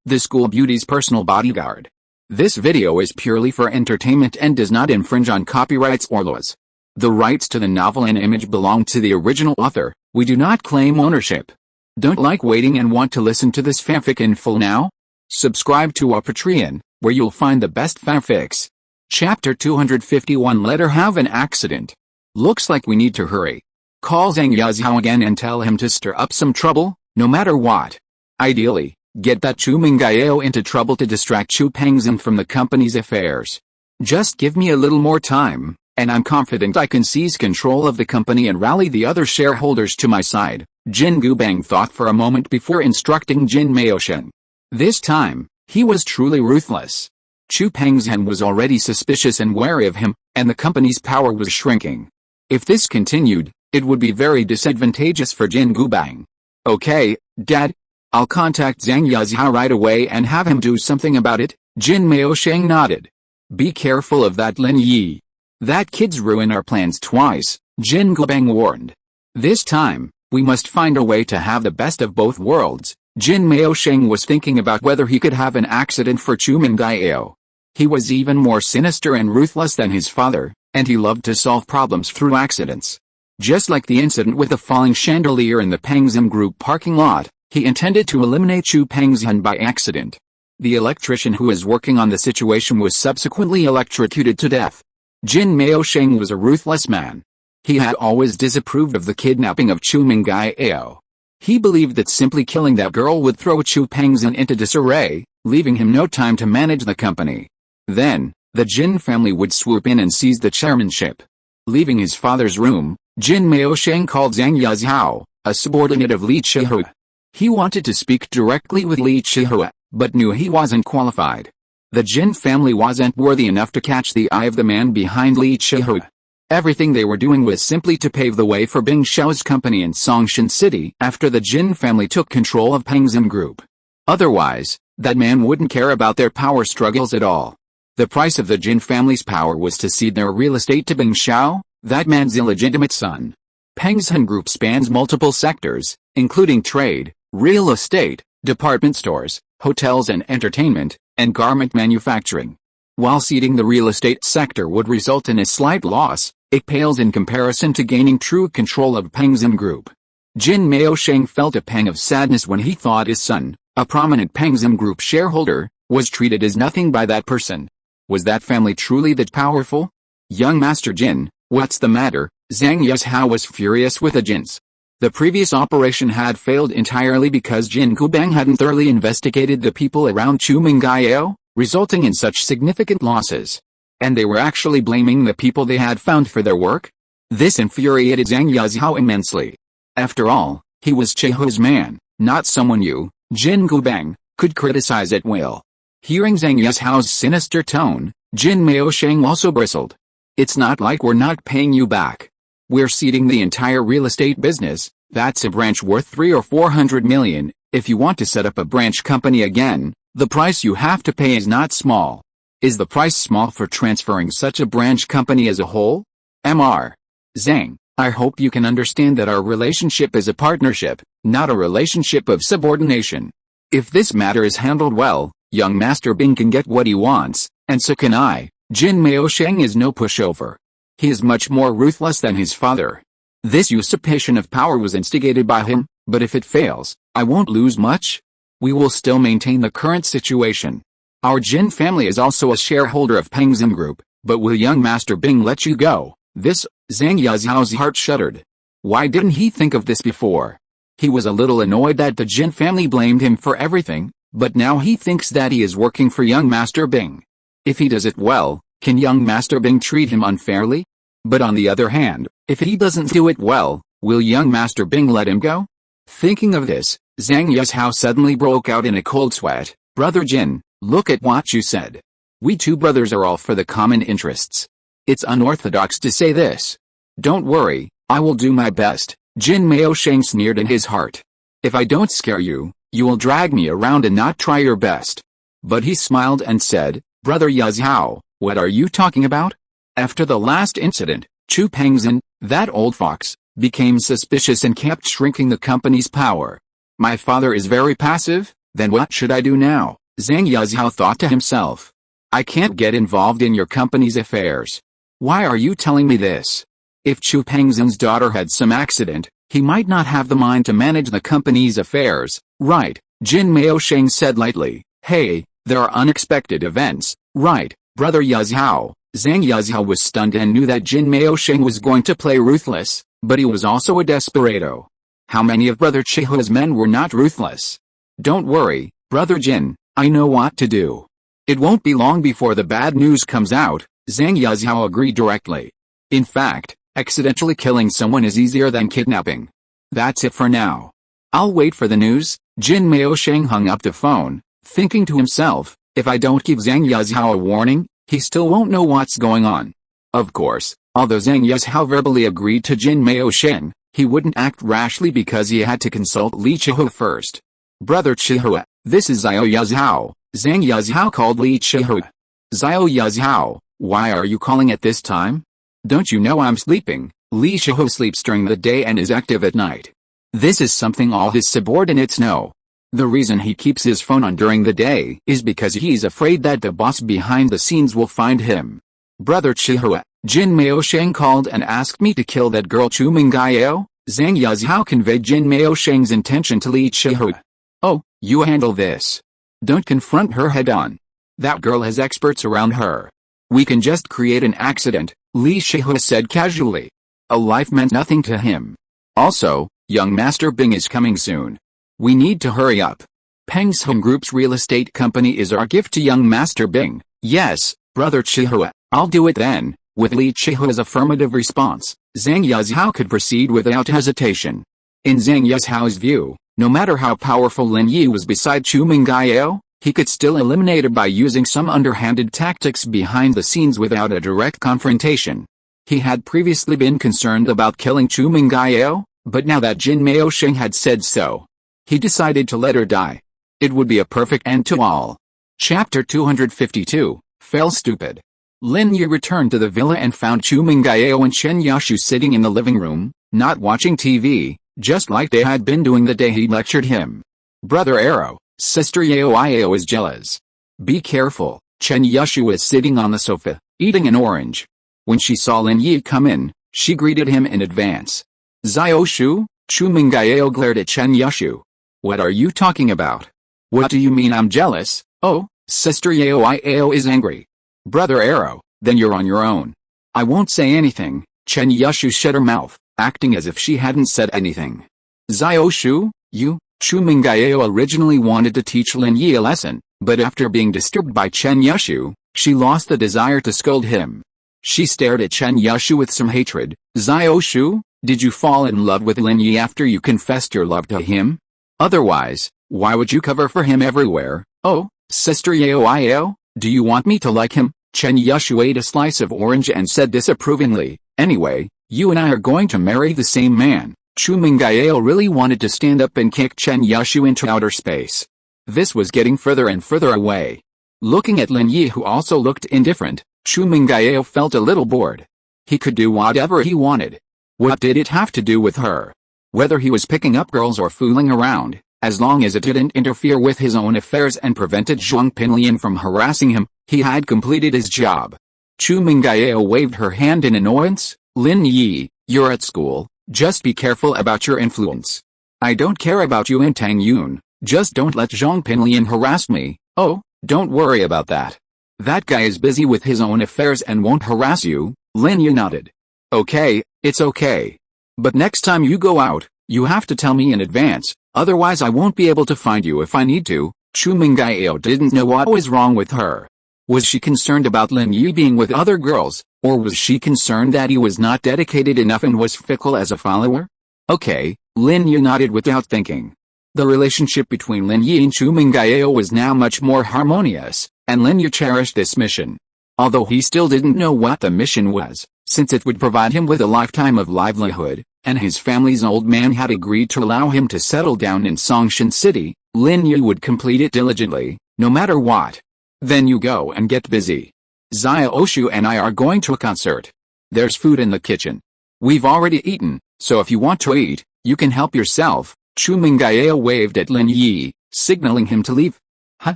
the school beauty's personal bodyguard. This video is purely for entertainment and does not infringe on copyrights or laws. The rights to the novel and image belong to the original author. We do not claim ownership. Don't like waiting and want to listen to this fanfic in full now? Subscribe to our Patreon, where you'll find the best fanfics. Chapter 251. Let her have an accident. Looks like we need to hurry. Call Zhang Yazhao again and tell him to stir up some trouble, no matter what. Ideally, get that Chu Mengyao into trouble to distract Chu Pengzhan from the company's affairs. Just give me a little more time, and I'm confident I can seize control of the company and rally the other shareholders to my side. Jin Gubang thought for a moment before instructing Jin Maosheng. This time, he was truly ruthless. Chu Pengzhan was already suspicious and wary of him, and the company's power was shrinking. If this continued, it would be very disadvantageous for Jin Gubang. Okay, Dad. I'll contact Zhang Yazhao right away and have him do something about it. Jin Maosheng nodded. Be careful of that Lin Yi. That kid's ruined our plans twice, Jin Gubang warned. This time, we must find a way to have the best of both worlds. Jin Maosheng was thinking about whether he could have an accident for Chu Mengyao. He was even more sinister and ruthless than his father, and he loved to solve problems through accidents. Just like the incident with the falling chandelier in the Pengzhan Group parking lot, he intended to eliminate Chu Pengzhan by accident. The electrician who was working on the situation was subsequently electrocuted to death. Jin Maosheng was a ruthless man. He had always disapproved of the kidnapping of Chu Mengyao. He believed that simply killing that girl would throw Chu Pengzhan into disarray, leaving him no time to manage the company. Then, the Jin family would swoop in and seize the chairmanship. Leaving his father's room, Jin Maosheng called Zhang Yazhao, a subordinate of Li Chihua. He wanted to speak directly with Li Chihua, but knew he wasn't qualified. The Jin family wasn't worthy enough to catch the eye of the man behind Li Chihua. Everything they were doing was simply to pave the way for Bing Xiao's company in Songshan City after the Jin family took control of Pengzhan Group. Otherwise, that man wouldn't care about their power struggles at all. The price of the Jin family's power was to cede their real estate to Bing Xiao, that man's illegitimate son. Pengzhan Group spans multiple sectors, including trade, real estate, department stores, hotels and entertainment, and garment manufacturing. While ceding the real estate sector would result in a slight loss, it pales in comparison to gaining true control of Pengzhan Group. Jin Maosheng felt a pang of sadness when he thought his son, a prominent Pengzhan Group shareholder, was treated as nothing by that person. Was that family truly that powerful? Young Master Jin, what's the matter? Zhang Yazhao was furious with the Jins. The previous operation had failed entirely because Jin Gubang hadn't thoroughly investigated the people around Chu Mengyao, resulting in such significant losses. And they were actually blaming the people they had found for their work? This infuriated Zhang Yazhao immensely. After all, he was Chihua's man, not someone you, Jin Gubang, could criticize at will. Hearing Zhang Yazhao's sinister tone, Jin Maosheng also bristled. It's not like we're not paying you back. We're ceding the entire real estate business. That's a branch worth 300 or 400 million. If you want to set up a branch company again, the price you have to pay is not small. Is the price small for transferring such a branch company as a whole? Mr. Zhang, I hope you can understand that our relationship is a partnership, not a relationship of subordination. If this matter is handled well, young Master Bing can get what he wants, and so can I. Jin Maosheng is no pushover. He is much more ruthless than his father. This usurpation of power was instigated by him, but if it fails, I won't lose much. We will still maintain the current situation. Our Jin family is also a shareholder of Pengzhan Group, but will young Master Bing let you go? This, Zhang Yazhao's heart shuddered. Why didn't he think of this before? He was a little annoyed that the Jin family blamed him for everything, but now he thinks that he is working for young Master Bing. If he does it well, can young Master Bing treat him unfairly? But on the other hand, if he doesn't do it well, will young Master Bing let him go? Thinking of this, Zhang Yazhao suddenly broke out in a cold sweat. Brother Jin, look at what you said. We two brothers are all for the common interests. It's unorthodox to say this. Don't worry, I will do my best. Jin Maosheng sneered in his heart. If I don't scare you, you will drag me around and not try your best. But he smiled and said, Brother Yazhao, what are you talking about? After the last incident, Chu Pengzhan, that old fox, became suspicious and kept shrinking the company's power. My father is very passive, Then what should I do now? Zhang Yazhao thought to himself. I can't get involved in your company's affairs. Why are you telling me this? If Chu Pengzhan's daughter had some accident, he might not have the mind to manage the company's affairs, right? Jin Maosheng said lightly. Hey, there are unexpected events, right, brother Yazhao? Zhang Yazhao was stunned and knew that Jin Maosheng was going to play ruthless, but he was also a desperado. How many of brother Chihua's men were not ruthless? Don't worry, brother Jin, I know what to do. It won't be long before the bad news comes out, Zhang Yazhao agreed directly. In fact, accidentally killing someone is easier than kidnapping. That's it for now. I'll wait for the news. Jin Maosheng hung up the phone, thinking to himself, if I don't give Zhang Yazhao a warning, he still won't know what's going on. Of course, although Zhang Yazhao verbally agreed to Jin Maosheng, he wouldn't act rashly because he had to consult Li Chihua first. Brother Chihua, this is Xiao Yazhao, Zhang Yazhao called Li Chihua. Xiao Yazhao, why are you calling at this time? Don't you know I'm sleeping? Li Chihua sleeps during the day and is active at night. This is something all his subordinates know. The reason he keeps his phone on during the day is because he's afraid that the boss behind the scenes will find him. Brother Chihua, Jin Maosheng called and asked me to kill that girl Chu Mengyao. Zhang Yazhao conveyed Jin Maosheng's intention to Li Chihua. Oh, you handle this. Don't confront her head-on. That girl has experts around her. We can just create an accident, Li Chihua said casually. A life meant nothing to him. Also, young Master Bing is coming soon. We need to hurry up. Pengzhan Group's real estate company is our gift to young Master Bing. Yes, brother Chihua, I'll do it then. With Li Chihua's affirmative response, Zhang Yazhao could proceed without hesitation. In Zhang Yazhao's view, no matter how powerful Lin Yi was beside Chu Mengyao, he could still eliminate her by using some underhanded tactics behind the scenes without a direct confrontation. He had previously been concerned about killing Chu Mengyao, but now that Jin Maosheng had said so, he decided to let her die. It would be a perfect end to all. Chapter 252, Fell Stupid. Lin Yi returned to the villa and found Chu Mengyao and Chen Yashu sitting in the living room, not watching TV, just like they had been doing the day he lectured him. Brother Arrow, Sister Yao is jealous. Be careful. Chen Yashu was sitting on the sofa, eating an orange. When she saw Lin Yi come in, she greeted him in advance. Xiao Shu? Chu Mengyao glared at Chen Yashu. What are you talking about? What do you mean I'm jealous? Oh, Sister Yao is angry. Brother Arrow, then you're on your own. I won't say anything. Chen Yashu shut her mouth, acting as if she hadn't said anything. Xiao Shu, you? Chu Mengyao originally wanted to teach Lin Yi a lesson, but after being disturbed by Chen Yashu, she lost the desire to scold him. She stared at Chen Yashu with some hatred. Xiao Shu, did you fall in love with Lin Yi after you confessed your love to him? Otherwise, why would you cover for him everywhere? Oh, Sister Yao, do you want me to like him? Chen Yashu ate a slice of orange and said disapprovingly, anyway, you and I are going to marry the same man. Chu Mengyao really wanted to stand up and kick Chen Yashu into outer space. This was getting further and further away. Looking at Lin Yi, who also looked indifferent, Chu Mengyao felt a little bored. He could do whatever he wanted. What did it have to do with her? Whether he was picking up girls or fooling around, as long as it didn't interfere with his own affairs and prevented Zhong Pinliang from harassing him, he had completed his job. Chu Mengyao waved her hand in annoyance. Lin Yi, you're at school, just be careful about your influence. I don't care about you and Tang Yun, just don't let Zhong Pinliang harass me. Oh, don't worry about that. That guy is busy with his own affairs and won't harass you. Lin Yi nodded. Okay, it's okay. But next time you go out, you have to tell me in advance, otherwise I won't be able to find you if I need to. Chu Mengyao didn't know what was wrong with her. Was she concerned about Lin Yi being with other girls, or was she concerned that he was not dedicated enough and was fickle as a follower? Okay, Lin Yi nodded without thinking. The relationship between Lin Yi and Chu Mengyao was now much more harmonious, and Lin Yi cherished this mission. Although he still didn't know what the mission was, since it would provide him with a lifetime of livelihood, and his family's old man had agreed to allow him to settle down in Songshan City, Lin Yi would complete it diligently, no matter what. Then you go and get busy. Xiao Shu and I are going to a concert. There's food in the kitchen. We've already eaten, so if you want to eat, you can help yourself. Chu Mengyao waved at Lin Yi, signaling him to leave. Huh?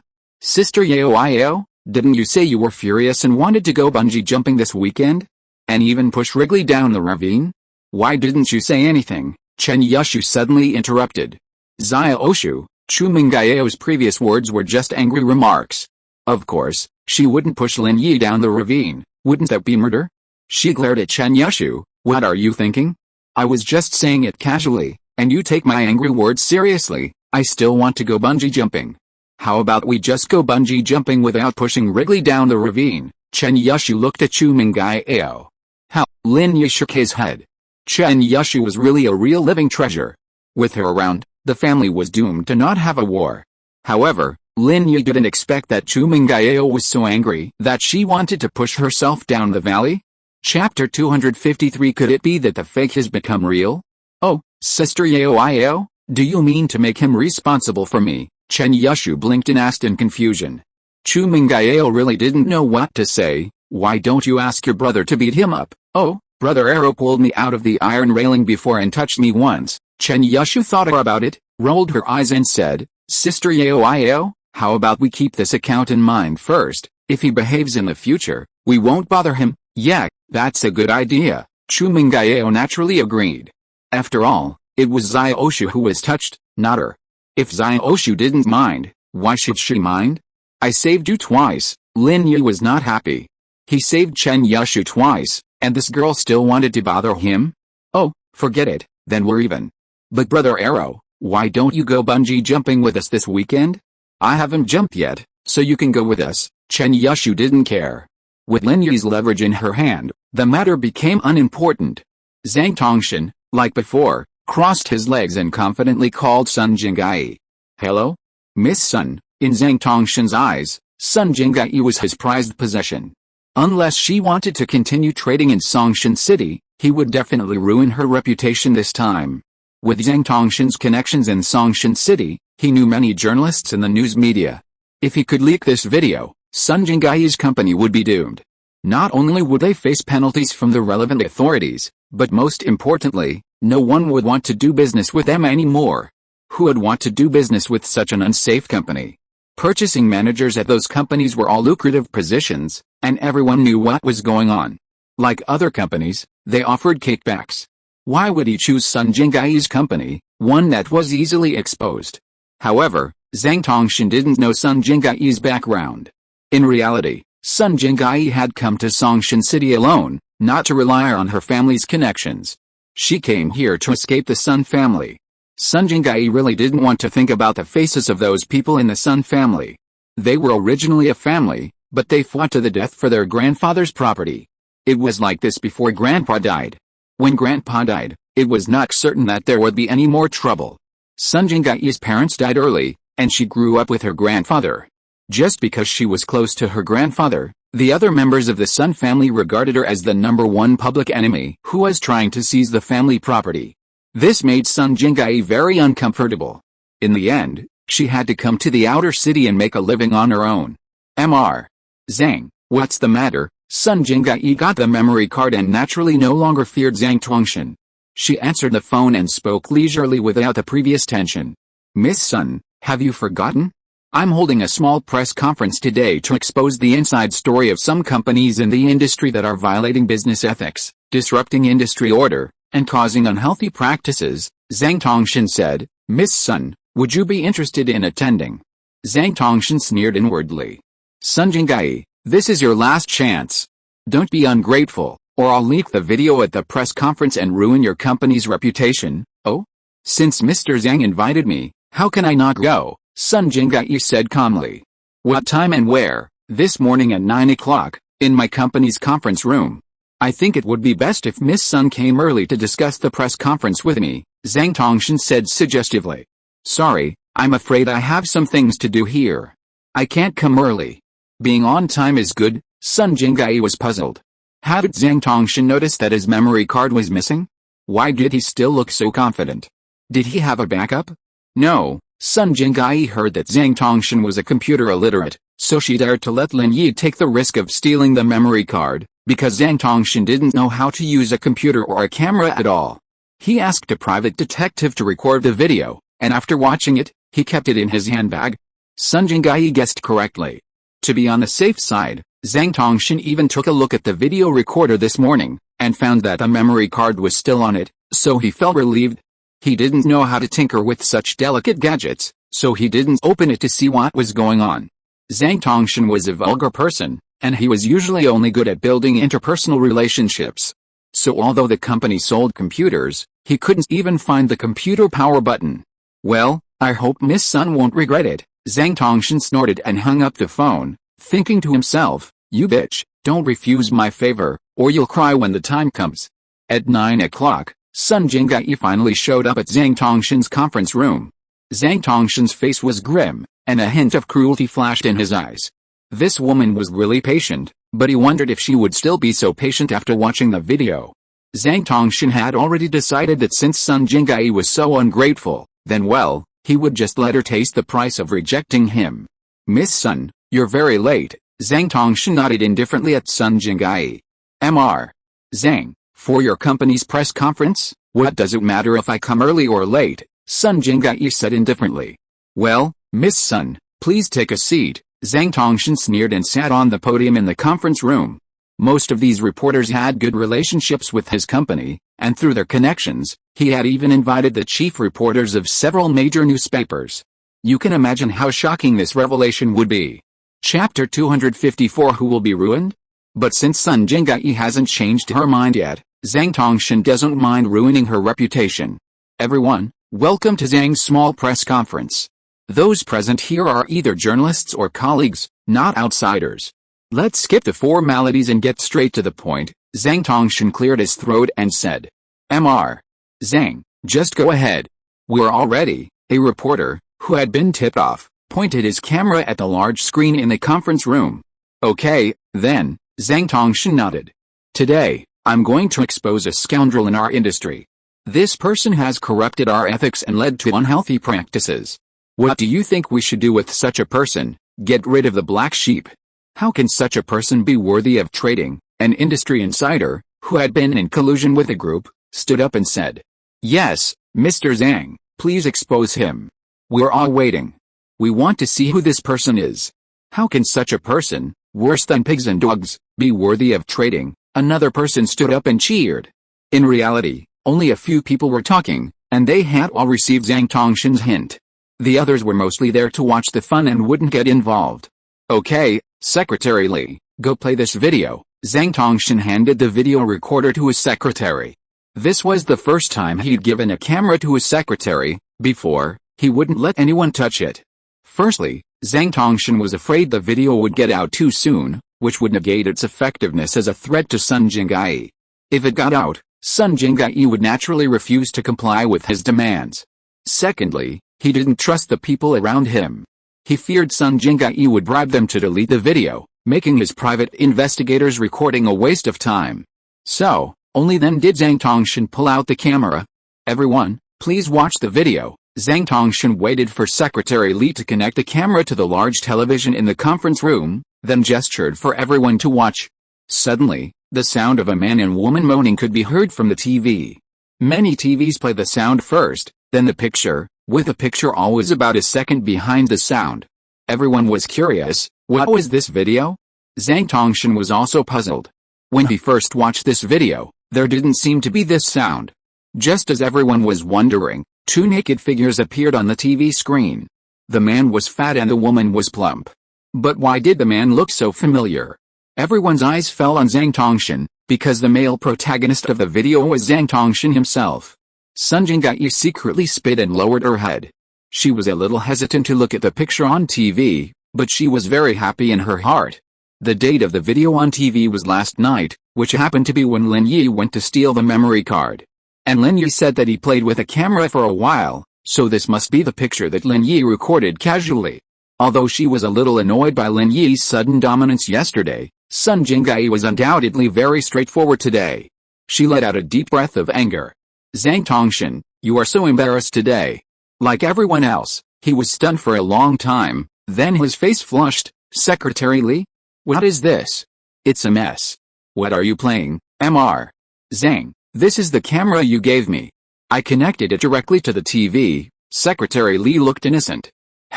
Sister Yao, didn't you say you were furious and wanted to go bungee jumping this weekend? And even push Wrigley down the ravine? Why didn't you say anything? Chen Yushu suddenly interrupted. Xiaoshu, Chu Mengyao's previous words were just angry remarks. Of course, she wouldn't push Lin Yi down the ravine. Wouldn't that be murder? She glared at Chen Yushu. What are you thinking? I was just saying it casually, and you take my angry words seriously. I still want to go bungee jumping. How about we just go bungee jumping without pushing Wrigley down the ravine? Chen Yushu looked at Chu Mengyao. How? Lin Yi shook his head. Chen Yushu was really a real living treasure. With her around, the family was doomed to not have a war. However, Lin Yi didn't expect that Chu Mengyao was so angry that she wanted to push herself down the valley. Chapter 253. Could it be that the fake has become real? Oh, Sister Yao, do you mean to make him responsible for me? Chen Yushu blinked and asked in confusion. Chu Mengyao really didn't know what to say. Why don't you ask your brother to beat him up? Oh, Brother Arrow pulled me out of the iron railing before and touched me once. Chen Yushu thought about it, rolled her eyes and said, Sister Yao, how about we keep this account in mind first? If he behaves in the future, we won't bother him. Yeah, that's a good idea. Chu Mengyao naturally agreed. After all, it was Xiaoshu who was touched, not her. If Xiaoshu didn't mind, why should she mind? I saved you twice. Lin Yi was not happy. He saved Chen Yushu twice, and this girl still wanted to bother him? Oh, forget it, then we're even. But Brother Arrow, why don't you go bungee jumping with us this weekend? I haven't jumped yet, so you can go with us. Chen Yushu didn't care. With Lin Yi's leverage in her hand, the matter became unimportant. Zhang Tongshan, like before, crossed his legs and confidently called Sun Jinggai. Hello? Miss Sun. In Zhang Tongshan's eyes, Sun Jinggai was his prized possession. Unless she wanted to continue trading in Songshan City, he would definitely ruin her reputation this time. With Zhang Tongshan's connections in Songshan City, he knew many journalists in the news media. If he could leak this video, Sun Jinggai's company would be doomed. Not only would they face penalties from the relevant authorities, but most importantly, no one would want to do business with them anymore. Who would want to do business with such an unsafe company? Purchasing managers at those companies were all lucrative positions, and everyone knew what was going on. Like other companies, they offered kickbacks. Why would he choose Sun Jinggai's company, one that was easily exposed? However, Zhang Tongshan didn't know Sun Jinggai's background. In reality, Sun Jinggai had come to Songshan City alone, not to rely on her family's connections. She came here to escape the Sun family. Sun Jinggai really didn't want to think about the faces of those people in the Sun family. They were originally a family, but they fought to the death for their grandfather's property. It was like this before Grandpa died. When Grandpa died, it was not certain that there would be any more trouble. Sun Jinggai's parents died early, and she grew up with her grandfather. Just because she was close to her grandfather, the other members of the Sun family regarded her as the #1 public enemy who was trying to seize the family property. This made Sun Jinggai very uncomfortable. In the end, she had to come to the outer city and make a living on her own. Mr. Zhang, what's the matter? Sun Jinggai got the memory card and naturally no longer feared Zhang Tongshan. She answered the phone and spoke leisurely without the previous tension. Miss Sun, have you forgotten? I'm holding a small press conference today to expose the inside story of some companies in the industry that are violating business ethics, disrupting industry order, and causing unhealthy practices, Zhang Tongshan said. Miss Sun, would you be interested in attending? Zhang Tongshan sneered inwardly. Sun Jinggai, this is your last chance. Don't be ungrateful, or I'll leak the video at the press conference and ruin your company's reputation. Oh? Since Mr. Zhang invited me, how can I not go? Sun Jinggai said calmly. What time and where? This morning at 9 o'clock, in my company's conference room. I think it would be best if Miss Sun came early to discuss the press conference with me, Zhang Tongshan said suggestively. Sorry, I'm afraid I have some things to do here. I can't come early. Being on time is good, Sun Jinggai was puzzled. How did Zhang Tongshan notice that his memory card was missing? Why did he still look so confident? Did he have a backup? No, Sun Jinggai heard that Zhang Tongshan was a computer illiterate, so she dared to let Lin Yi take the risk of stealing the memory card, because Zhang Tongshan didn't know how to use a computer or a camera at all. He asked a private detective to record the video, and after watching it, He kept it in his handbag. Sun Jinggai guessed correctly. To be on the safe side, Zhang Tongshan even took a look at the video recorder this morning, and found that the memory card was still on it, so he felt relieved. He didn't know how to tinker with such delicate gadgets, so he didn't open it to see what was going on. Zhang Tongshan was a vulgar person, and he was usually only good at building interpersonal relationships. So although the company sold computers, he couldn't even find the computer power button. Well, I hope Miss Sun won't regret it. Zhang Tongshan snorted and hung up the phone, thinking to himself, "You bitch, don't refuse my favor, or you'll cry when the time comes." At 9 o'clock, Sun Jinggai finally showed up at Zhang Tongshan's conference room. Zhang Tongshan's face was grim, and a hint of cruelty flashed in his eyes. This woman was really patient, but he wondered if she would still be so patient after watching the video. Zhang Tongshan had already decided that since Sun Jinggai was so ungrateful, then well, he would just let her taste the price of rejecting him. "Miss Sun, you're very late." Zhang Tongshan nodded indifferently at Sun Jinggai. "Mr. Zhang, for your company's press conference? What does it matter if I come early or late?" Sun Jinggai said indifferently. "Well, Miss Sun, please take a seat." Zhang Tongshan sneered and sat on the podium in the conference room. Most of these reporters had good relationships with his company, and through their connections, he had even invited the chief reporters of several major newspapers. You can imagine how shocking this revelation would be. Chapter 254 Who will be ruined? But since Sun Jinggai hasn't changed her mind yet, Zhang Tongshan doesn't mind ruining her reputation. "Everyone, welcome to Zhang's small press conference. Those present here are either journalists or colleagues, not outsiders. Let's skip the formalities and get straight to the point." Zhang Tongshan cleared his throat and said. "Mr. Zhang, just go ahead. We're all ready." A reporter, who had been tipped off, pointed his camera at the large screen in the conference room. "Okay, then," Zhang Tongshan nodded. "Today, I'm going to expose a scoundrel in our industry. This person has corrupted our ethics and led to unhealthy practices. What do you think we should do with such a person? Get rid of the black sheep. How can such a person be worthy of trading?" An industry insider, who had been in collusion with the group, stood up and said. "Yes, Mr. Zhang, please expose him. We're all waiting. We want to see who this person is. How can such a person, worse than pigs and dogs, be worthy of trading?" Another person stood up and cheered. In reality, only a few people were talking, and they had all received Zhang Tongshan's hint. The others were mostly there to watch the fun and wouldn't get involved. "Okay, Secretary Li, go play this video." Zhang Tongshan handed the video recorder to his secretary. This was the first time he'd given a camera to his secretary. Before, he wouldn't let anyone touch it. Firstly, Zhang Tongshan was afraid the video would get out too soon, which would negate its effectiveness as a threat to Sun Jinggai. If it got out, Sun Jinggai would naturally refuse to comply with his demands. Secondly, he didn't trust the people around him. He feared Sun Jinggai would bribe them to delete the video, making his private investigators' recording a waste of time. So, only then did Zhang Tongshan pull out the camera. "Everyone, please watch the video." Zhang Tongshan waited for Secretary Li to connect the camera to the large television in the conference room, then gestured for everyone to watch. Suddenly, the sound of a man and woman moaning could be heard from the TV. Many TVs play the sound first, then the picture, with the picture always about a second behind the sound. Everyone was curious. What was this video? Zhang Tongshan was also puzzled. When he first watched this video, there didn't seem to be this sound. Just as everyone was wondering, two naked figures appeared on the TV screen. The man was fat and the woman was plump. But why did the man look so familiar? Everyone's eyes fell on Zhang Tongshan, because the male protagonist of the video was Zhang Tongshan himself. Sun Jinggai secretly spit and lowered her head. She was a little hesitant to look at the picture on TV, but she was very happy in her heart. The date of the video on TV was last night, which happened to be when Lin Yi went to steal the memory card. And Lin Yi said that he played with a camera for a while, so this must be the picture that Lin Yi recorded casually. Although she was a little annoyed by Lin Yi's sudden dominance yesterday, Sun Jinggai was undoubtedly very straightforward today. She let out a deep breath of anger. Zhang Tongshan, you are so embarrassed today. Like everyone else, he was stunned for a long time, then his face flushed. Secretary Li? What is this? It's a mess. What are you playing, Mr. Zhang? This is the camera you gave me. I connected it directly to the TV, Secretary Li looked innocent.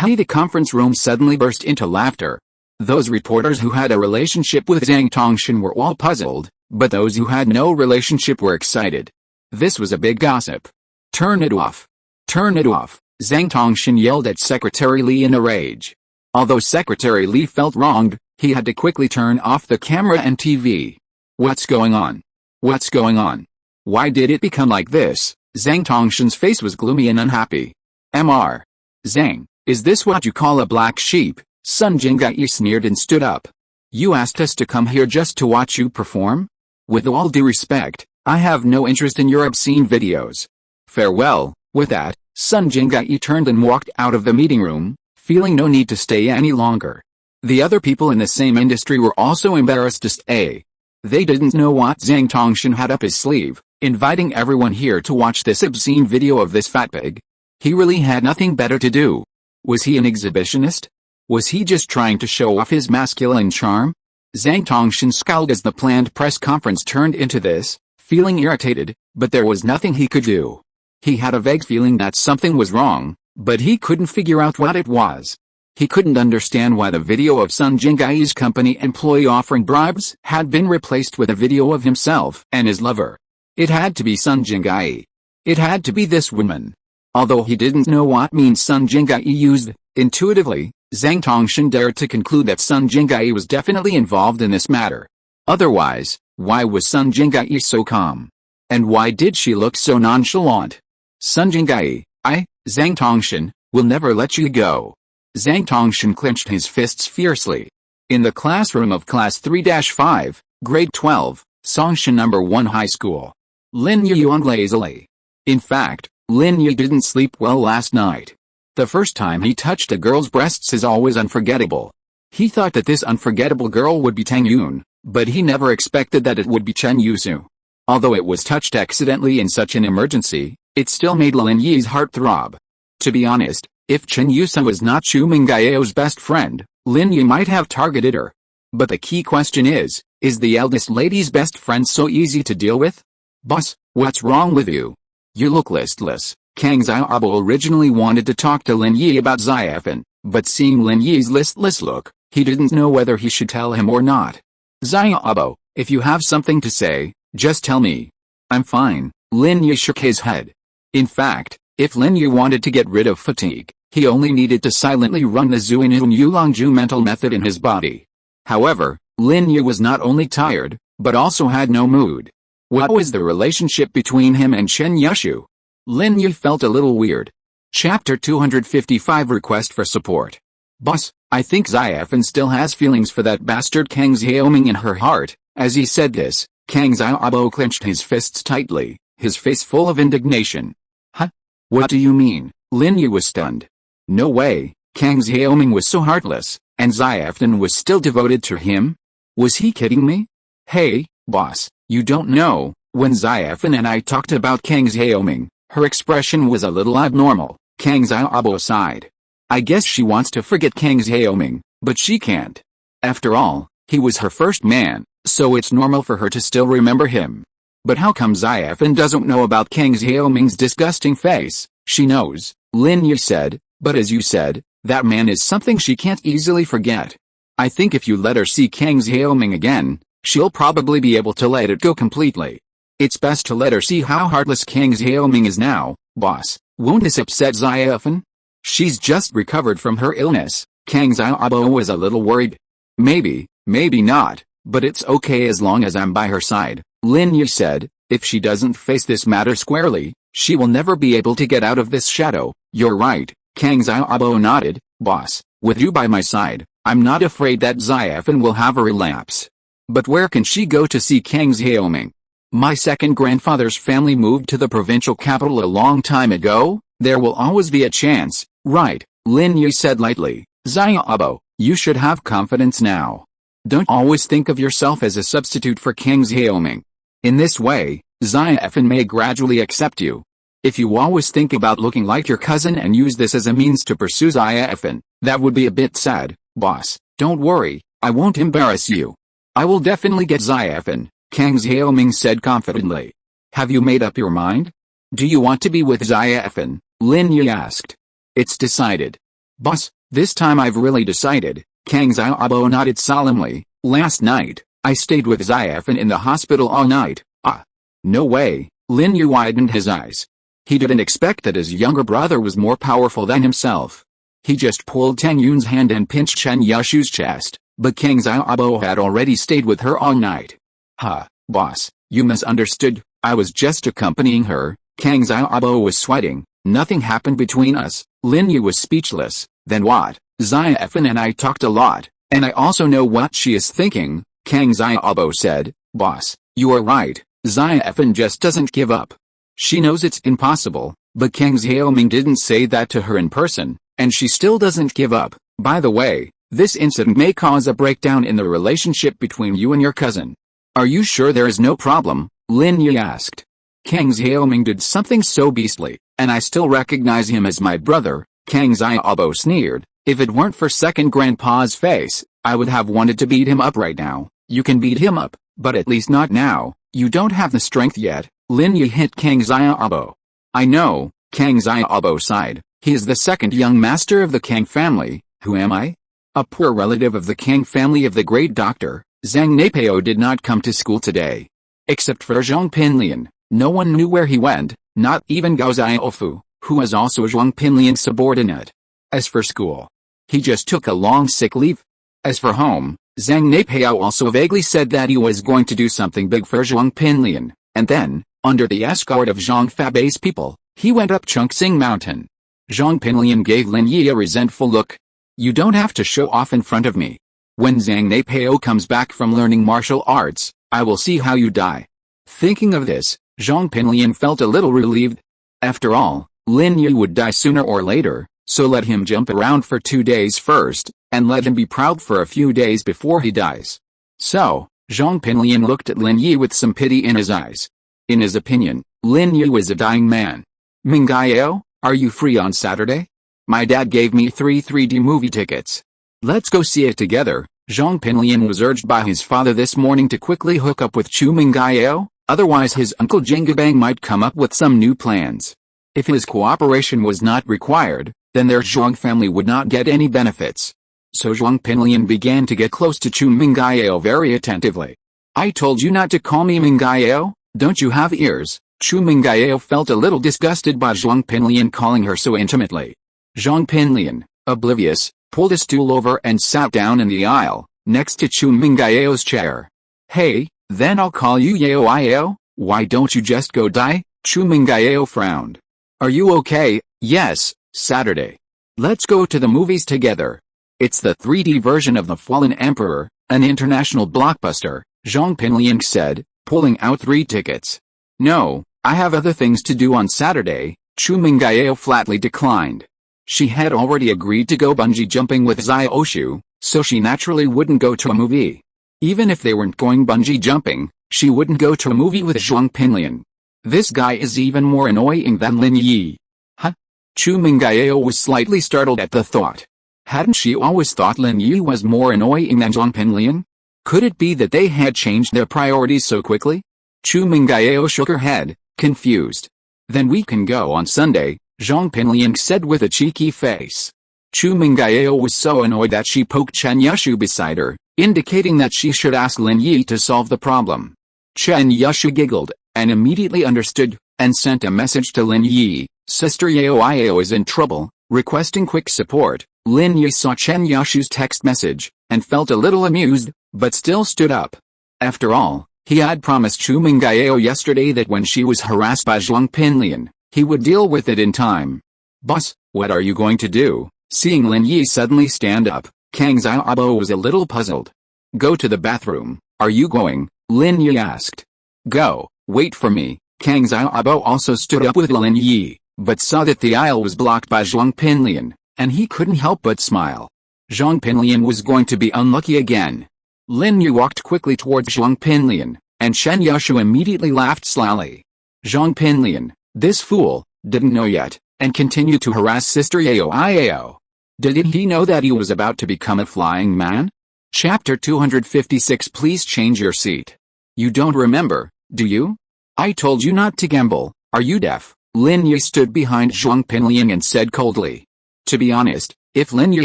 The conference room suddenly burst into laughter. Those reporters who had a relationship with Zhang Tongshan were all puzzled, but those who had no relationship were excited. This was a big gossip. Turn it off. Turn it off, Zhang Tongshan yelled at Secretary Li in a rage. Although Secretary Li felt wronged, he had to quickly turn off the camera and TV. What's going on? What's going on? Why did it become like this? Zhang Tongshan's face was gloomy and unhappy. Mr. Zhang, is this what you call a black sheep? Sun Jinggai sneered and stood up. You asked us to come here just to watch you perform? With all due respect, I have no interest in your obscene videos. Farewell. With that, Sun Jinggai turned and walked out of the meeting room, feeling no need to stay any longer. The other people in the same industry were also embarrassed to stay. They didn't know what Zhang Tongshan had up his sleeve, inviting everyone here to watch this obscene video of this fat pig. He really had nothing better to do. Was he an exhibitionist? Was he just trying to show off his masculine charm? Zhang Tongshan scowled as the planned press conference turned into this, feeling irritated, but there was nothing he could do. He had a vague feeling that something was wrong, but he couldn't figure out what it was. He couldn't understand why the video of Sun Jinggai's company employee offering bribes had been replaced with a video of himself and his lover. It had to be Sun Jinggai. It had to be this woman. Although he didn't know what means Sun Jinggai used, intuitively, Zhang Tongshan dared to conclude that Sun Jinggai was definitely involved in this matter. Otherwise, why was Sun Jinggai so calm? And why did she look so nonchalant? Sun Jinggai, Zhang Tongshan, will never let you go. Zhang Tongshan clenched his fists fiercely. In the classroom of Class 3-5, Grade 12, Songshan No. 1 High School. Lin Yi yawned lazily. In fact, Lin Yi didn't sleep well last night. The first time he touched a girl's breasts is always unforgettable. He thought that this unforgettable girl would be Tang Yun, but he never expected that it would be Chen Yusu. Although it was touched accidentally in such an emergency, it still made Lin Yi's heart throb. To be honest, if Chen Yusu was not Chu Mengyao's best friend, Lin Yi might have targeted her. But the key question is the eldest lady's best friend so easy to deal with? Boss, what's wrong with you? You look listless. Kang Xiaobo originally wanted to talk to Lin Yi about Xiaofan, but seeing Lin Yi's listless look, he didn't know whether he should tell him or not. Xiaobo, if you have something to say, just tell me. I'm fine, Lin Yi shook his head. In fact, if Lin Yi wanted to get rid of fatigue, he only needed to silently run the Xuanyuan Yulong Jue mental method in his body. However, Lin Yi was not only tired, but also had no mood. What was the relationship between him and Chen Yushu? Lin Yi felt a little weird. Chapter 255 Request for Support. Boss, I think Xiaofan still has feelings for that bastard Kang Xiaoming in her heart. As he said this, Kang Xiaobo clenched his fists tightly, his face full of indignation. Huh? What do you mean? Lin Yi was stunned. No way, Kang Xiaoming was so heartless, and Xiaofan was still devoted to him? Was he kidding me? Hey, boss, you don't know, when Xiaofan and I talked about Kang Xiaoming, her expression was a little abnormal. Kang Xiaobo sighed. I guess she wants to forget Kang Xiaoming, but she can't. After all, he was her first man, so it's normal for her to still remember him. But how come Xiaofan doesn't know about Kang Xiaoming's disgusting face? She knows, Lin Yi said, but as you said, that man is something she can't easily forget. I think if you let her see Kang Xiaoming again, she'll probably be able to let it go completely. It's best to let her see how heartless Kang Xiaoming is now, boss. Won't this upset Xiaofan? She's just recovered from her illness. Kang Xiaobo was a little worried. Maybe not, but it's okay as long as I'm by her side, Lin Yi said. If she doesn't face this matter squarely, she will never be able to get out of this shadow. You're right, Kang Xiaobo nodded. Boss, with you by my side, I'm not afraid that Xiaofan will have a relapse. But where can she go to see Kang Xiaoming? My second grandfather's family moved to the provincial capital a long time ago. There will always be a chance, right? Lin Yi said lightly. Xiaobo, you should have confidence now. Don't always think of yourself as a substitute for Kang Xiaoming. In this way, Xiaofan may gradually accept you. If you always think about looking like your cousin and use this as a means to pursue Xiaofan, that would be a bit sad, boss. Don't worry, I won't embarrass you. I will definitely get Xiaofan, Kang Xiaoming said confidently. Have you made up your mind? Do you want to be with Xiaofan? Lin Yi asked. It's decided. Boss, this time I've really decided, Kang Xiaobo nodded solemnly. Last night, I stayed with Xiaofan in the hospital all night. Ah. No way, Lin Yi widened his eyes. He didn't expect that his younger brother was more powerful than himself. He just pulled Tang Yun's hand and pinched Chen Yushu's chest, but Kang Xiaobo had already stayed with her all night. Ha, boss, you misunderstood, I was just accompanying her. Kang Xiaobo was sweating. Nothing happened between us. Lin Yi was speechless. Then what? Xiaofan and I talked a lot, and I also know what she is thinking, Kang Xiaobo said. Boss, you are right, Xiaofan just doesn't give up. She knows it's impossible, but Kang Xiaoming didn't say that to her in person, and she still doesn't give up. By the way, this incident may cause a breakdown in the relationship between you and your cousin. Are you sure there is no problem? Lin Yi asked. Kang Xiaoming did something so beastly, and I still recognize him as my brother, Kang Xiaobo sneered. If it weren't for second grandpa's face, I would have wanted to beat him up right now. You can beat him up, but at least not now. You don't have the strength yet. Lin Yi hit Kang Xiaobo. I know, Kang Xiaobo sighed. He is the second young master of the Kang family. Who am I? A poor relative of the Kang family of the great doctor. Zhang Neipao did not come to school today. Except for Zhong Pinliang, no one knew where he went, not even Gao Xiaofu, who was also Zhong Pinliang's subordinate. As for school, he just took a long sick leave. As for home, Zhang Neipao also vaguely said that he was going to do something big for Zhong Pinliang, and then, under the escort of Zhong Fabei's people, he went up Chongqing Mountain. Zhong Pinliang gave Lin Yi a resentful look. You don't have to show off in front of me. When Zhang Neipao comes back from learning martial arts, I will see how you die. Thinking of this, Zhong Pinliang felt a little relieved. After all, Lin Yi would die sooner or later, so let him jump around for 2 days first, and let him be proud for a few days before he dies. So, Zhong Pinliang looked at Lin Yi with some pity in his eyes. In his opinion, Lin Yi was a dying man. Mengyao, are you free on Saturday? My dad gave me 3 3D movie tickets. Let's go see it together. Zhong Pinliang was urged by his father this morning to quickly hook up with Chu Mengyao, otherwise his uncle Jingabang might come up with some new plans. If his cooperation was not required, then their Zhong family would not get any benefits. So Zhong Pinliang began to get close to Chu Mengyao very attentively. I told you not to call me Mengyao, don't you have ears? Chu Mengyao felt a little disgusted by Zhong Pinliang calling her so intimately. Zhong Pinliang, oblivious, pulled a stool over and sat down in the aisle, next to Chu Mengyao's chair. Hey, then I'll call you Yao Yao, why don't you just go die? Chu Mengyao frowned. Are you okay? Yes, Saturday. Let's go to the movies together. It's the 3D version of The Fallen Emperor, an international blockbuster, Zhong Pinliang said, pulling out 3 tickets. No, I have other things to do on Saturday, Chu Mengyao flatly declined. She had already agreed to go bungee jumping with Xiaoshu, so she naturally wouldn't go to a movie. Even if they weren't going bungee jumping, she wouldn't go to a movie with Zhong Pinliang. This guy is even more annoying than Lin Yi. Huh? Chu Mengyao was slightly startled at the thought. Hadn't she always thought Lin Yi was more annoying than Zhong Pinliang? Could it be that they had changed their priorities so quickly? Chu Mengyao shook her head, confused. Then we can go on Sunday, Zhong Pinliang said with a cheeky face. Chu Mengyao was so annoyed that she poked Chen Yushu beside her, indicating that she should ask Lin Yi to solve the problem. Chen Yushu giggled, and immediately understood, and sent a message to Lin Yi. Sister Yao Yao is in trouble, requesting quick support. Lin Yi saw Chen Yushu's text message, and felt a little amused, but still stood up. After all, he had promised Chu Mengyao yesterday that when she was harassed by Zhong Pinliang, he would deal with it in time. Boss, what are you going to do? Seeing Lin Yi suddenly stand up, Kang Xiaobo was a little puzzled. Go to the bathroom, are you going? Lin Yi asked. Go, wait for me. Kang Xiaobo also stood up with Lin Yi, but saw that the aisle was blocked by Zhong Pinliang, and he couldn't help but smile. Zhong Pinliang was going to be unlucky again. Lin Yi walked quickly towards Zhong Pinliang, and Chen Yushu immediately laughed slyly. Zhong Pinliang, this fool, didn't know yet, and continued to harass Sister Yao Yao. Didn't he know that he was about to become a flying man? Chapter 256. Please change your seat. You don't remember, do you? I told you not to gamble. Are you deaf? Lin Yi stood behind Zhong Pinliang and said coldly. To be honest, if Lin Yi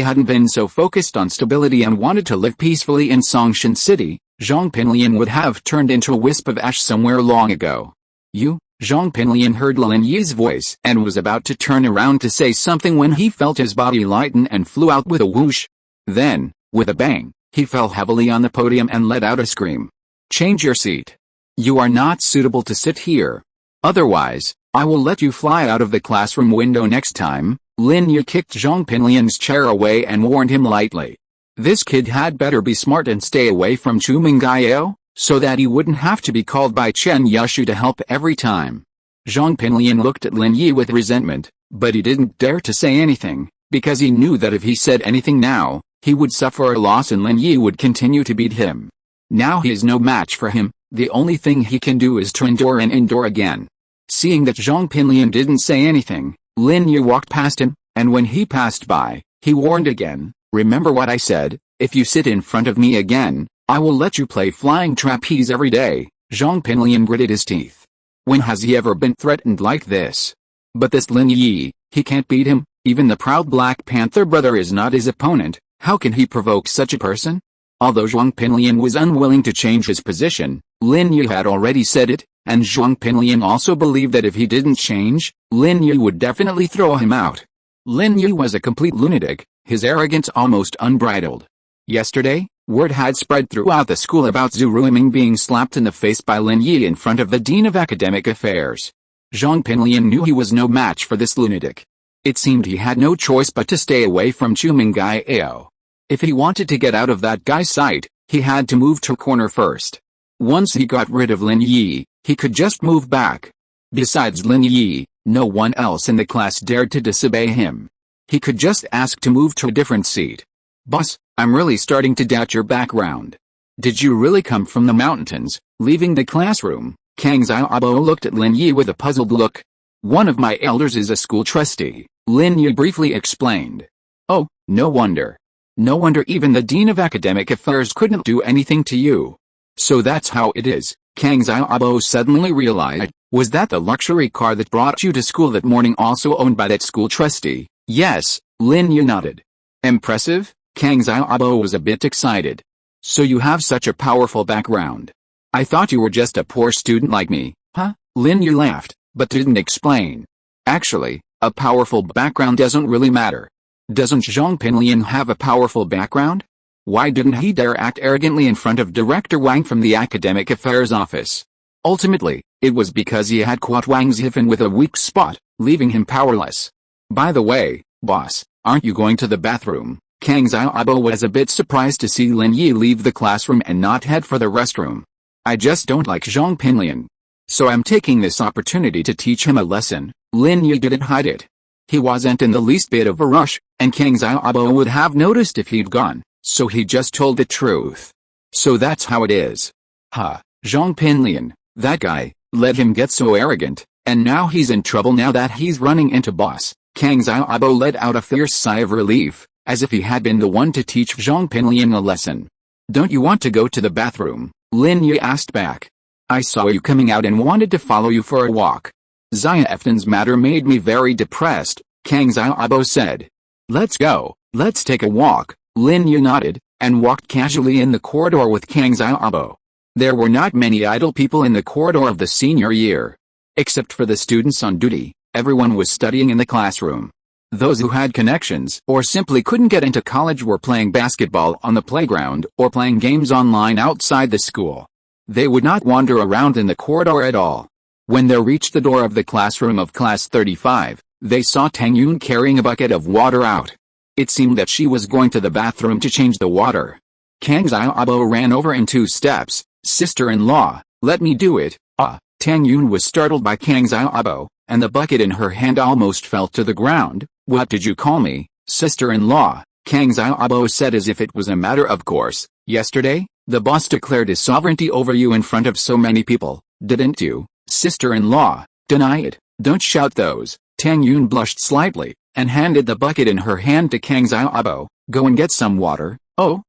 hadn't been so focused on stability and wanted to live peacefully in Songshan City, Zhong Pinliang would have turned into a wisp of ash somewhere long ago. You? Zhong Pinliang heard Lin Yi's voice and was about to turn around to say something when he felt his body lighten and flew out with a whoosh. Then, with a bang, he fell heavily on the podium and let out a scream. Change your seat. You are not suitable to sit here. Otherwise, I will let you fly out of the classroom window next time. Lin Yi kicked Zhong Pinliang's chair away and warned him lightly. This kid had better be smart and stay away from Chu Mengyao, so that he wouldn't have to be called by Chen Yushu to help every time. Zhong Pinliang looked at Lin Yi with resentment, but he didn't dare to say anything, because he knew that if he said anything now, he would suffer a loss and Lin Yi would continue to beat him. Now he is no match for him, the only thing he can do is to endure and endure again. Seeing that Zhong Pinliang didn't say anything, Lin Yi walked past him, and when he passed by, he warned again, remember what I said, if you sit in front of me again, I will let you play flying trapeze every day. Zhong Pinliang gritted his teeth. When has he ever been threatened like this? But this Lin Yi, he can't beat him, even the proud Black Panther brother is not his opponent, how can he provoke such a person? Although Zhong Pinliang was unwilling to change his position, Lin Yi had already said it, and Zhong Pinliang also believed that if he didn't change, Lin Yi would definitely throw him out. Lin Yi was a complete lunatic, his arrogance almost unbridled. Yesterday, word had spread throughout the school about Zhu Ruiming being slapped in the face by Lin Yi in front of the Dean of Academic Affairs. Zhong Pinliang knew he was no match for this lunatic. It seemed he had no choice but to stay away from Chu Mengyao. If he wanted to get out of that guy's sight, he had to move to a corner first. Once he got rid of Lin Yi, he could just move back. Besides Lin Yi, no one else in the class dared to disobey him. He could just ask to move to a different seat. Boss, I'm really starting to doubt your background. Did you really come from the mountains? Leaving the classroom, Kang Xiaobo looked at Lin Yi with a puzzled look. One of my elders is a school trustee, Lin Yi briefly explained. Oh, no wonder. No wonder even the Dean of Academic Affairs couldn't do anything to you. So that's how it is, Kang Xiaobo suddenly realized. Was that the luxury car that brought you to school that morning also owned by that school trustee? Yes, Lin Yi nodded. Impressive? Kang Xiaobo was a bit excited. So you have such a powerful background. I thought you were just a poor student like me, huh? Lin Yi laughed, but didn't explain. Actually, a powerful background doesn't really matter. Doesn't Zhong Pinliang have a powerful background? Why didn't he dare act arrogantly in front of Director Wang from the Academic Affairs Office? Ultimately, it was because he had caught Wang Zifan with a weak spot, leaving him powerless. By the way, boss, aren't you going to the bathroom? Kang Xiaobo was a bit surprised to see Lin Yi leave the classroom and not head for the restroom. I just don't like Zhong Pinliang. So I'm taking this opportunity to teach him a lesson. Lin Yi didn't hide it. He wasn't in the least bit of a rush, and Kang Xiaobo would have noticed if he'd gone, so he just told the truth. So that's how it is. Ha, Zhong Pinliang, that guy, let him get so arrogant, and now he's in trouble now that he's running into boss. Kang Xiaobo let out a fierce sigh of relief, as if he had been the one to teach Zhong Pinliang a lesson. Don't you want to go to the bathroom? Lin Yi asked back. I saw you coming out and wanted to follow you for a walk. Xiaofen's matter made me very depressed, Kang Xiaobo said. Let's go, let's take a walk. Lin Yi nodded, and walked casually in the corridor with Kang Xiaobo. There were not many idle people in the corridor of the senior year. Except for the students on duty, everyone was studying in the classroom. Those who had connections or simply couldn't get into college were playing basketball on the playground or playing games online outside the school. They would not wander around in the corridor at all. When they reached the door of the classroom of class 35, they saw Tang Yun carrying a bucket of water out. It seemed that she was going to the bathroom to change the water. Kang Xiaobo ran over in 2 steps. Sister-in-law, let me do it. Tang Yun was startled by Kang Xiaobo, and the bucket in her hand almost fell to the ground. What did you call me, sister-in-law? Kang Xiaobo said as if it was a matter of course. Yesterday, the boss declared his sovereignty over you in front of so many people, didn't you? Sister-in-law, deny it, don't shout those. Tang Yun blushed slightly, and handed the bucket in her hand to Kang Xiaobo. Go and get some water. Oh,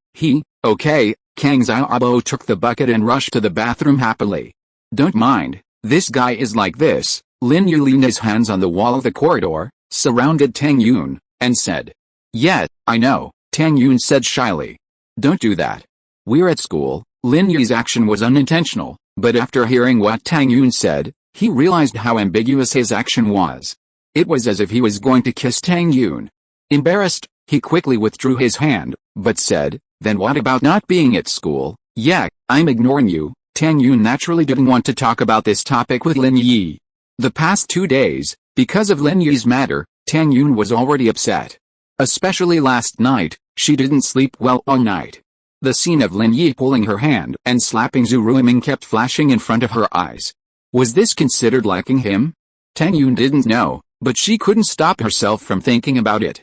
okay. Kang Xiaobo took the bucket and rushed to the bathroom happily. Don't mind, this guy is like this. Lin Yi leaned his hands on the wall of the corridor, surrounded Tang Yun, and said. Yeah, I know, Tang Yun said shyly. Don't do that. We're at school. Lin Yi's action was unintentional, but after hearing what Tang Yun said, he realized how ambiguous his action was. It was as if he was going to kiss Tang Yun. Embarrassed, he quickly withdrew his hand, but said, then what about not being at school? Yeah, I'm ignoring you. Tang Yun naturally didn't want to talk about this topic with Lin Yi. The past 2 days, because of Lin Yi's matter, Tang Yun was already upset. Especially last night, she didn't sleep well all night. The scene of Lin Yi pulling her hand and slapping Zhu Ruiming kept flashing in front of her eyes. Was this considered liking him? Tang Yun didn't know, but she couldn't stop herself from thinking about it.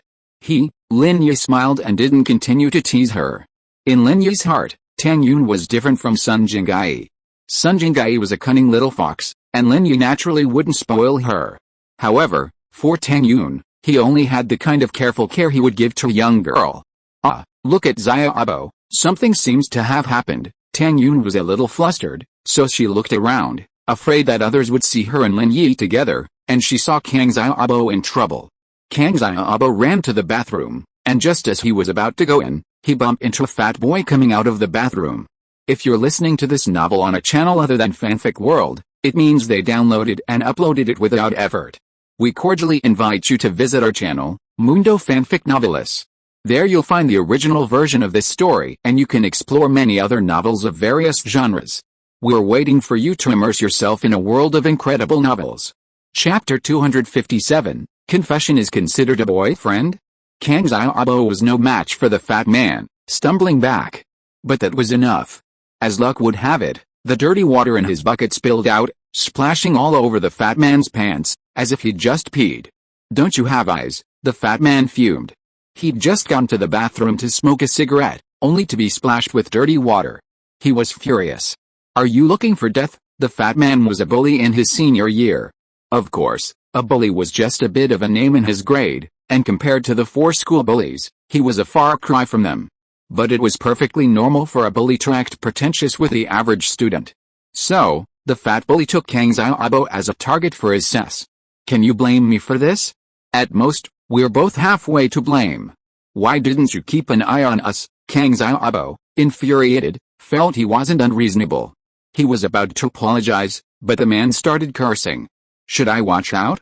Lin Yi smiled and didn't continue to tease her. In Lin Yi's heart, Tang Yun was different from Sun Jinggai. Sun Jinggai was a cunning little fox, and Lin Yi naturally wouldn't spoil her. However, for Tang Yun, he only had the kind of careful care he would give to a young girl. Ah, look at Xiaobo. Something seems to have happened. Tang Yun was a little flustered, so she looked around, afraid that others would see her and Lin Yi together, and she saw Kang Xiaobo in trouble. Kang Xiaobo ran to the bathroom, and just as he was about to go in, he bumped into a fat boy coming out of the bathroom. If you're listening to this novel on a channel other than Fanfic World, it means they downloaded and uploaded it without effort. We cordially invite you to visit our channel, Mundo Fanfic Novelis. There you'll find the original version of this story and you can explore many other novels of various genres. We're waiting for you to immerse yourself in a world of incredible novels. Chapter 257, Confession is considered a boyfriend? Kang Xiaobo was no match for the fat man, stumbling back. But that was enough. As luck would have it, the dirty water in his bucket spilled out, splashing all over the fat man's pants, as if he'd just peed. Don't you have eyes? The fat man fumed. He'd just gone to the bathroom to smoke a cigarette, only to be splashed with dirty water. He was furious. Are you looking for death? The fat man was a bully in his senior year. Of course, a bully was just a bit of a name in his grade, and compared to the 4 school bullies, he was a far cry from them. But it was perfectly normal for a bully to act pretentious with the average student. So, the fat bully took Kang Xiaobo as a target for his sass. Can you blame me for this? At most, we're both halfway to blame. Why didn't you keep an eye on us? Kang Xiaobo, infuriated, felt he wasn't unreasonable. He was about to apologize, but the man started cursing. Should I watch out?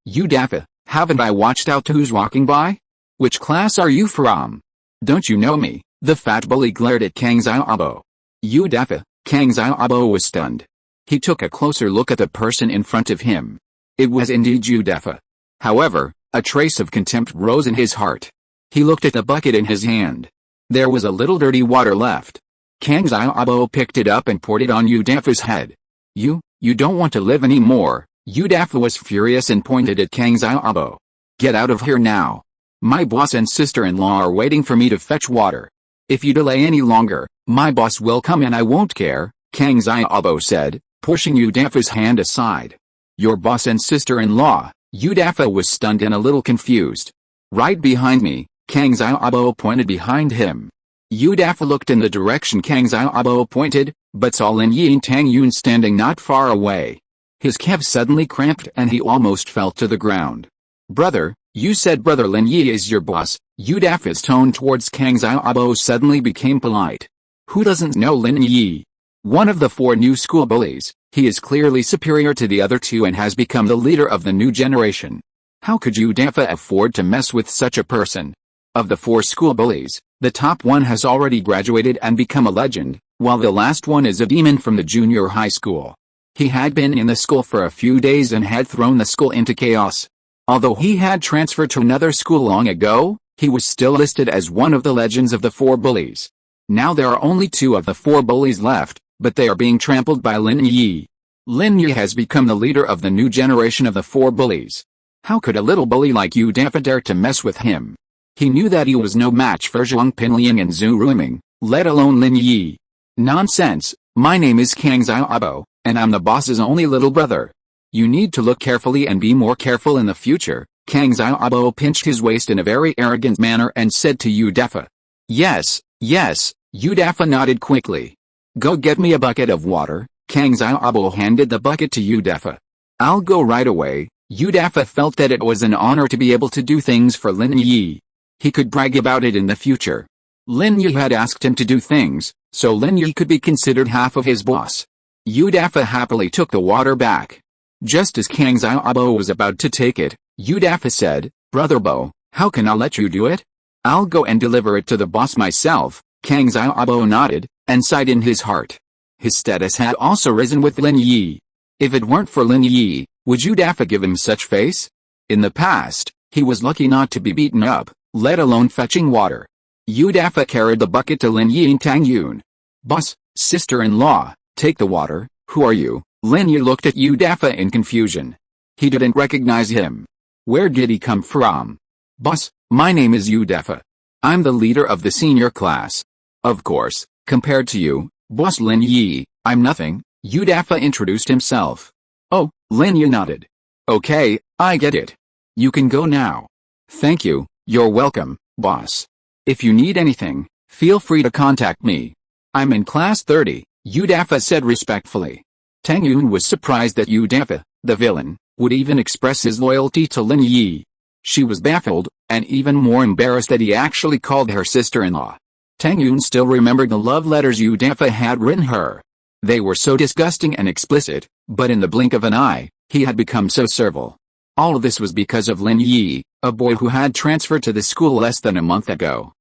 You daffy, haven't I watched out to who's walking by? Which class are you from? Don't you know me? The fat bully glared at Kang Xiaobo. You daffy. Kang Xiaobo was stunned. He took a closer look at the person in front of him. It was indeed Yu Dafa. However, a trace of contempt rose in his heart. He looked at the bucket in his hand. There was a little dirty water left. Kang Xiaobo picked it up and poured it on Yu Dafa's head. You don't want to live anymore. Yu Dafa was furious and pointed at Kang Xiaobo. Get out of here now. My boss and sister-in-law are waiting for me to fetch water. If you delay any longer, my boss will come and I won't care, Kang Xiaobo said, pushing Yu Dafa's hand aside. Your boss and sister-in-law? Yu Dafa was stunned and a little confused. Right behind me, Kang Xiaobo pointed behind him. Yu Dafa looked in the direction Kang Xiaobo pointed, but saw Lin Yi and Tang Yun standing not far away. His calves suddenly cramped and he almost fell to the ground. Brother, you said Brother Lin Yi is your boss. Yu Dafa's tone towards Kang Xiaobo suddenly became polite. Who doesn't know Lin Yi? One of the 4 new school bullies, he is clearly superior to the other 2 and has become the leader of the new generation. How could Yu Dafa afford to mess with such a person? Of the 4 school bullies, the top one has already graduated and become a legend, while the last one is a demon from the junior high school. He had been in the school for a few days and had thrown the school into chaos. Although he had transferred to another school long ago, he was still listed as one of the legends of the 4 bullies. Now there are only 2 of the 4 bullies left, but they are being trampled by Lin Yi. Lin Yi has become the leader of the new generation of the 4 bullies. How could a little bully like Yu Dafa dare to mess with him? He knew that he was no match for Zhong Pinliang and Zhu Ruiming, let alone Lin Yi. Nonsense, my name is Kang Xiaobo, and I'm the boss's only little brother. You need to look carefully and be more careful in the future. Kang Xiaobo pinched his waist in a very arrogant manner and said to Yu Dafa. Yes, Yu Dafa nodded quickly. Go get me a bucket of water. Kang Xiaobo handed the bucket to Yu Dafa. I'll go right away. Yudafa felt that it was an honor to be able to do things for Lin Yi. He could brag about it in the future. Lin Yi had asked him to do things, so Lin Yi could be considered half of his boss. Yudafa happily took the water back. Just as Kang Xiaobo was about to take it, Yudafa said, "Brother Bo, how can I let you do it? I'll go and deliver it to the boss myself." Kang Xiaobo nodded, and sighed in his heart. His status had also risen with Lin Yi. If it weren't for Lin Yi, would Yudafa give him such face? In the past, he was lucky not to be beaten up, let alone fetching water. Yudafa carried the bucket to Lin Yi and Tang Yun. "Boss, sister-in-law, take the water." "Who are you?" Lin Yi looked at Yudafa in confusion. He didn't recognize him. Where did he come from? "Boss, my name is Yudafa. I'm the leader of the senior class." "Of course, compared to you, Boss Lin Yi, I'm nothing." Yudafa introduced himself. "Oh," Lin Yi nodded. "Okay, I get it. You can go now." "Thank you, you're welcome, boss. If you need anything, feel free to contact me. I'm in class 30, Yudafa said respectfully. Tang Yun was surprised that Yudafa, the villain, would even express his loyalty to Lin Yi. She was baffled, and even more embarrassed that he actually called her sister-in-law. Tang Yun still remembered the love letters Yudafa had written her. They were so disgusting and explicit, but in the blink of an eye, he had become so servile. All of this was because of Lin Yi, a boy who had transferred to the school less than a month ago.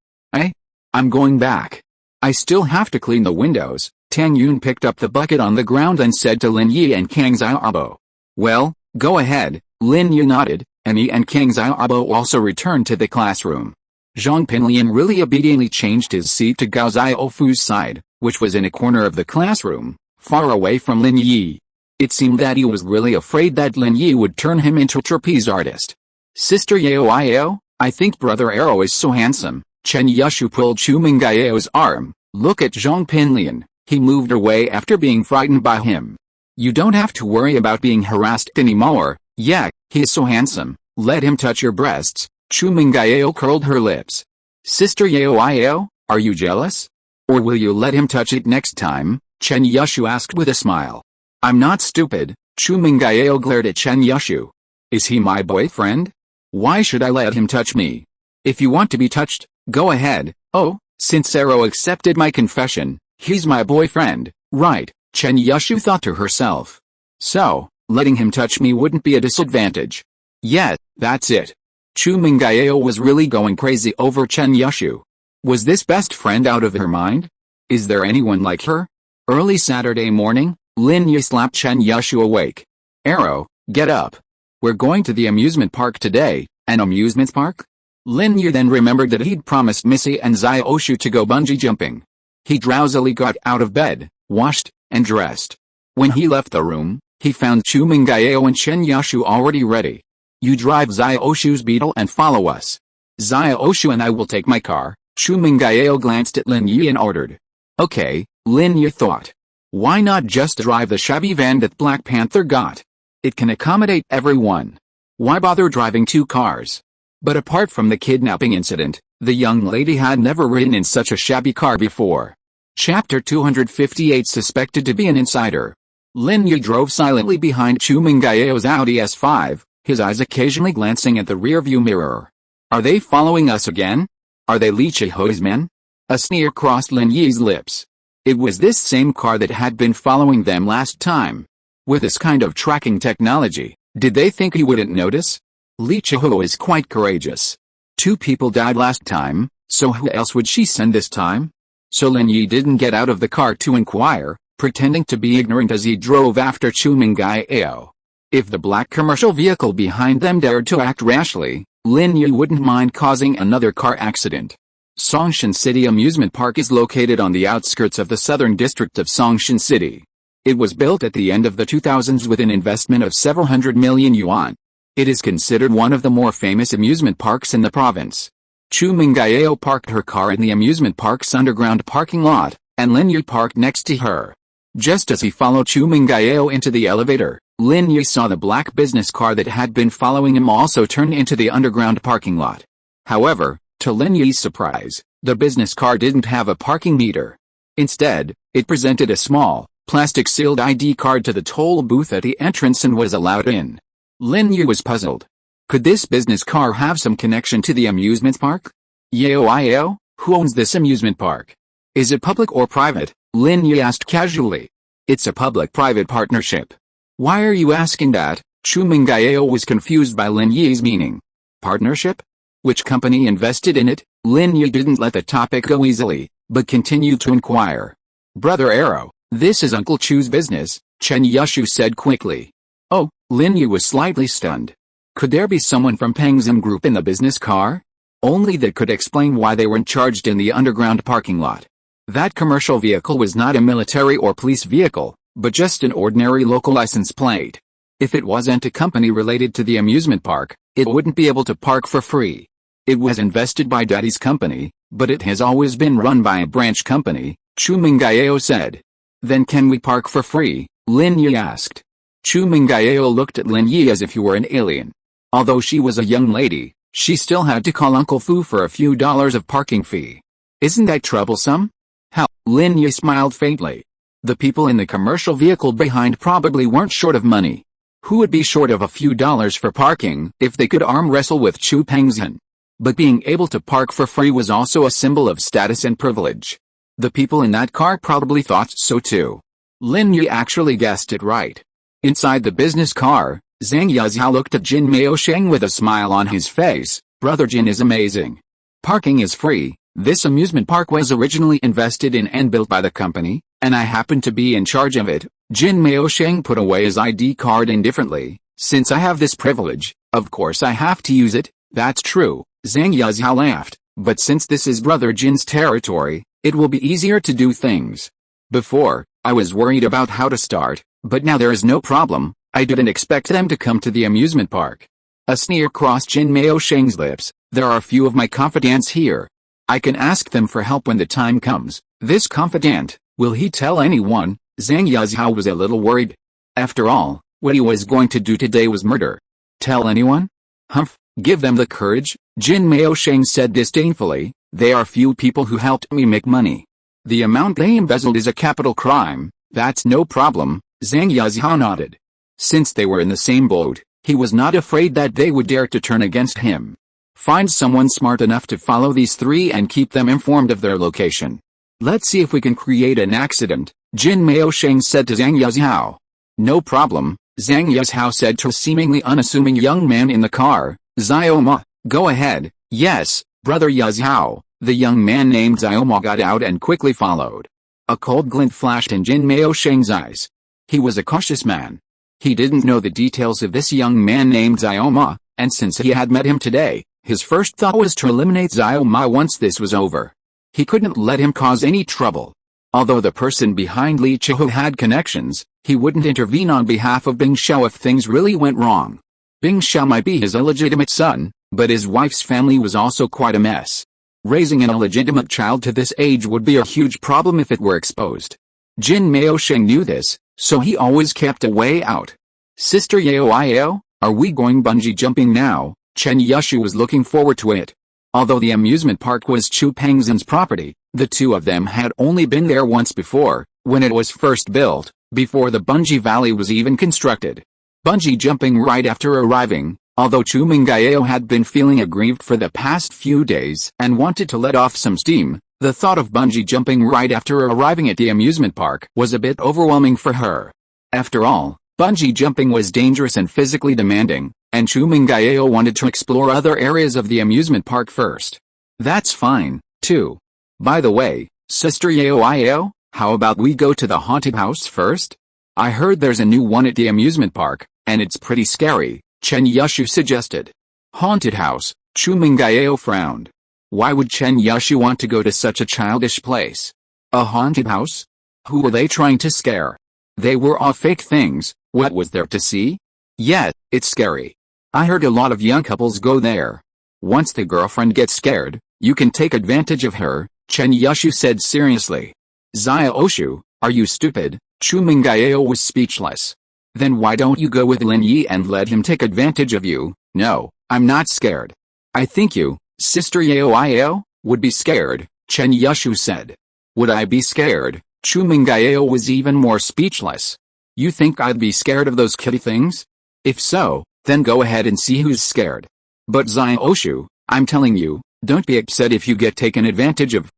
I'm going back. I still have to clean the windows." Tang Yun picked up the bucket on the ground and said to Lin Yi and Kang Xiaobo. "Well, go ahead." Lin Yi nodded, and he and Kang Xiaobo also returned to the classroom. Zhong Pinliang really obediently changed his seat to Gao Xiaofu's side, which was in a corner of the classroom, far away from Lin Yi. It seemed that he was really afraid that Lin Yi would turn him into a trapeze artist. "Sister Yao, I think Brother Arrow is so handsome." Chen Yushu pulled Chu Mengyao's arm. "Look at Zhong Pinliang." He moved away after being frightened by him. "You don't have to worry about being harassed anymore. Yeah, he is so handsome. Let him touch your breasts." Chu Mengyao curled her lips. "Sister Yao, are you jealous? Or will you let him touch it next time?" Chen Yushu asked with a smile. "I'm not stupid." Chu Mengyao glared at Chen Yushu. "Is he my boyfriend? Why should I let him touch me? If you want to be touched, go ahead." "Oh, since Arrow accepted my confession, he's my boyfriend, right?" Chen Yushu thought to herself. "So, letting him touch me wouldn't be a disadvantage." "Yeah, that's it." Chu Mengyao was really going crazy over Chen Yushu. Was this best friend out of her mind? Is there anyone like her? Early Saturday morning, Lin Yi slapped Chen Yushu awake. "Arrow, get up. We're going to the amusement park today." "An amusement park?" Lin Yi then remembered that he'd promised Missy and Xiaoshu to go bungee jumping. He drowsily got out of bed, washed, and dressed. When he left the room, he found Chu Mengyao and Chen Yushu already ready. "You drive Xiaoshu's Beetle and follow us. Xiaoshu and I will take my car." Chu Mengyao glanced at Lin Yi and ordered. "Okay," Lin Yi thought. "Why not just drive the shabby van that Black Panther got? It can accommodate everyone. Why bother driving two cars?" But apart from the kidnapping incident, the young lady had never ridden in such a shabby car before. Chapter 258 Suspected to be an insider. Lin Yi drove silently behind Chu Mengyao's Audi S5, his eyes occasionally glancing at the rearview mirror. "Are they following us again? Are they Li Chiho's men?" A sneer crossed Lin Yi's lips. It was this same car that had been following them last time. With this kind of tracking technology, did they think he wouldn't notice? Li Chiho is quite courageous. 2 people died last time, so who else would she send this time? So Lin Yi didn't get out of the car to inquire, pretending to be ignorant as he drove after Chu Mengyao. If the black commercial vehicle behind them dared to act rashly, Lin Yi wouldn't mind causing another car accident. Songshan City Amusement Park is located on the outskirts of the southern district of Songshan City. It was built at the end of the 2000s with an investment of several hundred million yuan. It is considered one of the more famous amusement parks in the province. Chu Mengyao parked her car in the amusement park's underground parking lot, and Lin Yi parked next to her. Just as he followed Chu Mengyao into the elevator, Lin Yi saw the black business car that had been following him also turn into the underground parking lot. However, to Lin Yi's surprise, the business car didn't have a parking meter. Instead, it presented a small, plastic-sealed ID card to the toll booth at the entrance and was allowed in. Lin Yi was puzzled. Could this business car have some connection to the amusement park? Yao, who owns this amusement park? Is it public or private? Lin Yi asked casually. It's a public-private partnership. Why are you asking that? Chu Mengyao was confused by Lin Yi's meaning. Partnership? Which company invested in it? Lin Yi didn't let the topic go easily, but continued to inquire. Brother Arrow, this is Uncle Chu's business, Chen Yushu said quickly. Oh, Lin Yi was slightly stunned. Could there be someone from Pengzhan Group in the business car? Only that could explain why they weren't charged in the underground parking lot. That commercial vehicle was not a military or police vehicle, but just an ordinary local license plate. If it wasn't a company related to the amusement park, it wouldn't be able to park for free. It was invested by Daddy's company, but it has always been run by a branch company, Chu Mengyao said. Then can we park for free? Lin Yi asked. Chu Mengyao looked at Lin Yi as if he were an alien. Although she was a young lady, she still had to call Uncle Fu for a few dollars of parking fee. Isn't that troublesome? How? Lin Yi smiled faintly. The people in the commercial vehicle behind probably weren't short of money. Who would be short of a few dollars for parking if they could arm wrestle with Chu Pengzhan? But being able to park for free was also a symbol of status and privilege. The people in that car probably thought so too. Lin Yi actually guessed it right. Inside the business car, Zhang Yazhao looked at Jin Maosheng with a smile on his face. Brother Jin is amazing. Parking is free. This amusement park was originally invested in and built by the company, and I happen to be in charge of it. Jin Maosheng put away his ID card indifferently. Since I have this privilege, of course I have to use it. That's true, Zhang Yazhao laughed, but since this is Brother Jin's territory, it will be easier to do things. Before, I was worried about how to start, but now there is no problem. I didn't expect them to come to the amusement park. A sneer crossed Jin Maosheng's lips. There are few of my confidants here. I can ask them for help when the time comes. This confidant, will he tell anyone? Zhang Yazhao was a little worried. After all, what he was going to do today was murder. Tell anyone? Humph, give them the courage, Jin Maosheng said disdainfully. They are few people who helped me make money. The amount they embezzled is a capital crime. That's no problem, Zhang Yazhao nodded. Since they were in the same boat, he was not afraid that they would dare to turn against him. Find someone smart enough to follow these three and keep them informed of their location. Let's see if we can create an accident, Jin Maosheng said to Zhang Yazhao. No problem, Zhang Yazhao said to a seemingly unassuming young man in the car. Xiaoma, go ahead. Yes, Brother Yazhao. The young man named Xiaoma got out and quickly followed. A cold glint flashed in Jin Maosheng's eyes. He was a cautious man. He didn't know the details of this young man named Xiaoma, and since he had met him today, his first thought was to eliminate Xiaoma once this was over. He couldn't let him cause any trouble. Although the person behind Li Chihu had connections, he wouldn't intervene on behalf of Bing Xiao if things really went wrong. Bing Xiao might be his illegitimate son, but his wife's family was also quite a mess. Raising an illegitimate child to this age would be a huge problem if it were exposed. Jin Maosheng knew this, so he always kept a way out. Sister Yao, are we going bungee jumping now? Chen Yushu was looking forward to it. Although the amusement park was Chu Pengzhan's property, the two of them had only been there once before, when it was first built, before the bungee valley was even constructed. Bungee jumping right after arriving, although Chu Mengyao had been feeling aggrieved for the past few days and wanted to let off some steam, the thought of bungee jumping right after arriving at the amusement park was a bit overwhelming for her. After all, bungee jumping was dangerous and physically demanding, and Chu Mengyao wanted to explore other areas of the amusement park first. That's fine, too. By the way, Sister Yao, how about we go to the haunted house first? I heard there's a new one at the amusement park, and it's pretty scary, Chen Yushu suggested. Haunted house, Chu Mengyao frowned. Why would Chen Yushu want to go to such a childish place? A haunted house? Who were they trying to scare? They were all fake things. What was there to see? Yeah, it's scary. I heard a lot of young couples go there. Once the girlfriend gets scared, you can take advantage of her, Chen Yushu said seriously. Xiaoshu, are you stupid? Chu Mengyao was speechless. Then why don't you go with Lin Yi and let him take advantage of you? No, I'm not scared. I think you, Sister Yao, would be scared, Chen Yushu said. Would I be scared? Chu Mengyao was even more speechless. You think I'd be scared of those kitty things? If so, then go ahead and see who's scared. But Xiaoshu, I'm telling you, don't be upset if you get taken advantage of.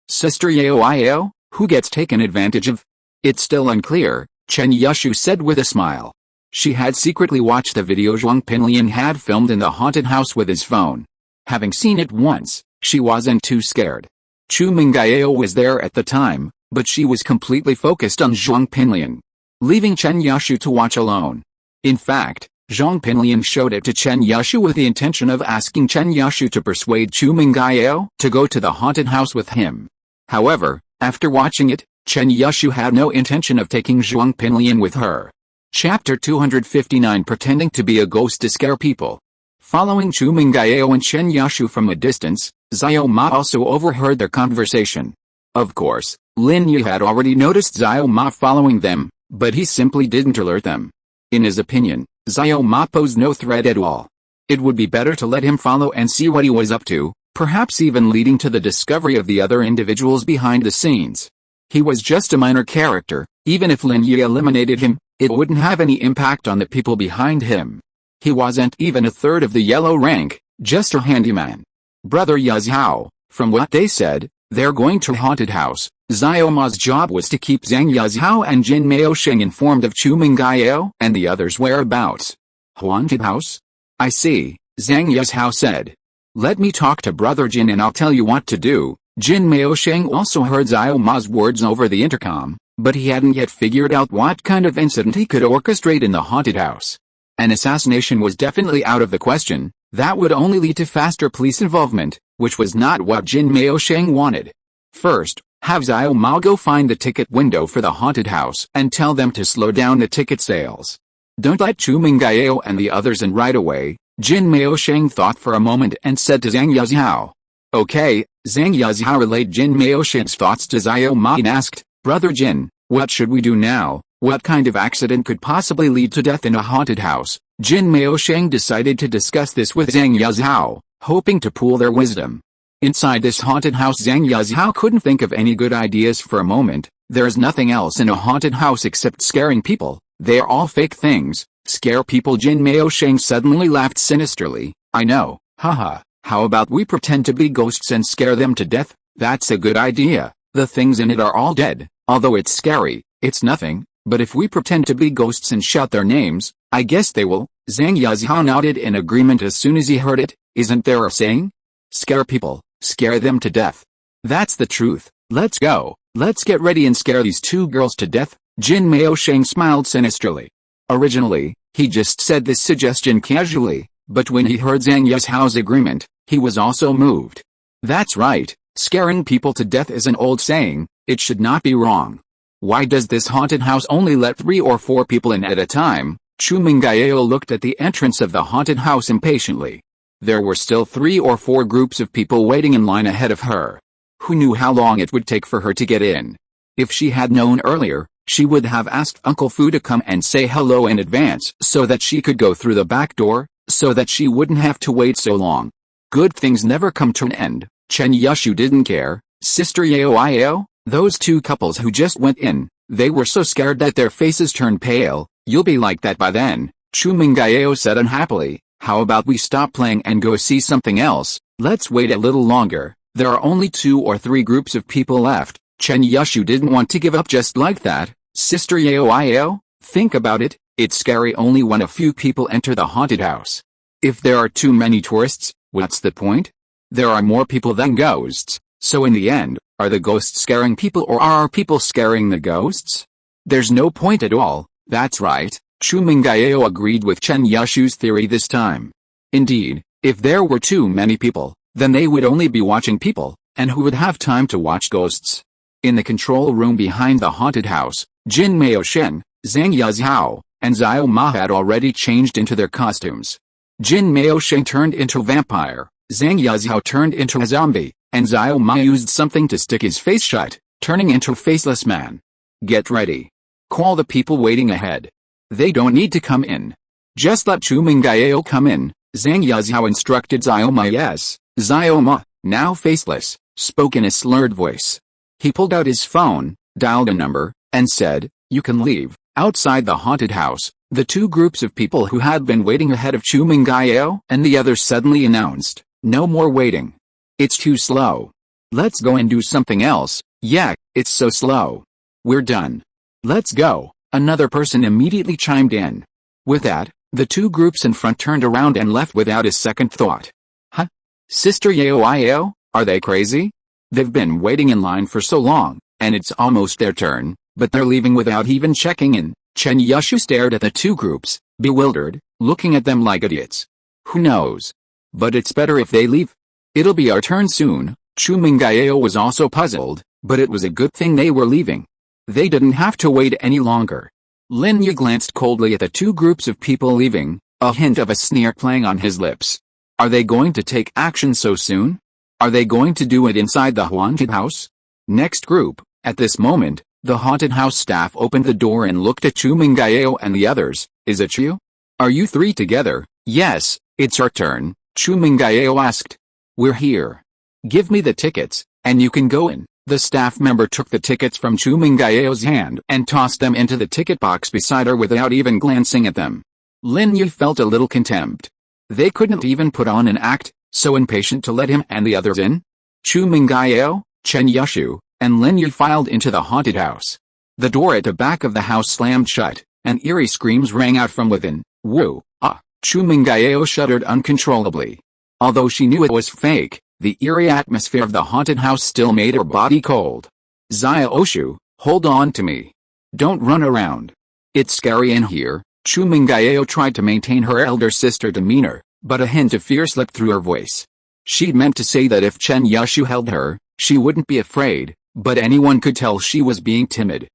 Sister Yao, who gets taken advantage of? It's still unclear, Chen Yushu said with a smile. She had secretly watched the video Zhong Pinliang had filmed in the haunted house with his phone. Having seen it once, she wasn't too scared. Chu Mengyao was there at the time, but she was completely focused on Zhong Pinliang, leaving Chen Yushu to watch alone. In fact, Zhong Pinliang showed it to Chen Yushu with the intention of asking Chen Yushu to persuade Chu Mengyao to go to the haunted house with him. However, after watching it, Chen Yushu had no intention of taking Zhong Pinliang with her. Chapter 259 Pretending to be a ghost to scare people. Following Chu Mengyao and Chen Yushu from a distance, Xiao Ma also overheard their conversation. Of course, Lin Yi had already noticed Xiao Ma following them, but he simply didn't alert them. In his opinion, Xiao Ma posed no threat at all. It would be better to let him follow and see what he was up to, perhaps even leading to the discovery of the other individuals behind the scenes. He was just a minor character. Even if Lin Yi eliminated him, it wouldn't have any impact on the people behind him. He wasn't even a third of the yellow rank, just a handyman. Brother Yazhao, from what they said, they're going to haunted house. Xiao Ma's job was to keep Zhang Yazhao and Jin Maosheng informed of Chu Mengyao and the others' whereabouts. Haunted house? I see, Zhang Yazhao said. Let me talk to Brother Jin and I'll tell you what to do. Jin Maosheng also heard Xiao Ma's words over the intercom, but he hadn't yet figured out what kind of incident he could orchestrate in the haunted house. An assassination was definitely out of the question. That would only lead to faster police involvement, which was not what Jin Maosheng wanted. First, have Xiao Ma go find the ticket window for the haunted house and tell them to slow down the ticket sales. Don't let Chu Mengyao and the others in right away. Jin Maosheng thought for a moment and said to Zhang Yazhao. Okay, Zhang Yazhao relayed Jin Maosheng's thoughts to Xiao Ma and asked, Brother Jin, what should we do now? What kind of accident could possibly lead to death in a haunted house? Jin Maosheng decided to discuss this with Zhang Yazhao, hoping to pool their wisdom. Inside this haunted house, Zhang Yazhao couldn't think of any good ideas for a moment. There's nothing else in a haunted house except scaring people. They're all fake things. Scare people. Jin Maosheng suddenly laughed sinisterly. I know, haha, how about we pretend to be ghosts and scare them to death? That's a good idea. The things in it are all dead. Although it's scary, it's nothing. But if we pretend to be ghosts and shout their names, I guess they will. Zhang Yazhao nodded in agreement as soon as he heard it. Isn't there a saying? Scare people, scare them to death. That's the truth. Let's go. Let's get ready and scare these two girls to death. Jin Maosheng smiled sinisterly. Originally, he just said this suggestion casually, but when he heard Zhang Yazhao's agreement, he was also moved. That's right. Scaring people to death is an old saying. It should not be wrong. Why does this haunted house only let 3 or 4 people in at a time? Chu Mengyao looked at the entrance of the haunted house impatiently. There were still 3 or 4 groups of people waiting in line ahead of her. Who knew how long it would take for her to get in? If she had known earlier, she would have asked Uncle Fu to come and say hello in advance so that she could go through the back door, so that she wouldn't have to wait so long. Good things never come to an end. Chen Yushu didn't care. Sister Yao, those 2 couples who just went in, they were so scared that their faces turned pale. You'll be like that by then, Chu Mengyao said unhappily. How about we stop playing and go see something else? Let's wait a little longer. There are only 2 or 3 groups of people left. Chen Yushu didn't want to give up just like that. Sister Yao, think about it. It's scary only when a few people enter the haunted house. If there are too many tourists, what's the point? There are more people than ghosts. So in the end, are the ghosts scaring people or are people scaring the ghosts? There's no point at all. That's right. Chu Mengyao agreed with Chen Yushu's theory this time. Indeed, if there were too many people, then they would only be watching people, and who would have time to watch ghosts? In the control room behind the haunted house, Jin Maosheng, Zhang Yazhao, and Xiao Ma had already changed into their costumes. Jin Maosheng turned into a vampire, Zhang Yazhao turned into a zombie, and Xiao Ma used something to stick his face shut, turning into a faceless man. Get ready. Call the people waiting ahead. They don't need to come in. Just let Chu Mengyao come in, Zhang Yazhao instructed Xiao Ma. Yes, Xiao Ma, now faceless, spoke in a slurred voice. He pulled out his phone, dialed a number, and said, "You can leave." Outside the haunted house, the two groups of people who had been waiting ahead of Chu Mengyao and the others suddenly announced, "No more waiting. It's too slow. Let's go and do something else." "Yeah, it's so slow. We're done. Let's go," another person immediately chimed in. With that, the two groups in front turned around and left without a second thought. Huh? Sister Yao, are they crazy? They've been waiting in line for so long, and it's almost their turn, but they're leaving without even checking in. Chen Yushu stared at the two groups, bewildered, looking at them like idiots. Who knows? But it's better if they leave. It'll be our turn soon. Chu Mengyao was also puzzled, but it was a good thing they were leaving. They didn't have to wait any longer. Lin Yi glanced coldly at the two groups of people leaving, a hint of a sneer playing on his lips. Are they going to take action so soon? Are they going to do it inside the haunted house? Next group. At this moment, the haunted house staff opened the door and looked at Chu Mengyao and the others. "Is it you? Are you three together?" "Yes, it's our turn," Chu Mengyao asked. "We're here. Give me the tickets, and you can go in." The staff member took the tickets from Chu Mengyao's hand and tossed them into the ticket box beside her without even glancing at them. Lin Yi felt a little contempt. They couldn't even put on an act, so impatient to let him and the others in. Chu Mengyao, Chen Yushu, and Lin Yi filed into the haunted house. The door at the back of the house slammed shut, and eerie screams rang out from within. "Woo, ah!" Chu Mengyao shuddered uncontrollably. Although she knew it was fake, the eerie atmosphere of the haunted house still made her body cold. "Zia Oshu, hold on to me. Don't run around. It's scary in here." Chu Mengyao tried to maintain her elder sister demeanor, but a hint of fear slipped through her voice. She'd meant to say that if Chen Yushu held her, she wouldn't be afraid, but anyone could tell she was being timid.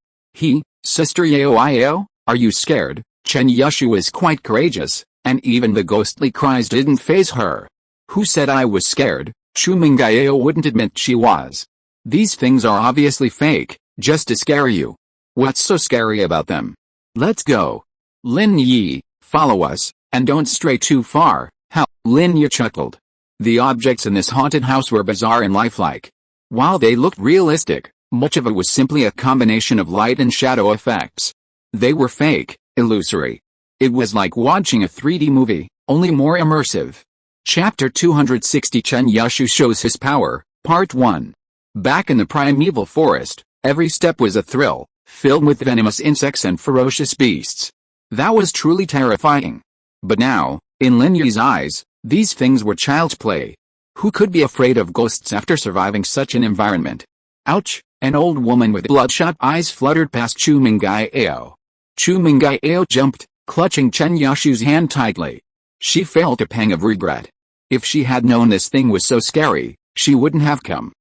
"Sister Yao, are you scared?" Chen Yushu was quite courageous, and even the ghostly cries didn't faze her. "Who said I was scared?" Chu Mengyao wouldn't admit she was. "These things are obviously fake, just to scare you. What's so scary about them? Let's go. Lin Yi, follow us, and don't stray too far." "How?" Lin Yi chuckled. The objects in this haunted house were bizarre and lifelike. While they looked realistic, much of it was simply a combination of light and shadow effects. They were fake, illusory. It was like watching a 3D movie, only more immersive. Chapter 260 Chen Yushu Shows His Power, Part 1. Back in the primeval forest, every step was a thrill, filled with venomous insects and ferocious beasts. That was truly terrifying. But now, in Lin Yi's eyes, these things were child's play. Who could be afraid of ghosts after surviving such an environment? Ouch! An old woman with bloodshot eyes fluttered past Chu Mengyao. Chu Mengyao jumped, clutching Chen Yushu's hand tightly. She felt a pang of regret. If she had known this thing was so scary, she wouldn't have come.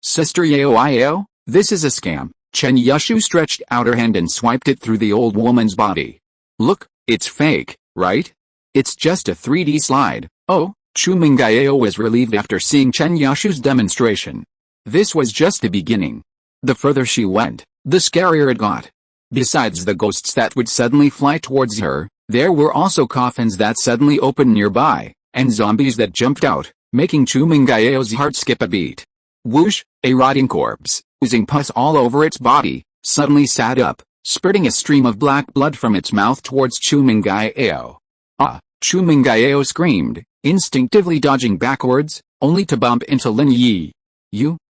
"Sister Yao, this is a scam." Chen Yushu stretched out her hand and swiped it through the old woman's body. "Look, it's fake, right? It's just a 3D slide." "Oh," Chu Mengyao was relieved after seeing Chen Yushu's demonstration. This was just the beginning. The further she went, the scarier it got. Besides the ghosts that would suddenly fly towards her, there were also coffins that suddenly opened nearby, and zombies that jumped out, making Chu Mengyao's heart skip a beat. Whoosh! A rotting corpse, oozing pus all over its body, suddenly sat up, spurting a stream of black blood from its mouth towards Chu Mengyao. "Ah!" Chu Mengyao screamed, instinctively dodging backwards, only to bump into Lin Yi.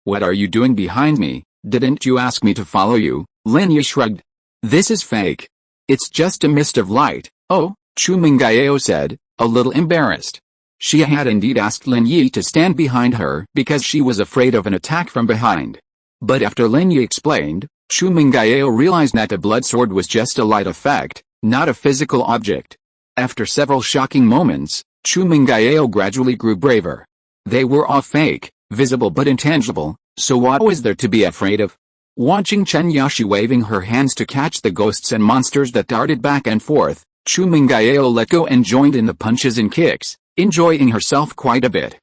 What are you doing behind me? Didn't you ask me to follow you?" Lin Yi shrugged. "This is fake. It's just a mist of light." "Oh," Chu Mengyao said, a little embarrassed. She had indeed asked Lin Yi to stand behind her because she was afraid of an attack from behind. But after Lin Yi explained, Chu Mengyao realized that the blood sword was just a light effect, not a physical object. After several shocking moments, Chu Mengyao gradually grew braver. They were all fake, visible but intangible, so what was there to be afraid of? Watching Chen Yushu waving her hands to catch the ghosts and monsters that darted back and forth, Chu Mengyao let go and joined in the punches and kicks, enjoying herself quite a bit.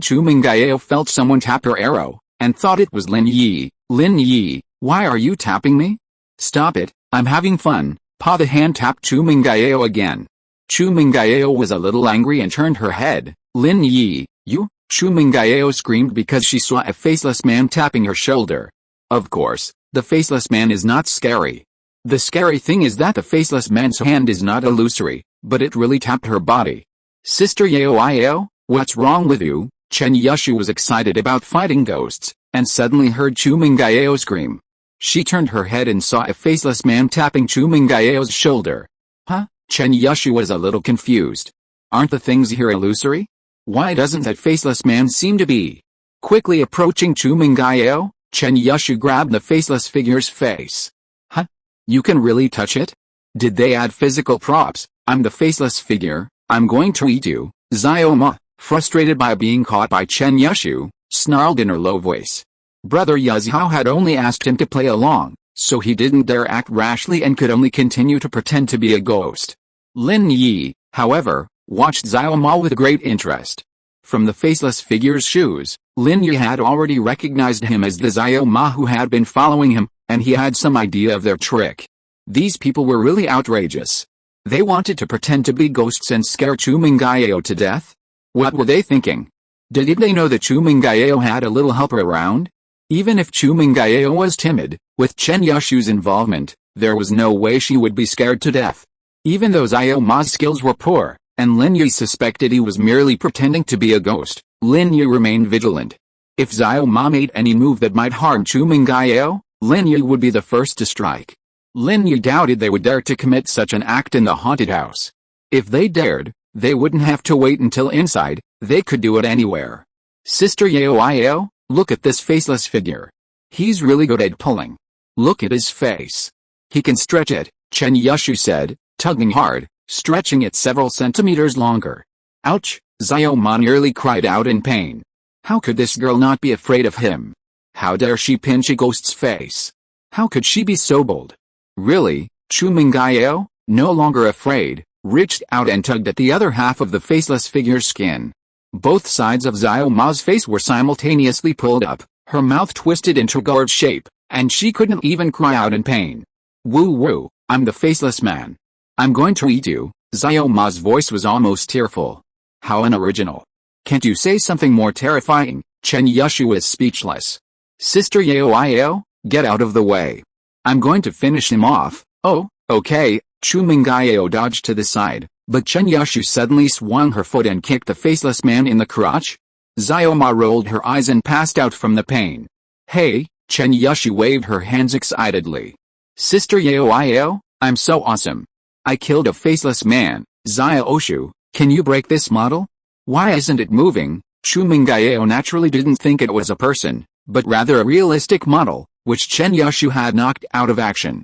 Chu Mengyao felt someone tap her arrow, and thought it was Lin Yi. "Lin Yi, why are you tapping me?" "Stop it, I'm having fun." The hand tapped Chu Mengyao again. Chu Mengyao was a little angry and turned her head. "Lin Yi, you?" Chu Mengyao screamed because she saw a faceless man tapping her shoulder. Of course, The faceless man is not scary. The scary thing is that the faceless man's hand is not illusory, but it really tapped her body. Sister Yao, what's wrong with you? Chen Yushu was excited about fighting ghosts, and suddenly heard Chu Mengyao scream. She turned her head and saw a faceless man tapping Chu Mengyao's shoulder. Huh? Chen Yushu was a little confused. Aren't the things here illusory? Why doesn't that faceless man seem to be? Quickly approaching Chu Mengyao, Chen Yushu grabbed the faceless figure's face. Huh? You can really touch it? Did they add physical props? I'm the faceless figure, I'm going to eat you, Xiao Ma, frustrated by being caught by Chen Yushu, snarled in her low voice. Brother Yazhao had only asked him to play along, so he didn't dare act rashly and could only continue to pretend to be a ghost. Lin Yi, however, watched Xiao Ma with great interest. From the faceless figure's shoes, Lin Yi had already recognized him as the Xiao Ma who had been following him, and he had some idea of their trick. These people were really outrageous. They wanted to pretend to be ghosts and scare Chu Mengyao to death? What were they thinking? Did they know that Chu Mengyao had a little helper around? Even if Chu Mengyao was timid, with Chen Yushu's involvement, there was no way she would be scared to death. Even though Xiao Ma's skills were poor, and Lin Yi suspected he was merely pretending to be a ghost, Lin Yi remained vigilant. If Xiao Ma made any move that might harm Chu Mengyao, Lin Yi would be the first to strike. Lin Yi doubted they would dare to commit such an act in the haunted house. If they dared, they wouldn't have to wait until inside, they could do it anywhere. Sister Yao, look at this faceless figure. He's really good at pulling. Look at his face. He can stretch it, Chen Yushu said, tugging hard, stretching it several centimeters longer. Ouch, Xiao Ma nearly cried out in pain. How could this girl not be afraid of him? How dare she pinch a ghost's face? How could she be so bold? Really, Chu Mengyao, no longer afraid, reached out and tugged at the other half of the faceless figure's skin. Both sides of Xiao Ma's face were simultaneously pulled up, her mouth twisted into a gourd shape, and she couldn't even cry out in pain. Woo, I'm the faceless man. I'm going to eat you. Xiao Ma's voice was almost tearful. How unoriginal. Can't you say something more terrifying? Chen Yushu was speechless. Sister Yao, get out of the way. I'm going to finish him off. Oh, okay. Chu Mengyao dodged to the side, but Chen Yushu suddenly swung her foot and kicked the faceless man in the crotch. Xiao Ma rolled her eyes and passed out from the pain. Hey, Chen Yushu waved her hands excitedly. Sister Yao, I'm so awesome. I killed a faceless man. Xiao, can you break this model? Why isn't it moving? Chu Mengyao naturally didn't think it was a person, but rather a realistic model, which Chen Yushu had knocked out of action.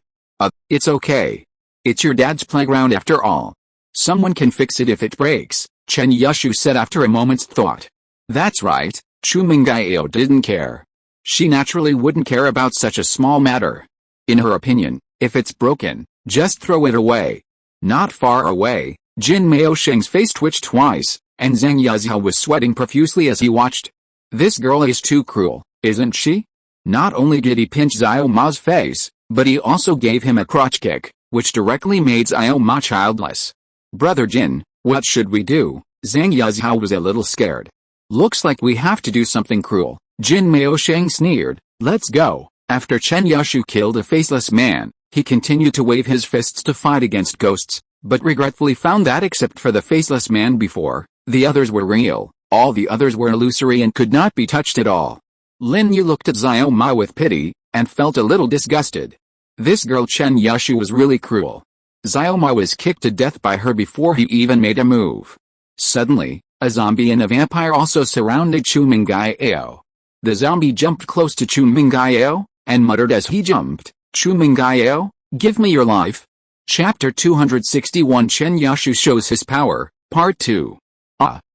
It's okay. It's your dad's playground after all. Someone can fix it if it breaks, Chen Yushu said after a moment's thought. That's right, Chu Mengyao didn't care. She naturally wouldn't care about such a small matter. In her opinion, if it's broken, just throw it away. Not far away, Jin Maosheng's face twitched twice, and Zhang Yazhao was sweating profusely as he watched. This girl is too cruel, isn't she? Not only did he pinch Xiao Ma's face, but he also gave him a crotch kick, which directly made Xiao Ma childless. Brother Jin, what should we do? Zhang Yazhao was a little scared. Looks like we have to do something cruel. Jin Maosheng sneered. Let's go. After Chen Yushu killed a faceless man, he continued to wave his fists to fight against ghosts, but regretfully found that except for the faceless man before, the others were real, all the others were illusory and could not be touched at all. Lin Yi looked at Xiao Ma with pity, and felt a little disgusted. This girl Chen Yushu was really cruel. Xiao Ma was kicked to death by her before he even made a move. Suddenly, a zombie and a vampire also surrounded Chu Mengyao. The zombie jumped close to Chu Mengyao, and muttered as he jumped, Chu Mengyao, give me your life. Chapter 261 Chen Yushu shows his power, Part 2.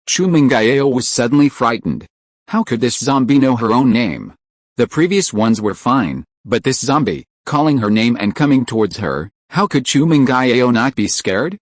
Chu Mengyao was suddenly frightened. How could this zombie know her own name? The previous ones were fine, but this zombie, calling her name and coming towards her, how could Chu Mengyao not be scared?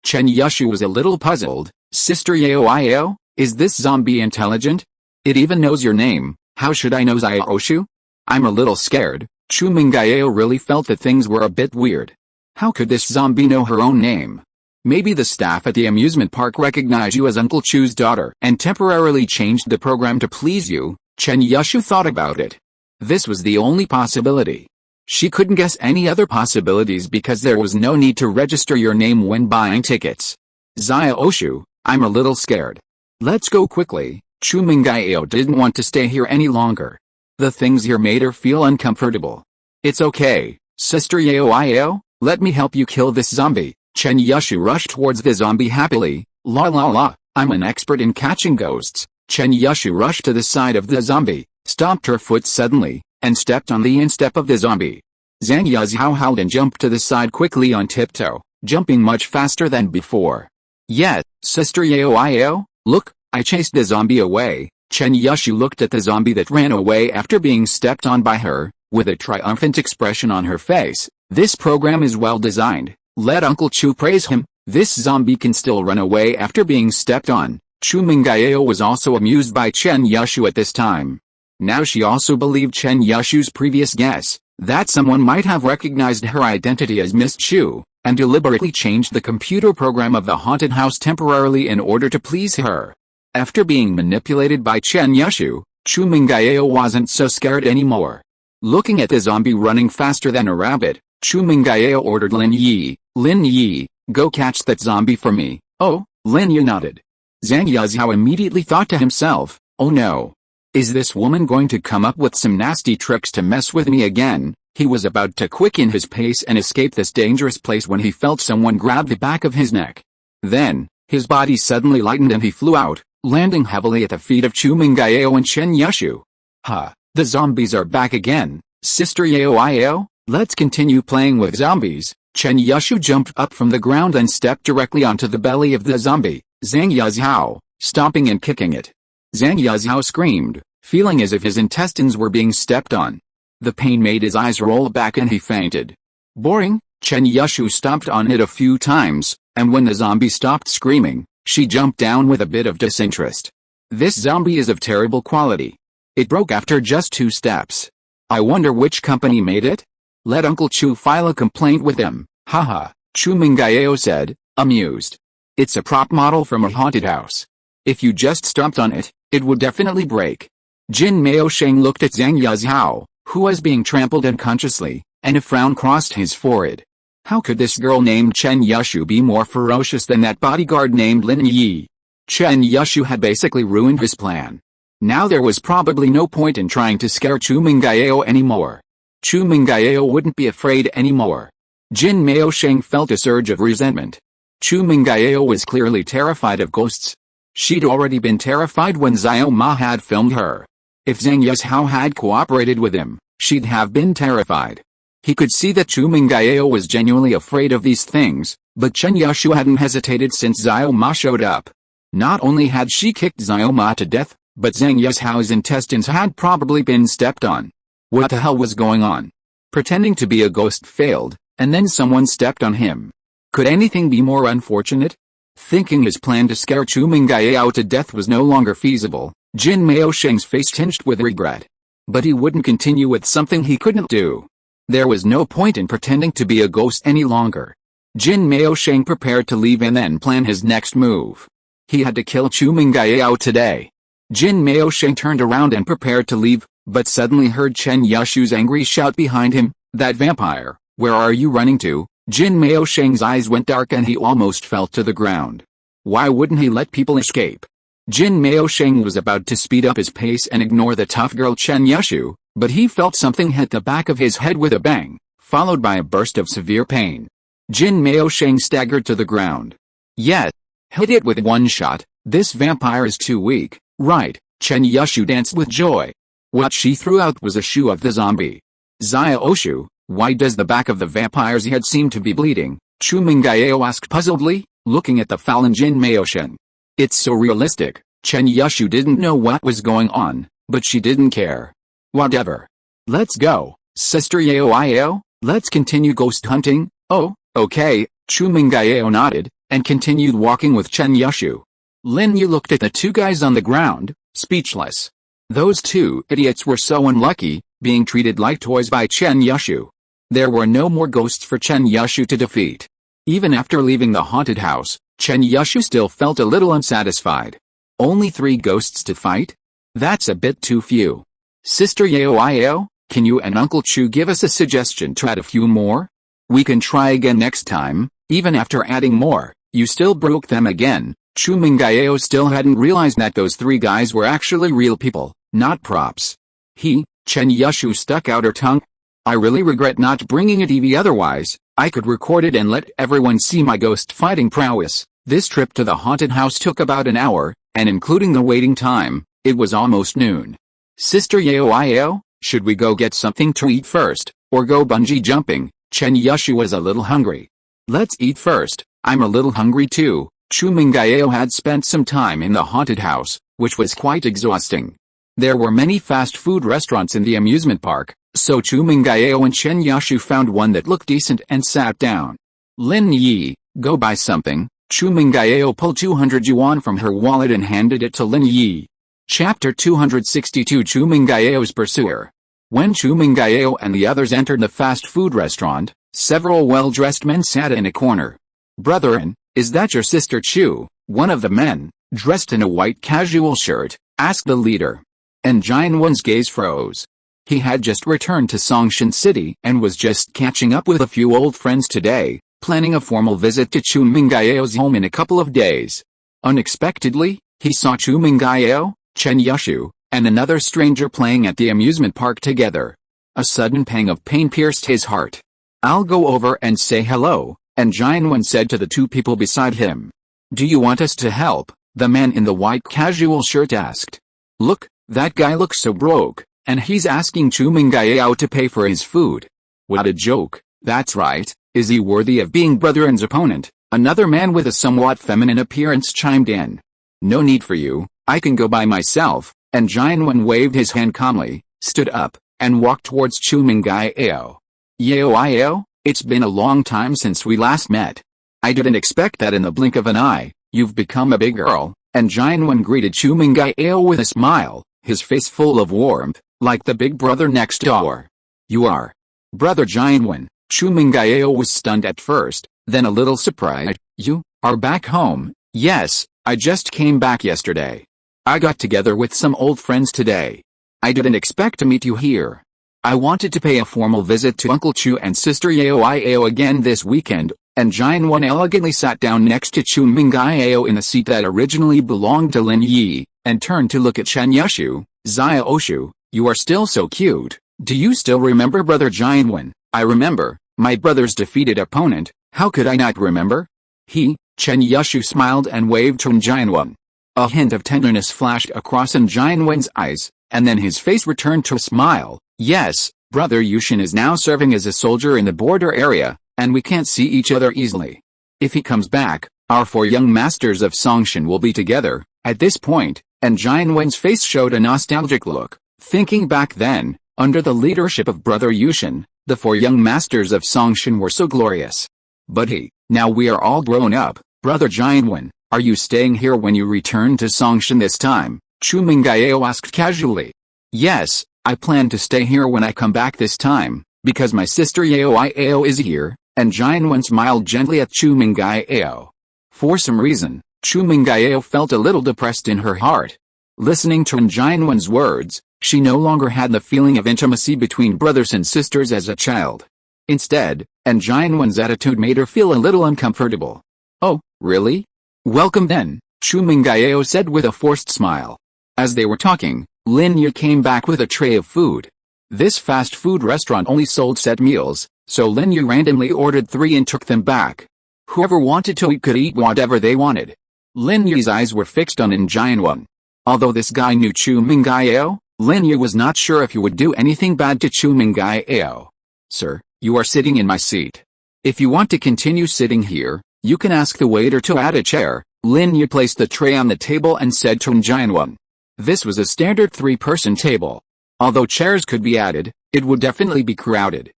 Chen Yushu was a little puzzled. Sister Yao, is this zombie intelligent? It even knows your name. How should I know Xiaoshu? I'm a little scared. Chu Mengyao really felt that things were a bit weird. How could this zombie know her own name? Maybe the staff at the amusement park recognized you as Uncle Chu's daughter and temporarily changed the program to please you. Chen Yushu thought about it. This was the only possibility. She couldn't guess any other possibilities because there was no need to register your name when buying tickets. Xiaoshu, I'm a little scared. Let's go quickly. Chu Mengyao didn't want to stay here any longer. The things here made her feel uncomfortable. It's okay, Sister Yao, let me help you kill this zombie. Chen Yushu rushed towards the zombie happily. La la la, I'm an expert in catching ghosts. Chen Yushu rushed to the side of the zombie, stomped her foot suddenly, and stepped on the instep of the zombie. Zhang Yazhao howled and jumped to the side quickly on tiptoe, jumping much faster than before. Yet, Sister Yao, look, I chased the zombie away. Chen Yushu looked at the zombie that ran away after being stepped on by her, with a triumphant expression on her face. This program is well designed. Let Uncle Chu praise him. This zombie can still run away after being stepped on. Chu Mengyao was also amused by Chen Yushu at this time. Now she also believed Chen Yushu's previous guess, that someone might have recognized her identity as Miss Chu, and deliberately changed the computer program of the haunted house temporarily in order to please her. After being manipulated by Chen Yushu, Chu Mengyao wasn't so scared anymore. Looking at the zombie running faster than a rabbit, Chu Mengyao ordered Lin Yi, go catch that zombie for me. Oh, Lin Yi nodded. Zhang Yazhao immediately thought to himself, oh no. Is this woman going to come up with some nasty tricks to mess with me again? He was about to quicken his pace and escape this dangerous place when he felt someone grab the back of his neck. Then, his body suddenly lightened and he flew out, landing heavily at the feet of Chu Mengyao and Chen Yushu. Ha, the zombies are back again. Sister Yao, let's continue playing with zombies. Chen Yushu jumped up from the ground and stepped directly onto the belly of the zombie, Zhang Yazhao, stomping and kicking it. Zhang Yazhao screamed, feeling as if his intestines were being stepped on. The pain made his eyes roll back and he fainted. Boring, Chen Yushu stomped on it a few times, and when the zombie stopped screaming, she jumped down with a bit of disinterest. This zombie is of terrible quality. It broke after just 2 steps. I wonder which company made it? Let Uncle Chu file a complaint with them. Haha, Chu Mengyao said, amused. It's a prop model from a haunted house. If you just stomped on it, it would definitely break. Jin Maosheng looked at Zhang Yazhao, who was being trampled unconsciously, and a frown crossed his forehead. How could this girl named Chen Yushu be more ferocious than that bodyguard named Lin Yi? Chen Yushu had basically ruined his plan. Now there was probably no point in trying to scare Chu Mengyao anymore. Chu Mengyao wouldn't be afraid anymore. Jin Maosheng felt a surge of resentment. Chu Mengyao was clearly terrified of ghosts. She'd already been terrified when Xiao Ma had filmed her. If Zhang Yazhao had cooperated with him, she'd have been terrified. He could see that Chu Mengyao was genuinely afraid of these things, but Chen Yushu hadn't hesitated since Xiao Ma showed up. Not only had she kicked Xiao Ma to death, but Zhang Yazhao's intestines had probably been stepped on. What the hell was going on? Pretending to be a ghost failed, and then someone stepped on him. Could anything be more unfortunate? Thinking his plan to scare Chu Mengyao to death was no longer feasible, Jin Maosheng's face tinged with regret. But he wouldn't continue with something he couldn't do. There was no point in pretending to be a ghost any longer. Jin Maosheng prepared to leave and then plan his next move. He had to kill Chu Mengyao today. Jin Maosheng turned around and prepared to leave, but suddenly heard Chen Yushu's angry shout behind him, "That vampire, where are you running to?" Jin Maosheng's eyes went dark and he almost fell to the ground. Why wouldn't he let people escape? Jin Maosheng was about to speed up his pace and ignore the tough girl Chen Yushu, but he felt something hit the back of his head with a bang, followed by a burst of severe pain. Jin Maosheng staggered to the ground. Yet, hit it with one shot, this vampire is too weak, right? Chen Yushu danced with joy. What she threw out was a shoe of the zombie. Xiaoshu, why does the back of the vampire's head seem to be bleeding? Chu Mengyao asked puzzledly, looking at the fallen Jin Maosheng. It's so realistic. Chen Yushu didn't know what was going on, but she didn't care. Whatever. Let's go, Sister Yao, let's continue ghost hunting. Oh, okay, Chu Mengyao nodded, and continued walking with Chen Yushu. Lin Yi looked at the 2 guys on the ground, speechless. Those 2 idiots were so unlucky, being treated like toys by Chen Yushu. There were no more ghosts for Chen Yushu to defeat. Even after leaving the haunted house, Chen Yushu still felt a little unsatisfied. Only 3 ghosts to fight? That's a bit too few. Sister Yao, Can you and Uncle Chu give us a suggestion to add a few more? We can try again next time. Even after adding more, you still broke them again. Chu Mengyao still hadn't realized that those three guys were actually real people, not props. Chen Yushu stuck out her tongue. I really regret not bringing a TV, otherwise I could record it and let everyone see my ghost fighting prowess. This trip to the haunted house took about an hour, and including the waiting time, it was almost noon. Sister Yao, should we go get something to eat first, or go bungee jumping? Chen Yushu was a little hungry. Let's eat first. I'm a little hungry too. Chu Mengyao had spent some time in the haunted house, which was quite exhausting. There were many fast food restaurants in the amusement park, so Chu Mengyao and Chen Yushu found one that looked decent and sat down. Lin Yi, go buy something. Chu Mengyao pulled 200 yuan from her wallet and handed it to Lin Yi. Chapter 262 Chu Mengyao's Pursuer. When Chu Mengyao and the others entered the fast food restaurant, several well-dressed men sat in a corner. Brethren, is that your sister Chu? One of the men, dressed in a white casual shirt, asked the leader. And Jianwen's gaze froze. He had just returned to Songshan City and was just catching up with a few old friends today, planning a formal visit to Chu Mengyao's home in a couple of days. Unexpectedly, he saw Chu Mengyao, Chen Yushu, and another stranger playing at the amusement park together. A sudden pang of pain pierced his heart. I'll go over and say hello, and Jianwen said to the two people beside him. Do you want us to help? The man in the white casual shirt asked. Look, that guy looks so broke, and he's asking Chu Mengyao to pay for his food. What a joke. That's right. Is he worthy of being Brethren's opponent? Another man with a somewhat feminine appearance chimed in. No need for you, I can go by myself, and Jianwen waved his hand calmly, stood up, and walked towards Chu Mengyao. Yao, it's been a long time since we last met. I didn't expect that in the blink of an eye, you've become a big girl, and Jianwen greeted Chu Mengyao with a smile, his face full of warmth, like the big brother next door. You are Brother Jianwen. Chu Mengyao was stunned at first, then a little surprised. You are back home? Yes, I just came back yesterday. I got together with some old friends today. I didn't expect to meet you here. I wanted to pay a formal visit to Uncle Chu and Sister Yao again this weekend, and Jianwen elegantly sat down next to Chu Mengyao in the seat that originally belonged to Lin Yi, and turned to look at Chen Yushu. Zia Oshu, you are still so cute. Do you still remember Brother Jianwen? I remember. My brother's defeated opponent. How could I not remember? Chen Yushu smiled and waved to Jianwen. A hint of tenderness flashed across Jianwen's eyes, and then his face returned to a smile. Yes, Brother Yushin is now serving as a soldier in the border area, and we can't see each other easily. If he comes back, our four young masters of Songshan will be together. At this point, and Jianwen's face showed a nostalgic look. Thinking back then, under the leadership of Brother Yushin, the four young masters of Songshan were so glorious. But now we are all grown up. Brother Jianwen, are you staying here when you return to Songshan this time? Chu Mengyao asked casually. Yes, I plan to stay here when I come back this time, because my sister Yao is here, and Jianwen smiled gently at Chu Mengyao. For some reason, Chu Mengyao felt a little depressed in her heart. Listening to Jianwen's words, she no longer had the feeling of intimacy between brothers and sisters as a child. Instead, Jianwen's attitude made her feel a little uncomfortable. Oh, really? Welcome then, Chu Mengyao said with a forced smile. As they were talking, Lin Yi came back with a tray of food. This fast food restaurant only sold set meals, so Lin Yi randomly ordered 3 and took them back. Whoever wanted to eat could eat whatever they wanted. Lin Yi's eyes were fixed on Jianwen. Although this guy knew Chu Mengyao, Lin Yi was not sure if he would do anything bad to Chu Mengyao. Sir, you are sitting in my seat. If you want to continue sitting here, you can ask the waiter to add a chair. Lin Yi placed the tray on the table and said to Jianwen. This was a standard 3-person table. Although chairs could be added, it would definitely be crowded.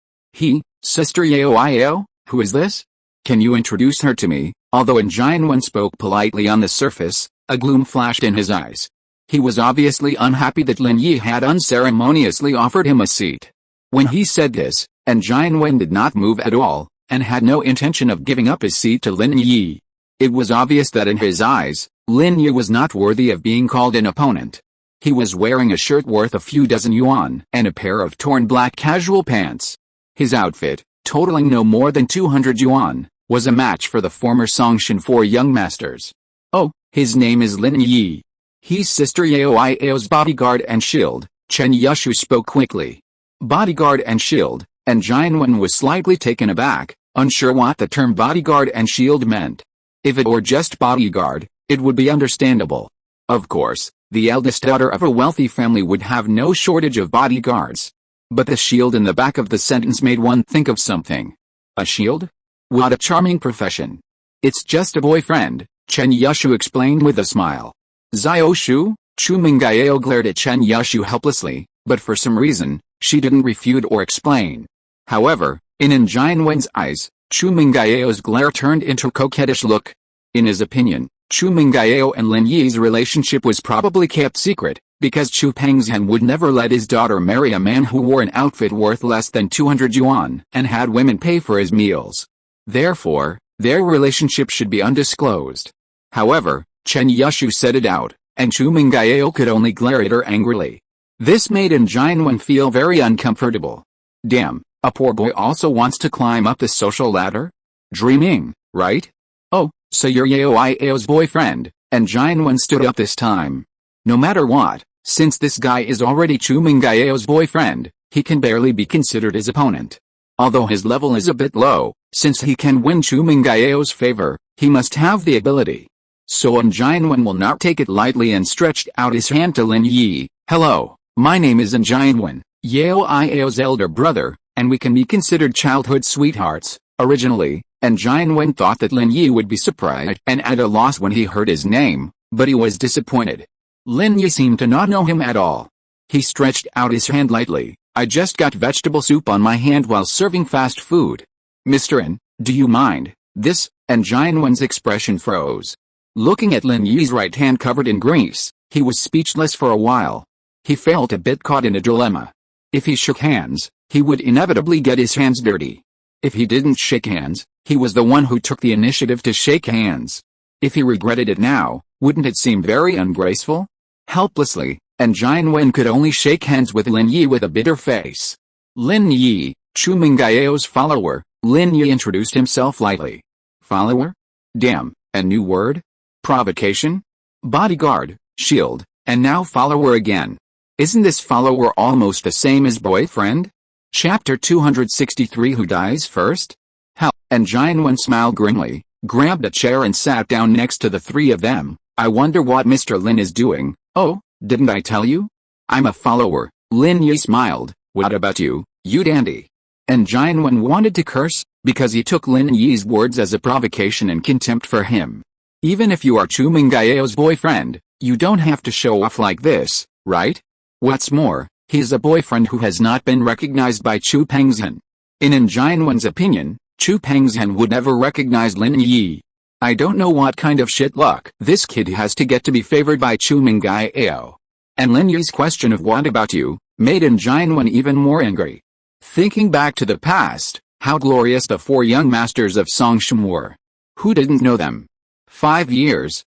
Sister Yao, who is this? Can you introduce her to me? Although Jianwen spoke politely on the surface, a gloom flashed in his eyes. He was obviously unhappy that Lin Yi had unceremoniously offered him a seat. When he said this, Jianwen did not move at all, and had no intention of giving up his seat to Lin Yi. It was obvious that in his eyes, Lin Yi was not worthy of being called an opponent. He was wearing a shirt worth a few dozen yuan and a pair of torn black casual pants. His outfit, totaling no more than 200 yuan, was a match for the former Songshan 4 young masters. Oh, his name is Lin Yi. He's Sister Yao Iao's bodyguard and shield, Chen Yushu spoke quickly. Bodyguard and shield, and Jianwen was slightly taken aback, unsure what the term bodyguard and shield meant. If it were just bodyguard, it would be understandable. Of course, the eldest daughter of a wealthy family would have no shortage of bodyguards. But the shield in the back of the sentence made one think of something. A shield? What a charming profession. It's just a boyfriend, Chen Yushu explained with a smile. Xiao Shu? Chu Mengyao glared at Chen Yushu helplessly, but for some reason, she didn't refute or explain. However, in Jianwen's eyes, Chu Mengyao's glare turned into a coquettish look. In his opinion, Chu Mengyao and Lin Yi's relationship was probably kept secret, because Chu Pengzhan would never let his daughter marry a man who wore an outfit worth less than 200 yuan and had women pay for his meals. Therefore, their relationship should be undisclosed. However, Chen Yushu said it out, and Chu Mengyao could only glare at her angrily. This made Jianwen feel very uncomfortable. Damn, a poor boy also wants to climb up the social ladder? Dreaming, right? Oh, so you're Yao Iao's boyfriend, and Jianwen stood up this time. No matter what, since this guy is already Chu Mengyao's boyfriend, he can barely be considered his opponent. Although his level is a bit low, since he can win Chu Mengyao's favor, he must have the ability. So Jianwen will not take it lightly and stretched out his hand to Lin Yi. Hello, my name is Jianwen, Yao Iao's elder brother, and we can be considered childhood sweethearts. Originally, Jianwen thought that Lin Yi would be surprised and at a loss when he heard his name, but he was disappointed. Lin Yi seemed to not know him at all. He stretched out his hand lightly. I just got vegetable soup on my hand while serving fast food. Mr. N, do you mind? This, Jianwen's expression froze. Looking at Lin Yi's right hand covered in grease, he was speechless for a while. He felt a bit caught in a dilemma. If he shook hands, he would inevitably get his hands dirty. If he didn't shake hands, he was the one who took the initiative to shake hands. If he regretted it now, wouldn't it seem very ungraceful? Helplessly, Jianwen could only shake hands with Lin Yi with a bitter face. Lin Yi, Chu Mengyao's follower, Lin Yi introduced himself lightly. Follower? Damn, a new word? Provocation? Bodyguard, shield, and now follower again. Isn't this follower almost the same as boyfriend? Chapter 263 Who dies first? Hell, Jianwen smiled grimly, grabbed a chair and sat down next to the three of them. I wonder what Mr. Lin is doing. Oh, didn't I tell you? I'm a follower. Lin Yi smiled. What about you, you dandy? Jianwen wanted to curse, because he took Lin Yi's words as a provocation and contempt for him. Even if you are Chu Mengyao's boyfriend, you don't have to show off like this, right? What's more, he's a boyfriend who has not been recognized by Chu Pengzhan. In Jianwen's opinion, Chu Pengzhan would never recognize Lin Yi. I don't know what kind of shit luck this kid has to get to be favored by Chu Mengyao. And Lin Yi's question of what about you, made Jianwen even more angry. Thinking back to the past, how glorious the 4 young masters of Songshan were. Who didn't know them? 5 years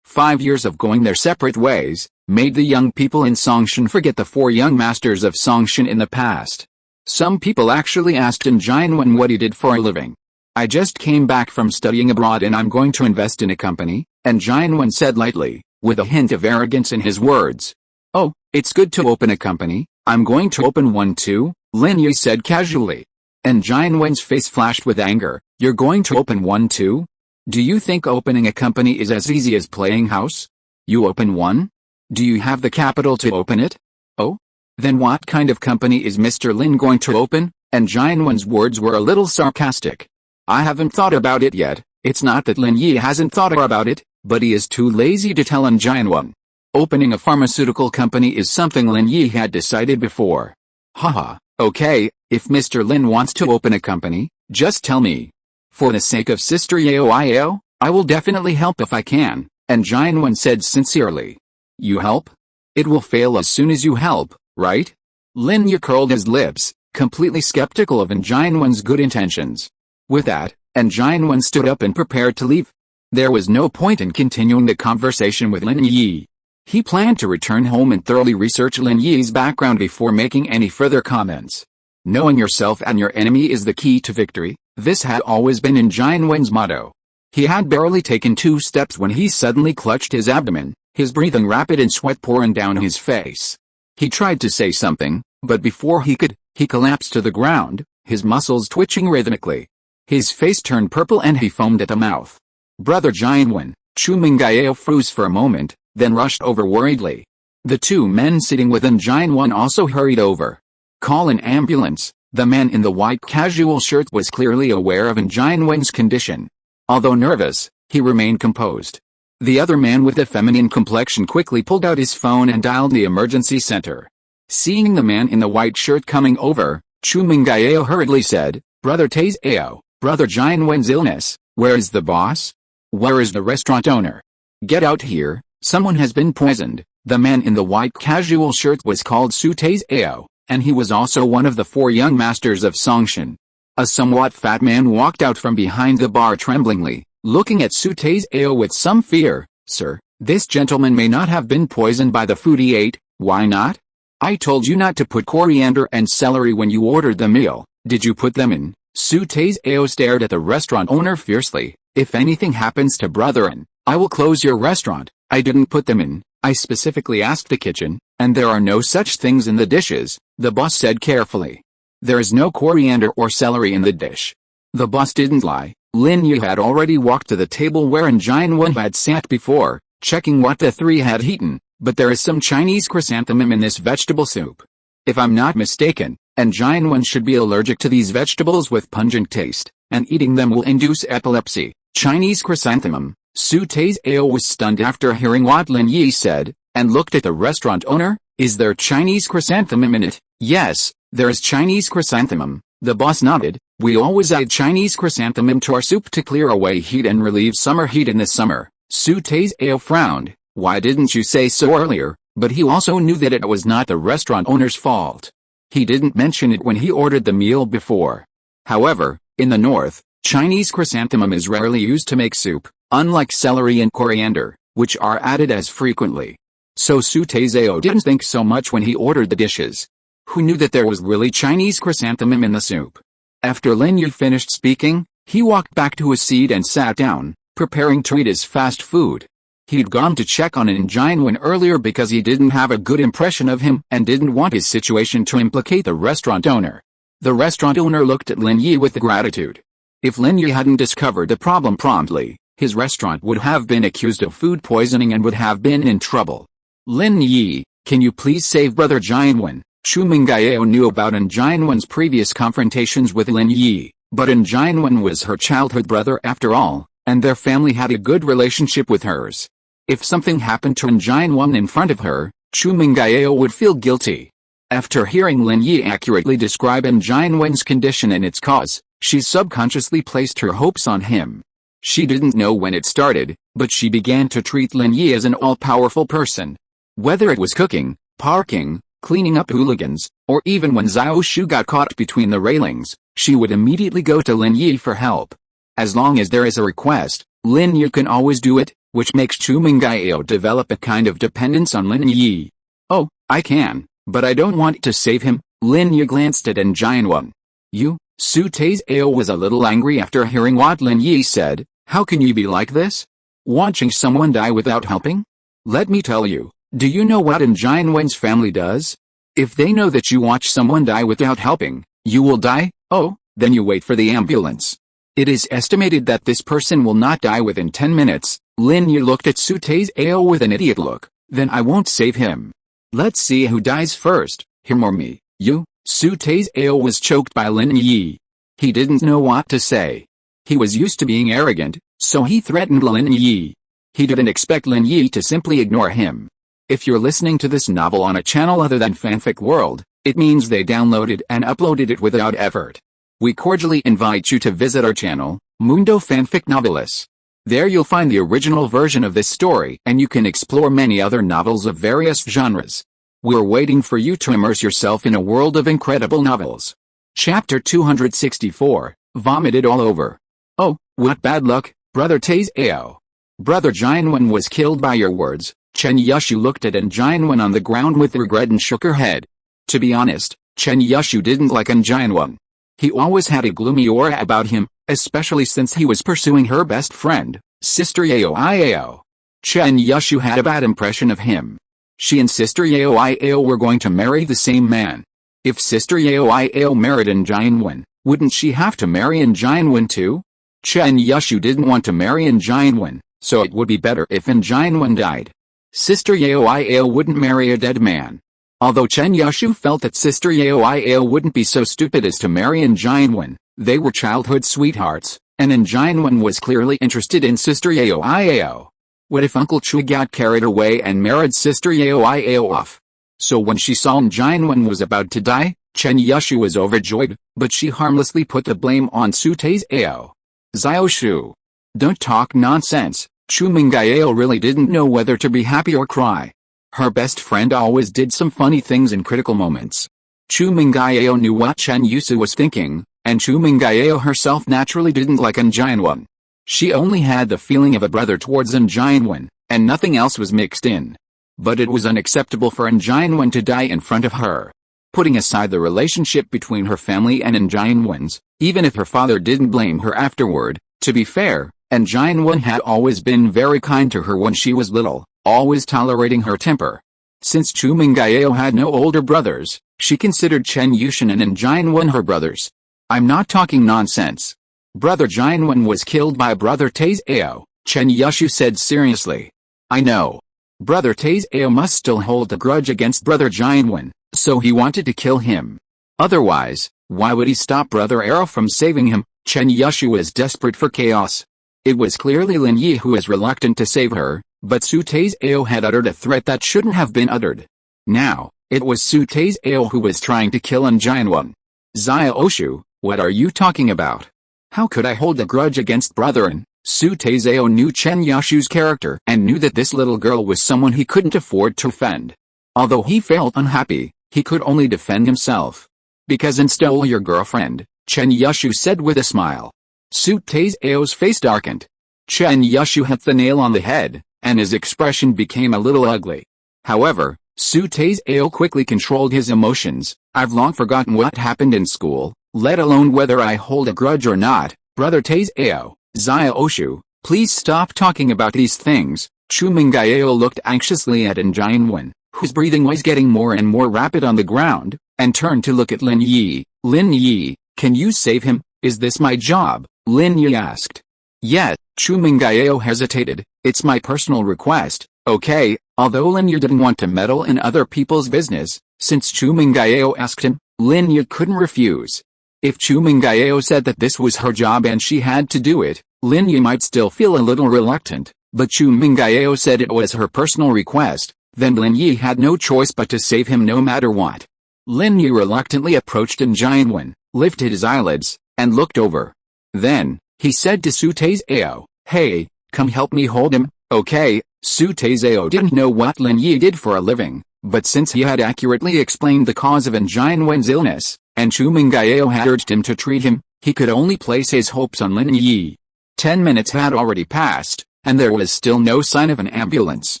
of going their separate ways, made the young people in Songshan forget the 4 young masters of Songshan in the past. Some people actually asked Jianwen what he did for a living. I just came back from studying abroad and I'm going to invest in a company, Jianwen said lightly, with a hint of arrogance in his words. Oh, it's good to open a company, I'm going to open one too, Lin Yi said casually. Jianwen's face flashed with anger. You're going to open one too? Do you think opening a company is as easy as playing house? You open one? Do you have the capital to open it? Oh? Then what kind of company is Mr. Lin going to open? Jianwen's words were a little sarcastic. I haven't thought about it yet. It's not that Lin Yi hasn't thought about it, but he is too lazy to tell Jianwen. Opening a pharmaceutical company is something Lin Yi had decided before. Haha, okay, if Mr. Lin wants to open a company, just tell me. For the sake of Sister Yao Iao, I will definitely help if I can, Jianwen said sincerely. You help? It will fail as soon as you help, right? Lin Yi curled his lips, completely skeptical of Jianwen's good intentions. With that, Jianwen stood up and prepared to leave. There was no point in continuing the conversation with Lin Yi. He planned to return home and thoroughly research Lin Yi's background before making any further comments. Knowing yourself and your enemy is the key to victory. This had always been in Xuanyuan's motto. He had barely taken 2 steps when he suddenly clutched his abdomen, his breathing rapid and sweat pouring down his face. He tried to say something, but before he could, he collapsed to the ground, his muscles twitching rhythmically. His face turned purple and he foamed at the mouth. Brother Xuanyuan, Chu Mengyao froze for a moment, then rushed over worriedly. The 2 men sitting within Xuanyuan also hurried over. Call an ambulance. The man in the white casual shirt was clearly aware of Xuanyuan's condition. Although nervous, he remained composed. The other man with the feminine complexion quickly pulled out his phone and dialed the emergency center. Seeing the man in the white shirt coming over, Chu Mengyao hurriedly said, Brother Taizao, Brother Xuanyuan's illness, where is the boss? Where is the restaurant owner? Get out here, someone has been poisoned. The man in the white casual shirt was called Su Taizao, and he was also one of the 4 young masters of Songshan. A somewhat fat man walked out from behind the bar tremblingly, looking at Su Taizao with some fear. Sir, this gentleman may not have been poisoned by the food he ate. Why not? I told you not to put coriander and celery when you ordered the meal. Did you put them in? Su Taizao stared at the restaurant owner fiercely. If anything happens to brethren, I will close your restaurant. I didn't put them in. I specifically asked the kitchen, and there are no such things in the dishes, the boss said carefully. There is no coriander or celery in the dish. The boss didn't lie. Lin Yi had already walked to the table where Xuanyuan had sat before, checking what the 3 had eaten, but there is some Chinese chrysanthemum in this vegetable soup. If I'm not mistaken, Xuanyuan should be allergic to these vegetables with pungent taste, and eating them will induce epilepsy. Chinese chrysanthemum. Su Taizao was stunned after hearing what Lin Yi said, and looked at the restaurant owner. Is there Chinese chrysanthemum in it? Yes, there is Chinese chrysanthemum, the boss nodded. We always add Chinese chrysanthemum to our soup to clear away heat and relieve summer heat in the summer. Su Taizao frowned. Why didn't you say so earlier? But he also knew that it was not the restaurant owner's fault. He didn't mention it when he ordered the meal before. However, in the north, Chinese chrysanthemum is rarely used to make soup, unlike celery and coriander, which are added as frequently. So Su Taizao didn't think so much when he ordered the dishes. Who knew that there was really Chinese chrysanthemum in the soup? After Lin Yi finished speaking, he walked back to his seat and sat down, preparing to eat his fast food. He'd gone to check on Xuanyuan earlier because he didn't have a good impression of him and didn't want his situation to implicate the restaurant owner. The restaurant owner looked at Lin Yi with gratitude. If Lin Yi hadn't discovered the problem promptly, his restaurant would have been accused of food poisoning and would have been in trouble. Lin Yi, can you please save Brother Xuanyuan? Chu Mengyao knew about Xuanyuan's previous confrontations with Lin Yi, but Xuanyuan was her childhood brother after all, and their family had a good relationship with hers. If something happened to Xuanyuan in front of her, Chu Mengyao would feel guilty. After hearing Lin Yi accurately describe Xuanyuan's condition and its cause, she subconsciously placed her hopes on him. She didn't know when it started, but she began to treat Lin Yi as an all-powerful person. Whether it was cooking, parking, cleaning up hooligans, or even when Xiao Shu got caught between the railings, she would immediately go to Lin Yi for help. As long as there is a request, Lin Yi can always do it, which makes Chu Mengyao develop a kind of dependence on Lin Yi. Oh, I can, but I don't want to save him. Lin Yi glanced at Xuanyuan. You? Su Taizao was a little angry after hearing what Lin Yi said. How can you be like this? Watching someone die without helping? Let me tell you, do you know what Xuanyuan's family does? If they know that you watch someone die without helping, you will die. Oh, then you wait for the ambulance. It is estimated that this person will not die within 10 minutes. Lin Yi looked at Su Taizao with an idiot look. Then I won't save him. Let's see who dies first, him or me. You? Su Taizao was choked by Lin Yi. He didn't know what to say. He was used to being arrogant, so he threatened Lin Yi. He didn't expect Lin Yi to simply ignore him. If you're listening to this novel on a channel other than Fanfic World, it means they downloaded and uploaded it without effort. We cordially invite you to visit our channel, Mundo Fanfic Novelis. There you'll find the original version of this story and you can explore many other novels of various genres. We're waiting for you to immerse yourself in a world of incredible novels. Chapter 264, Vomited All Over. Oh, what bad luck, Brother Taizao. Brother Xuanyuan was killed by your words. Chen Yushu looked at Jianwen on the ground with regret and shook her head. To be honest, Chen Yushu didn't like Jianwen. He always had a gloomy aura about him, especially since he was pursuing her best friend, Sister Yao Iao. Chen Yushu had a bad impression of him. She and Sister Yao Iao were going to marry the same man. If Sister Yao Iao married Jianwen, wouldn't she have to marry Jianwen too? Chen Yushu didn't want to marry Jianwen, so it would be better if Jianwen died. Sister Yao Iao wouldn't marry a dead man. Although Chen Yushu felt that Sister Yao Iao wouldn't be so stupid as to marry Jianwen, they were childhood sweethearts, and Jianwen was clearly interested in Sister Yao Iao. What if Uncle Chu got carried away and married Sister Yao Iao off? So when she saw Jianwen was about to die, Chen Yushu was overjoyed, but she harmlessly put the blame on Su Tai's Ao. Xiao Shu. Don't talk nonsense. Chu Mengyao really didn't know whether to be happy or cry. Her best friend always did some funny things in critical moments. Chu Mengyao knew what Chen Yushu was thinking, and Chu Mengyao herself naturally didn't like Jianwen. She only had the feeling of a brother towards Jianwen, and nothing else was mixed in. But it was unacceptable for Jianwen to die in front of her. Putting aside the relationship between her family and Jianwen's, even if her father didn't blame her afterward, to be fair, Jianwen had always been very kind to her when she was little, always tolerating her temper. Since Chu Mengyao had no older brothers, she considered Chen Yushan and Jianwen her brothers. I'm not talking nonsense. Brother Jianwen was killed by Brother Tai's Ao, Chen Yushu said seriously. I know. Brother Tai's Ao must still hold a grudge against Brother Jianwen, so he wanted to kill him. Otherwise, why would he stop Brother Ao from saving him? Chen Yushu was desperate for chaos. It was clearly Lin Yi who was reluctant to save her, but Su Tai's Ao had uttered a threat that shouldn't have been uttered. Now, it was Su Tai's Ao who was trying to kill Jianwen. Xiao Shu, what are you talking about? How could I hold a grudge against brethren? Su Tai's Ao knew Chen Yushu's character and knew that this little girl was someone he couldn't afford to offend. Although he felt unhappy, he could only defend himself. Because I stole your girlfriend, Chen Yushu said with a smile. Su Tai's Ao's face darkened. Chen Yushu hit the nail on the head, and his expression became a little ugly. However, Su Tai's Ao quickly controlled his emotions. I've long forgotten what happened in school, let alone whether I hold a grudge or not. Brother Tai's Ao, Xiao Shu, please stop talking about these things. Chu Mengyao looked anxiously at Jianwen, whose breathing was getting more and more rapid on the ground, and turned to look at Lin Yi. Lin Yi, can you save him? Is this my job? Lin Yi asked. Yes, Chu Mengyao hesitated. It's my personal request, okay? Although Lin Yi didn't want to meddle in other people's business, since Chu Mengyao asked him, Lin Yi couldn't refuse. If Chu Mengyao said that this was her job and she had to do it, Lin Yi might still feel a little reluctant, but Chu Mengyao said it was her personal request, then Lin Yi had no choice but to save him no matter what. Lin Yi reluctantly approached Jianwen, lifted his eyelids, and looked over. Then, he said to Su Tai's Ao, hey, come help me hold him, okay? Su Tai's Ao didn't know what Lin Yi did for a living, but since he had accurately explained the cause of Jianwen's illness, and Chu Mengyao had urged him to treat him, he could only place his hopes on Lin Yi. 10 minutes had already passed, and there was still no sign of an ambulance.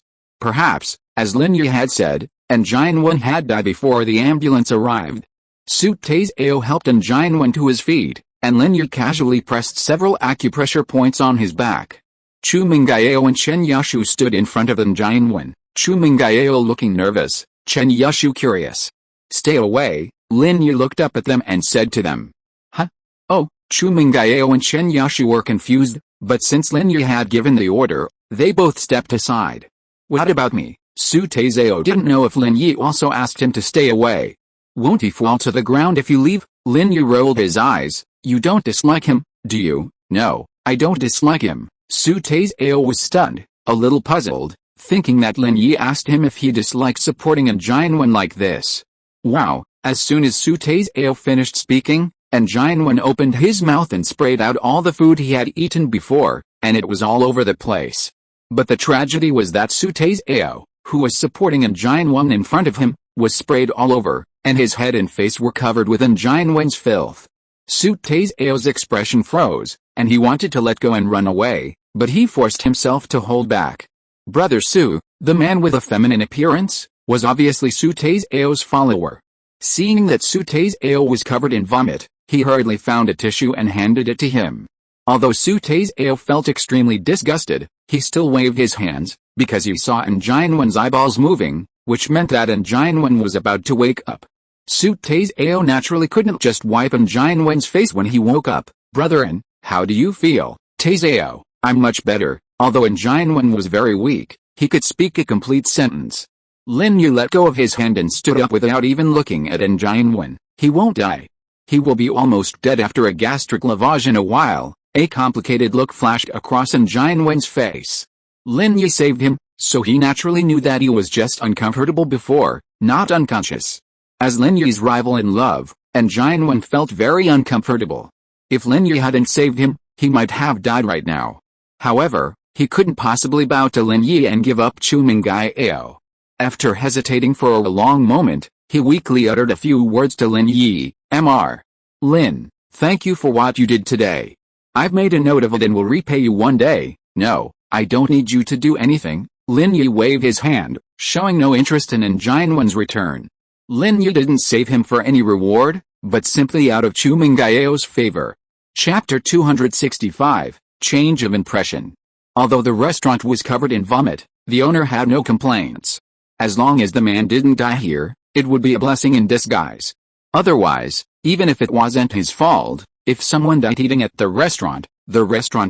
Perhaps, as Lin Yi had said, Jianwen had died before the ambulance arrived. Su Tai's Ao helped Jianwen to his feet, and Lin Yi casually pressed several acupressure points on his back. Chu Mengyao and Chen Yushu stood in front of Jianwen, Chu Mengyao looking nervous, Chen Yushu curious. Stay away. Lin Yi looked up at them and said to them. Huh? Oh, Chu Mengyao and Chen Yushu were confused, but since Lin Yi had given the order, they both stepped aside. What about me? Su Tai's Ao didn't know if Lin Yi also asked him to stay away. Won't he fall to the ground if you leave? Lin Yi rolled his eyes. You don't dislike him, do you? No, I don't dislike him. Su Tai's Ao was stunned, a little puzzled, thinking that Lin Yi asked him if he disliked supporting Jianwen like this. Wow. As soon as Su Tai's Ao finished speaking, Jianwen opened his mouth and sprayed out all the food he had eaten before, and it was all over the place. But the tragedy was that Su Tai's Ao, who was supporting Jianwen in front of him, was sprayed all over, and his head and face were covered with Jianwen's filth. Su Tai's Ao's expression froze, and he wanted to let go and run away, but he forced himself to hold back. Brother Su, The man with a feminine appearance was obviously Su Taizhao's follower. Seeing that Su Taizhao was covered in vomit, he hurriedly found a tissue and handed it to him. Although Su Taizhao felt extremely disgusted, he still waved his hands, because he saw Jianwen's eyeballs moving, which meant that Jianwen was about to wake up. Su Taizhao naturally couldn't just wipe Jianwen's face when he woke up. "Brethren, how do you feel, Taizhao?" "I'm much better." Although Jianwen was very weak, he could speak a complete sentence. Lin Yi let go of his hand and stood up without even looking at Jianwen. "He won't die. He will be almost dead after a gastric lavage in a while." A complicated look flashed across Jianwen's face. Lin Yi saved him, so he naturally knew that he was just uncomfortable before, not unconscious. As Lin Yi's rival in love, Jianwen felt very uncomfortable. If Lin Yi hadn't saved him, he might have died right now. However, he couldn't possibly bow to Lin Yi and give up Chu Mengyao. After hesitating for a long moment, he weakly uttered a few words to Lin Yi. "Mr. Lin, thank you for what you did today. I've made a note of it and will repay you one day." "No, I don't need you to do anything." Lin Yi waved his hand, showing no interest in Jianwen's return. Lin Yi didn't save him for any reward, but simply out of Chu Mengyao's favor. Chapter 265, Change of Impression. Although the restaurant was covered in vomit, the owner had no complaints. As long as the man didn't die here, it would be a blessing in disguise. Otherwise, even if it wasn't his fault, if someone died eating at the restaurant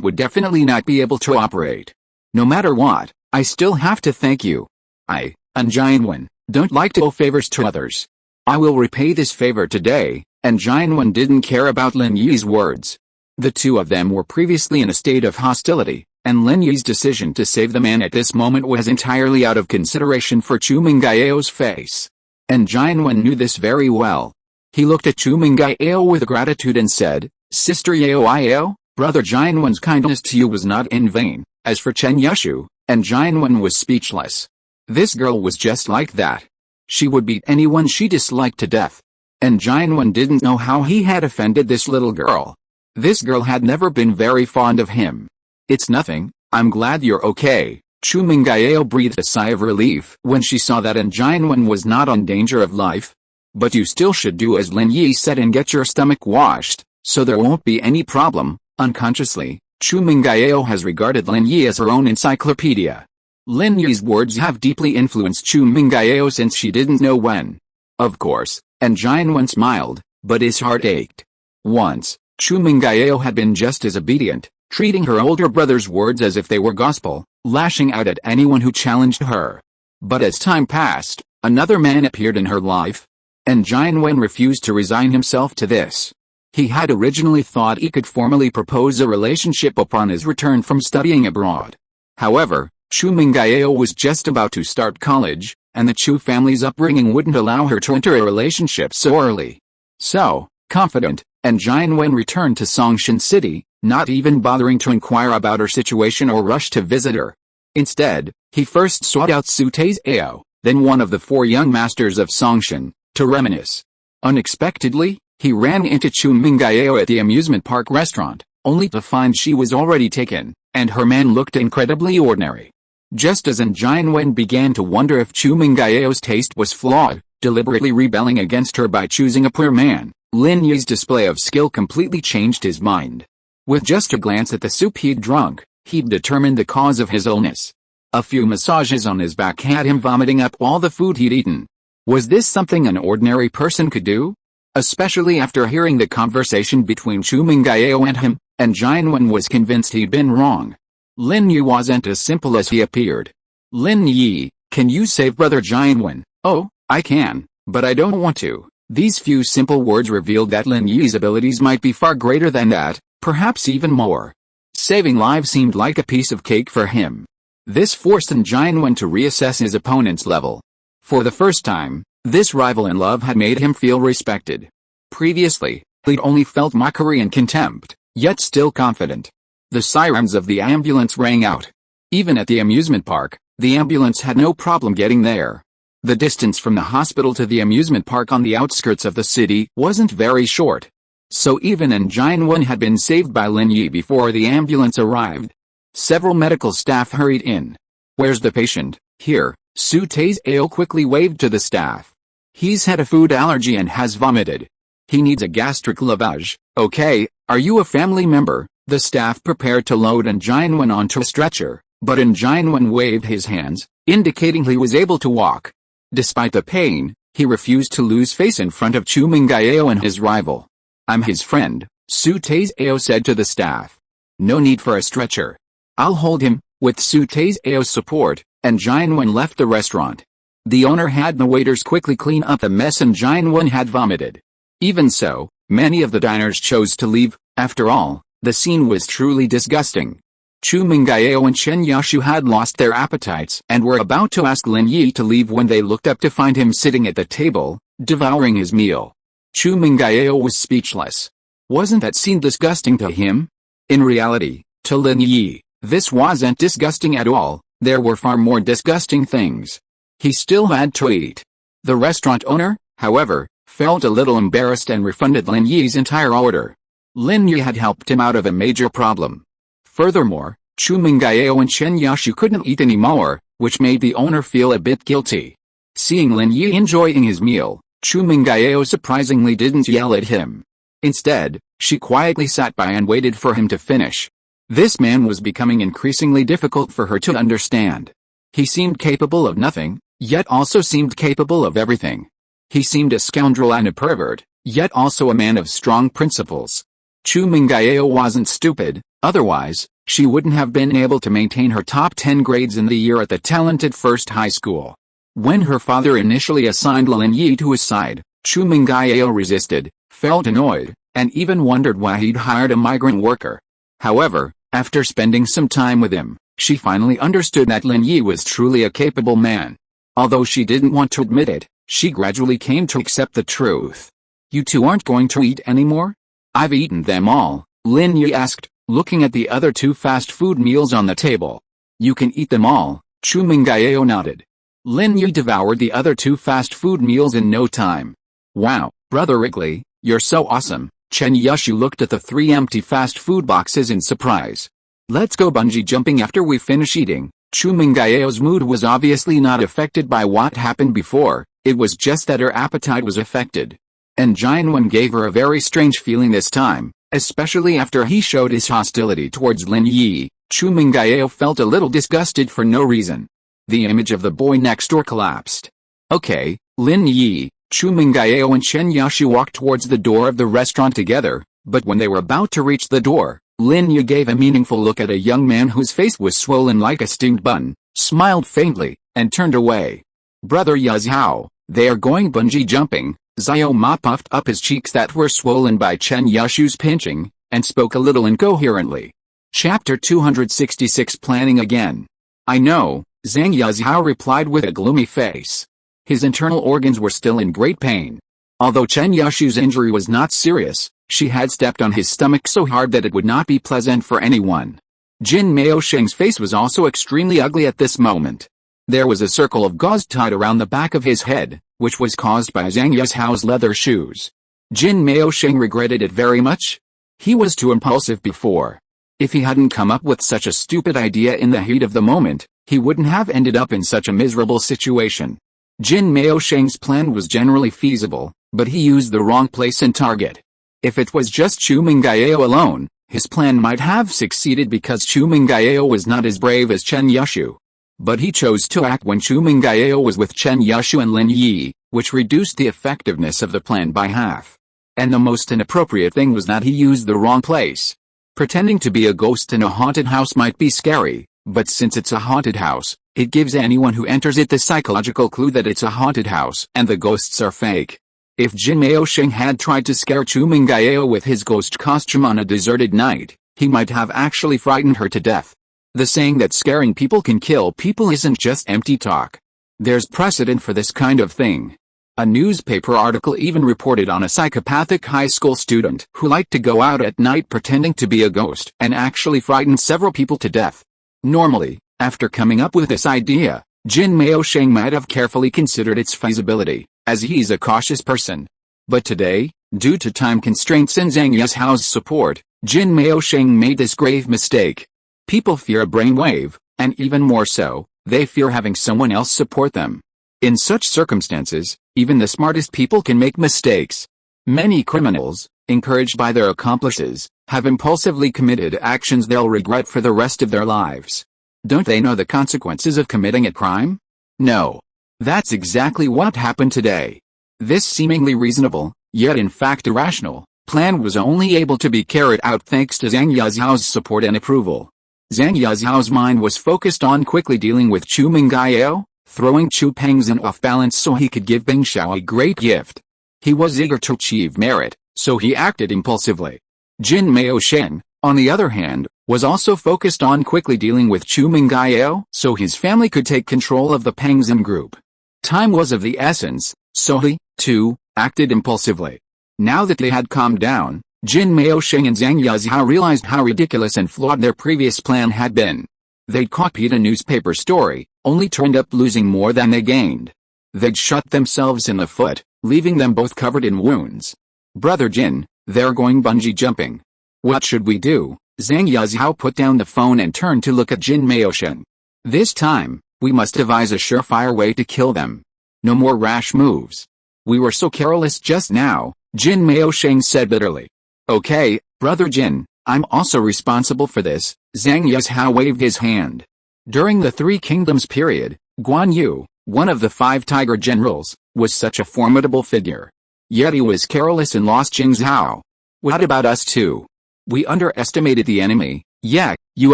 would definitely not be able to operate. "No matter what, I still have to thank you. I, Jianwen, don't like to owe favors to others. I will repay this favor today." Jianwen didn't care about Lin Yi's words. The two of them were previously in a state of hostility, and Lin Yi's decision to save the man at this moment was entirely out of consideration for Chu Mengyao's face. Jianwen knew this very well. He looked at Chu Mengyao with gratitude and said, "Sister Yao, Brother Jianwen's kindness to you was not in vain." As for Chen Yushu, Jianwen was speechless. This girl was just like that. She would beat anyone she disliked to death. Jianwen didn't know how he had offended this little girl. This girl had never been very fond of him. "It's nothing, I'm glad you're okay." Chu Mengyao breathed a sigh of relief when she saw that Jianwen was not in danger of life. "But you still should do as Lin Yi said and get your stomach washed, so there won't be any problem." Unconsciously, Chu Mengyao has regarded Lin Yi as her own encyclopedia. Lin Yi's words have deeply influenced Chu Mengyao since she didn't know when. Of course, Jianwen smiled, but his heart ached. Once, Chu Mengyao had been just as obedient, treating her older brother's words as if they were gospel, lashing out at anyone who challenged her. But as time passed, another man appeared in her life. Jianwen refused to resign himself to this. He had originally thought he could formally propose a relationship upon his return from studying abroad. However, Chu Mengyao was just about to start college, and the Chu family's upbringing wouldn't allow her to enter a relationship so early. So, confident, Jianwen returned to Songshan City, not even bothering to inquire about her situation or rush to visit her. Instead, he first sought out Su Taizhao, then one of the 4 young masters of Songshan, to reminisce. Unexpectedly, he ran into Chu Mengyao at the amusement park restaurant, only to find she was already taken, and her man looked incredibly ordinary. Just as Jianwen began to wonder if Chu Mengyao's taste was flawed, deliberately rebelling against her by choosing a poor man, Lin Yi's display of skill completely changed his mind. With just a glance at the soup he'd drunk, he'd determined the cause of his illness. A few massages on his back had him vomiting up all the food he'd eaten. Was this something an ordinary person could do? Especially after hearing the conversation between Chu Mengyao and him, Jianwen was convinced he'd been wrong. Lin Yi wasn't as simple as he appeared. "Lin Yi, can you save Brother Jianwen?" "Oh, I can, but I don't want to." These few simple words revealed that Lin Yi's abilities might be far greater than that, perhaps even more. Saving lives seemed like a piece of cake for him. This forced Jianwen to reassess his opponent's level. For the first time, this rival in love had made him feel respected. Previously, he'd only felt mockery and contempt, yet still confident. The sirens of the ambulance rang out. Even at the amusement park, the ambulance had no problem getting there. The distance from the hospital to the amusement park on the outskirts of the city wasn't very short. So even Jianwen had been saved by Lin Yi before the ambulance arrived. Several medical staff hurried in. "Where's the patient?" Here, Su Taizao quickly waved to the staff. He's had a food allergy and has vomited. He needs a gastric lavage. Okay, are you a family member? The staff prepared to load Jianwen onto a stretcher, but Jianwen waved his hands, indicating he was able to walk. Despite the pain, he refused to lose face in front of Chu Mengyao and his rival. I'm his friend, Su Taizao said to the staff. No need for a stretcher. I'll hold him. With Su Taizao's support, Jianwen left the restaurant. The owner had the waiters quickly clean up the mess Jianwen had vomited. Even so, many of the diners chose to leave. After all, the scene was truly disgusting. Chu Mengyao and Chen Yashu had lost their appetites and were about to ask Lin Yi to leave when they looked up to find him sitting at the table, devouring his meal. Chu Mengyao was speechless. Wasn't that scene disgusting to him? In reality, to Lin Yi, this wasn't disgusting at all. There were far more disgusting things. He still had to eat. The restaurant owner, however, felt a little embarrassed and refunded Lin Yi's entire order. Lin Yi had helped him out of a major problem. Furthermore, Chu Mengyao and Chen Yashu couldn't eat anymore, which made the owner feel a bit guilty. Seeing Lin Yi enjoying his meal, Chu Mengyao surprisingly didn't yell at him. Instead, she quietly sat by and waited for him to finish. This man was becoming increasingly difficult for her to understand. He seemed capable of nothing, yet also seemed capable of everything. He seemed a scoundrel and a pervert, yet also a man of strong principles. Chu Mengyao wasn't stupid, otherwise, she wouldn't have been able to maintain her top 10 grades in the year at the talented first high school. When her father initially assigned Lin Yi to his side, Chu Mengyao resisted, felt annoyed, and even wondered why he'd hired a migrant worker. However, after spending some time with him, she finally understood that Lin Yi was truly a capable man. Although she didn't want to admit it, she gradually came to accept the truth. You two aren't going to eat anymore? I've eaten them all, Lin Yi asked, looking at the other two fast food meals on the table. You can eat them all, Chu Mengyao nodded. Lin Yi devoured the other two fast food meals in no time. Wow, Brother Wrigley, you're so awesome. Chen Yashu looked at the 3 empty fast food boxes in surprise. Let's go bungee jumping after we finish eating. Chu Mengyao's mood was obviously not affected by what happened before, it was just that her appetite was affected. And Jianwen gave her a very strange feeling this time, especially after he showed his hostility towards Lin Yi. Chu Mengyao felt a little disgusted for no reason. The image of the boy next door collapsed. Okay, Lin Yi, Chu Mengyao and Chen Yashu walked towards the door of the restaurant together, but when they were about to reach the door, Lin Yi gave a meaningful look at a young man whose face was swollen like a steamed bun, smiled faintly, and turned away. Brother Yazhao, they are going bungee jumping. Xiao Ma puffed up his cheeks that were swollen by Chen Yashu's pinching, and spoke a little incoherently. Chapter 266 Planning Again. I know, Zhang Yazhao replied with a gloomy face. His internal organs were still in great pain. Although Chen Yashu's injury was not serious, she had stepped on his stomach so hard that it would not be pleasant for anyone. Jin Maosheng's face was also extremely ugly at this moment. There was a circle of gauze tied around the back of his head, which was caused by Zhang Yazhao's leather shoes. Jin Maosheng regretted it very much. He was too impulsive before. If he hadn't come up with such a stupid idea in the heat of the moment, he wouldn't have ended up in such a miserable situation. Jin Maosheng's plan was generally feasible, but he used the wrong place and target. If it was just Chu Mengyao alone, his plan might have succeeded because Chu Mengyao was not as brave as Chen Yashu. But he chose to act when Chu Mengyao was with Chen Yashu and Lin Yi, which reduced the effectiveness of the plan by half. And the most inappropriate thing was that he used the wrong place. Pretending to be a ghost in a haunted house might be scary, but since it's a haunted house, it gives anyone who enters it the psychological clue that it's a haunted house and the ghosts are fake. If Jin Maosheng had tried to scare Chu Mengyao with his ghost costume on a deserted night, he might have actually frightened her to death. The saying that scaring people can kill people isn't just empty talk. There's precedent for this kind of thing. A newspaper article even reported on a psychopathic high school student who liked to go out at night pretending to be a ghost and actually frightened several people to death. Normally, after coming up with this idea, Jin Maosheng might have carefully considered its feasibility, as he's a cautious person. But today, due to time constraints and Zhang Yazhao's support, Jin Maosheng made this grave mistake. People fear a brainwave, and even more so, They fear having someone else support them. In such circumstances, even the smartest people can make mistakes. Many criminals, encouraged by their accomplices, have impulsively committed actions they'll regret for the rest of their lives. Don't they know the consequences of committing a crime? No. That's exactly what happened today. This seemingly reasonable, yet in fact irrational, plan was only able to be carried out thanks to Zhang Yaxiao's support and approval. Zhang Yaxiao's mind was focused on quickly dealing with Chu Mengyao, throwing Chu Pengzhan off balance so he could give Bingxiao a great gift. He was eager to achieve merit, so he acted impulsively. Jin Maosheng, on the other hand, was also focused on quickly dealing with Chu Mengyao so his family could take control of the Pengzhan Group. Time was of the essence, so he, too, acted impulsively. Now that they had calmed down, Jin Maosheng and Zhang Yaxiao realized how ridiculous and flawed their previous plan had been. They'd copied a newspaper story, only turned up losing more than they gained. They'd shot themselves in the foot, leaving them both covered in wounds. Brother Jin, they're going bungee jumping. What should we do? Zhang Yaxiao put down the phone and turned to look at Jin Maosheng. This time, we must devise a surefire way to kill them. No more rash moves. We were so careless just now, Jin Maosheng said bitterly. Okay, Brother Jin, I'm also responsible for this, Zhang Yaxiao waved his hand. During the Three Kingdoms period, Guan Yu, one of the 5 tiger generals, was such a formidable figure. Yet he was careless and lost Jingzhao. What about us too? We underestimated the enemy. Yeah, you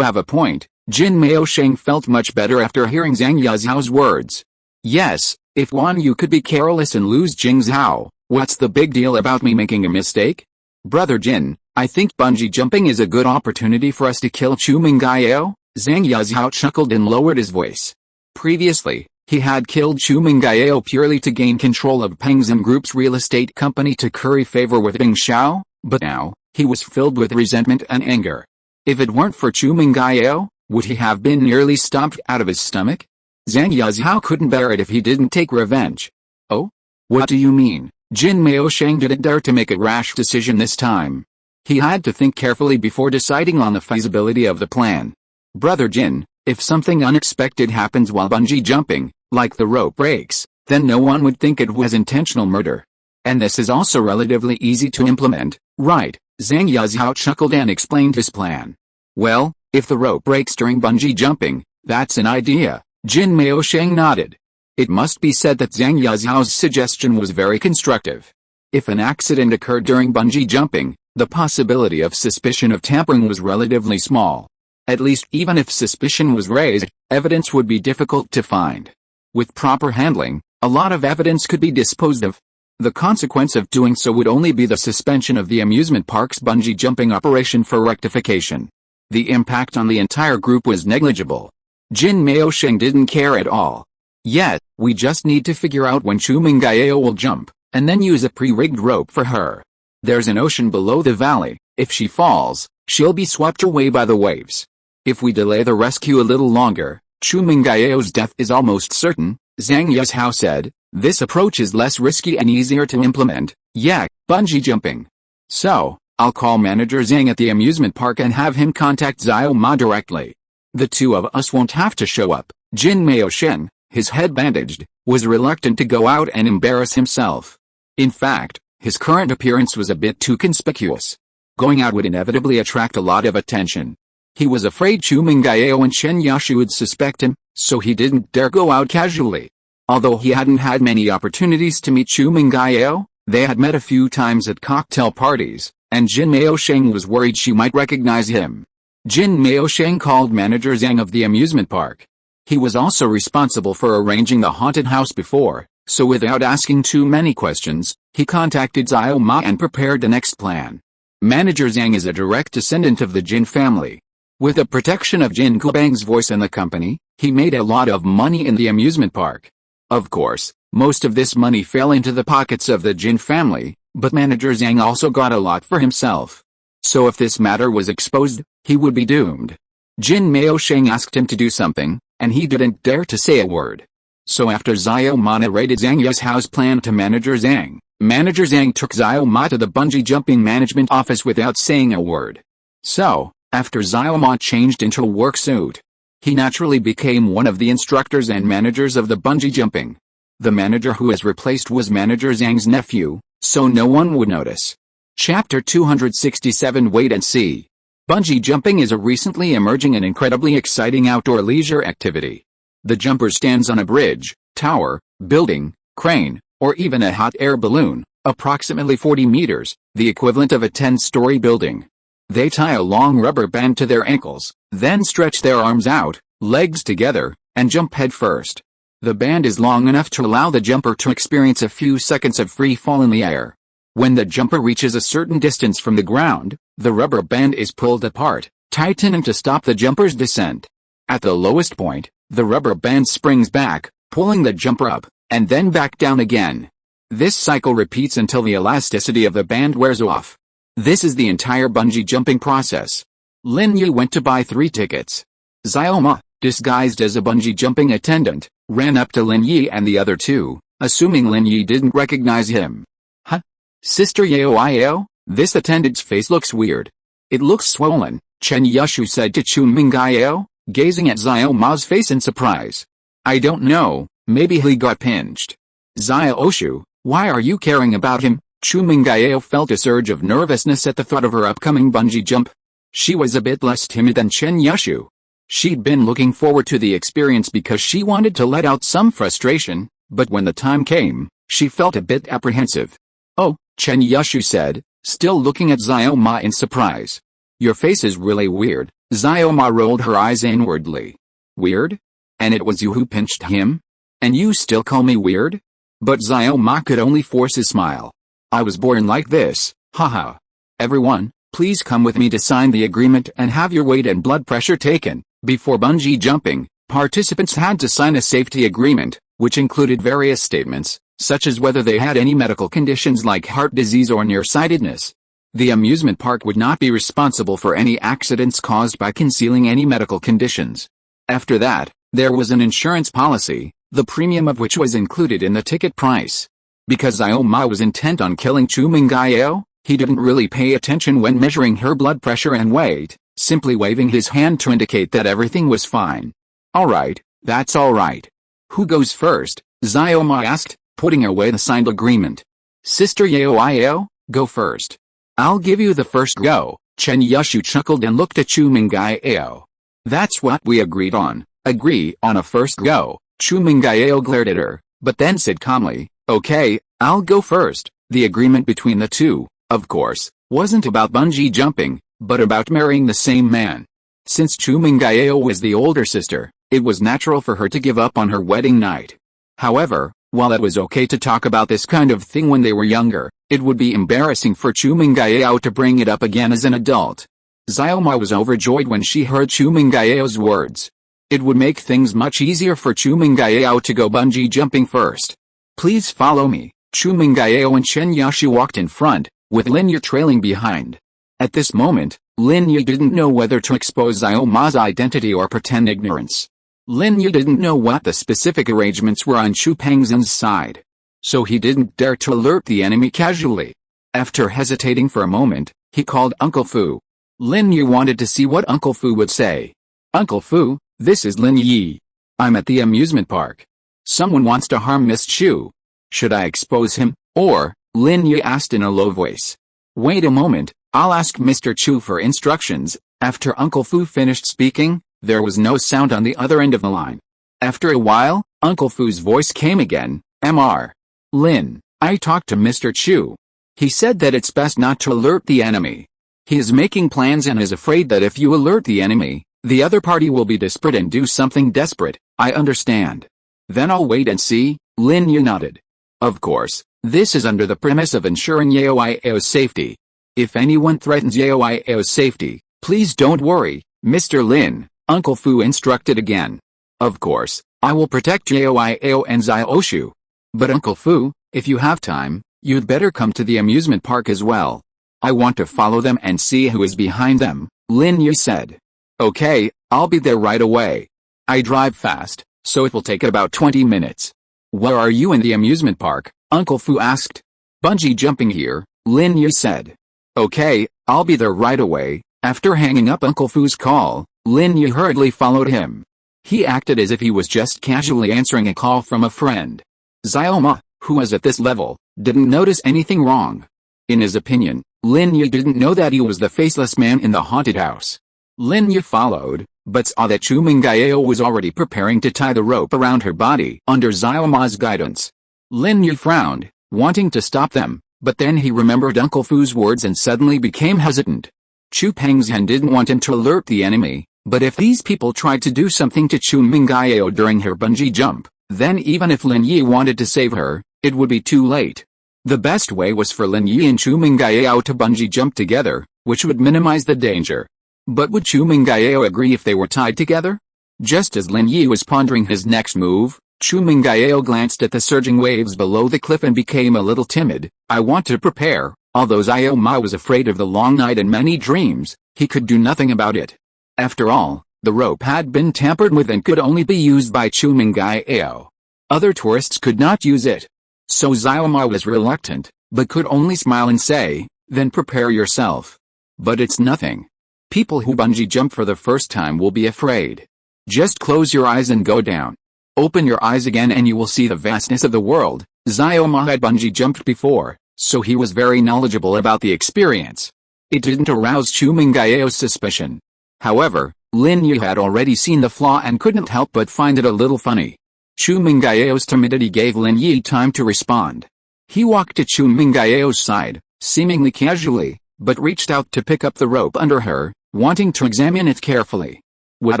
have a point. Jin Maosheng felt much better after hearing Zhang Yaxiao's words. Yes, if Guan Yu could be careless and lose Jingzhao, what's the big deal about me making a mistake? Brother Jin, I think bungee jumping is a good opportunity for us to kill Chu Mengyao. Zhang Yaxiao chuckled and lowered his voice. Previously, he had killed Chu Mengyao purely to gain control of Pengzhan Group's real estate company to curry favor with Bingxiao, but now, he was filled with resentment and anger. If it weren't for Chu Mengyao, would he have been nearly stomped out of his stomach? Zhang Yaxiao couldn't bear it if he didn't take revenge. Oh? What do you mean? Jin Maosheng didn't dare to make a rash decision this time. He had to think carefully before deciding on the feasibility of the plan. Brother Jin, if something unexpected happens while bungee jumping, like the rope breaks, then no one would think it was intentional murder. And this is also relatively easy to implement, right? Zhang Yaxiao chuckled and explained his plan. Well, if the rope breaks during bungee jumping, that's an idea. Jin Maosheng nodded. It must be said that Zhang Yaxiao's suggestion was very constructive. If an accident occurred during bungee jumping, the possibility of suspicion of tampering was relatively small. At least even if suspicion was raised, evidence would be difficult to find. With proper handling, a lot of evidence could be disposed of. The consequence of doing so would only be the suspension of the amusement park's bungee jumping operation for rectification. The impact on the entire group was negligible. Jin Maosheng didn't care at all. Yet, we just need to figure out when Chu Mengyao will jump, and then use a pre-rigged rope for her. There's an ocean below the valley. If she falls, she'll be swept away by the waves. If we delay the rescue a little longer, Chu Mengyao's death is almost certain, Zhang Yaxiao said. This approach is less risky and easier to implement. Yeah, bungee jumping. So, I'll call Manager Zhang at the amusement park and have him contact Xiao Ma directly. The two of us won't have to show up. Jin Maosheng, his head bandaged, was reluctant to go out and embarrass himself. In fact, his current appearance was a bit too conspicuous. Going out would inevitably attract a lot of attention. He was afraid Chu Mengyao and Shen Yashi would suspect him, so he didn't dare go out casually. Although he hadn't had many opportunities to meet Chu Mengyao, they had met a few times at cocktail parties, and Jin Maosheng was worried she might recognize him. Jin Maosheng called Manager Zhang of the amusement park. He was also responsible for arranging the haunted house before, so without asking too many questions, he contacted Xiao Ma and prepared the next plan. Manager Zhang is a direct descendant of the Jin family. With the protection of Jin Kubang's voice in the company, he made a lot of money in the amusement park. Of course, most of this money fell into the pockets of the Jin family, but Manager Zhang also got a lot for himself. So if this matter was exposed, he would be doomed. Jin Maosheng asked him to do something, and he didn't dare to say a word. So after Xiao Ma narrated Zhang Yaxiao's plan to Manager Zhang, Manager Zhang took Xiao Ma to the bungee jumping management office without saying a word. So, after Xiao Ma changed into a work suit, He naturally became one of the instructors and managers of the bungee jumping. The manager who was replaced was manager Zhang's nephew, so no one would notice. Chapter 267 Wait and See. Bungee jumping is a recently emerging and incredibly exciting outdoor leisure activity. The jumper stands on a bridge, tower, building, crane, or even a hot air balloon, approximately 40 meters, the equivalent of a 10-story building. They tie a long rubber band to their ankles, then stretch their arms out, legs together, and jump head first. The band is long enough to allow the jumper to experience a few seconds of free fall in the air. When the jumper reaches a certain distance from the ground, the rubber band is pulled apart, tightening to stop the jumper's descent. At the lowest point, the rubber band springs back, pulling the jumper up, and then back down again. This cycle repeats until the elasticity of the band wears off. This is the entire bungee jumping process. Lin Yi went to buy 3 tickets. Xiao Ma, disguised as a bungee jumping attendant, ran up to Lin Yi and the other 2, assuming Lin Yi didn't recognize him. Huh? Sister Yao, this attendant's face looks weird. It looks swollen, Chen Yushu said to Chu Mengyao, gazing at Xiao Ma's face in surprise. I don't know, maybe he got pinched. Xiao, why are you caring about him? Chu Mengyao felt a surge of nervousness at the thought of her upcoming bungee jump. She was a bit less timid than Chen Yushu. She'd been looking forward to the experience because she wanted to let out some frustration, but when the time came, she felt a bit apprehensive. Oh, Chen Yushu said, still looking at Xiao Ma in surprise. Your face is really weird. Xiao Ma rolled her eyes inwardly. Weird? And it was you who pinched him? And you still call me weird? But Xiao Ma could only force a smile. I was born like this, haha. Everyone, please come with me to sign the agreement and have your weight and blood pressure taken. Before bungee jumping, participants had to sign a safety agreement, which included various statements, such as whether they had any medical conditions like heart disease or nearsightedness. The amusement park would not be responsible for any accidents caused by concealing any medical conditions. After that, there was an insurance policy, the premium of which was included in the ticket price. Because Xiao Ma was intent on killing Chu Mengyao, he didn't really pay attention when measuring her blood pressure and weight, simply waving his hand to indicate that everything was fine. Alright, that's alright. Who goes first? Xiao Ma asked, putting away the signed agreement. Sister Yao, go first. I'll give you the first go, Chen Yushu chuckled and looked at Chu Mengyao. That's what we agreed on. Agree on a first go. Chu Mengyao glared at her, but then said calmly, okay, I'll go first. The agreement between the two, of course, wasn't about bungee jumping, but about marrying the same man. Since Chu Mengyao was the older sister, it was natural for her to give up on her wedding night. However, while it was okay to talk about this kind of thing when they were younger, it would be embarrassing for Chu Mengyao to bring it up again as an adult. Xiao Ma was overjoyed when she heard Chu Mengyao's words. It would make things much easier for Chu Mengyao to go bungee jumping first. Please follow me. Chu Mengyao and Chen Yushu walked in front, with Lin Yi trailing behind. At this moment, Lin Yi didn't know whether to expose Xiao Ma's identity or pretend ignorance. Lin Yi didn't know what the specific arrangements were on Chu Pengzhan's side. So he didn't dare to alert the enemy casually. After hesitating for a moment, he called Uncle Fu. Lin Yi wanted to see what Uncle Fu would say. Uncle Fu, this is Lin Yi. I'm at the amusement park. Someone wants to harm Miss Chu. Should I expose him, or? Lin Yi asked in a low voice. Wait a moment, I'll ask Mr. Chu for instructions. After Uncle Fu finished speaking, there was no sound on the other end of the line. After a while, Uncle Fu's voice came again. Mr. Lin, I talked to Mr. Chu. He said that it's best not to alert the enemy. He is making plans and is afraid that if you alert the enemy, the other party will be desperate and do something desperate. I understand. Then I'll wait and see. Lin Yi nodded. Of course, this is under the premise of ensuring Yao's safety. If anyone threatens Yao's safety, please don't worry, Mr. Lin, Uncle Fu instructed again. Of course, I will protect Yao and Xiaoshu. But Uncle Fu, if you have time, you'd better come to the amusement park as well. I want to follow them and see who is behind them, Lin Yi said. Okay, I'll be there right away. I drive fast, so it will take about 20 minutes. Where are you in the amusement park? Uncle Fu asked. Bungee jumping here, Lin Yi said. Okay, I'll be there right away. After hanging up Uncle Fu's call, Lin Yi hurriedly followed him. He acted as if he was just casually answering a call from a friend. Xiao Ma, who was at this level, didn't notice anything wrong. In his opinion, Lin Yi didn't know that he was the faceless man in the haunted house. Lin Yi followed, but saw that Chu Mengyao was already preparing to tie the rope around her body under Xiao Ma's guidance. Lin Yi frowned, wanting to stop them, but then he remembered Uncle Fu's words and suddenly became hesitant. Chu Pengzhan didn't want him to alert the enemy, but if these people tried to do something to Chu Mengyao during her bungee jump, then even if Lin Yi wanted to save her, it would be too late. The best way was for Lin Yi and Chu Mengyao to bungee jump together, which would minimize the danger. But would Chu Mengyao agree if they were tied together? Just as Lin Yi was pondering his next move, Chu Mengyao glanced at the surging waves below the cliff and became a little timid. I want to prepare. Although Xiao Ma was afraid of the long night and many dreams, he could do nothing about it. After all, the rope had been tampered with and could only be used by Chu Mengyao. Other tourists could not use it. So Xiao Ma was reluctant, but could only smile and say, then prepare yourself. But it's nothing. People who bungee jump for the first time will be afraid. Just close your eyes and go down. Open your eyes again and you will see the vastness of the world. Xiao Ma had bungee jumped before, so he was very knowledgeable about the experience. It didn't arouse Chu Mengyao's suspicion. However, Lin Yi had already seen the flaw and couldn't help but find it a little funny. Chu Mengyao's timidity gave Lin Yi time to respond. He walked to Chu Mengyao's side, seemingly casually, but reached out to pick up the rope under her, wanting to examine it carefully. What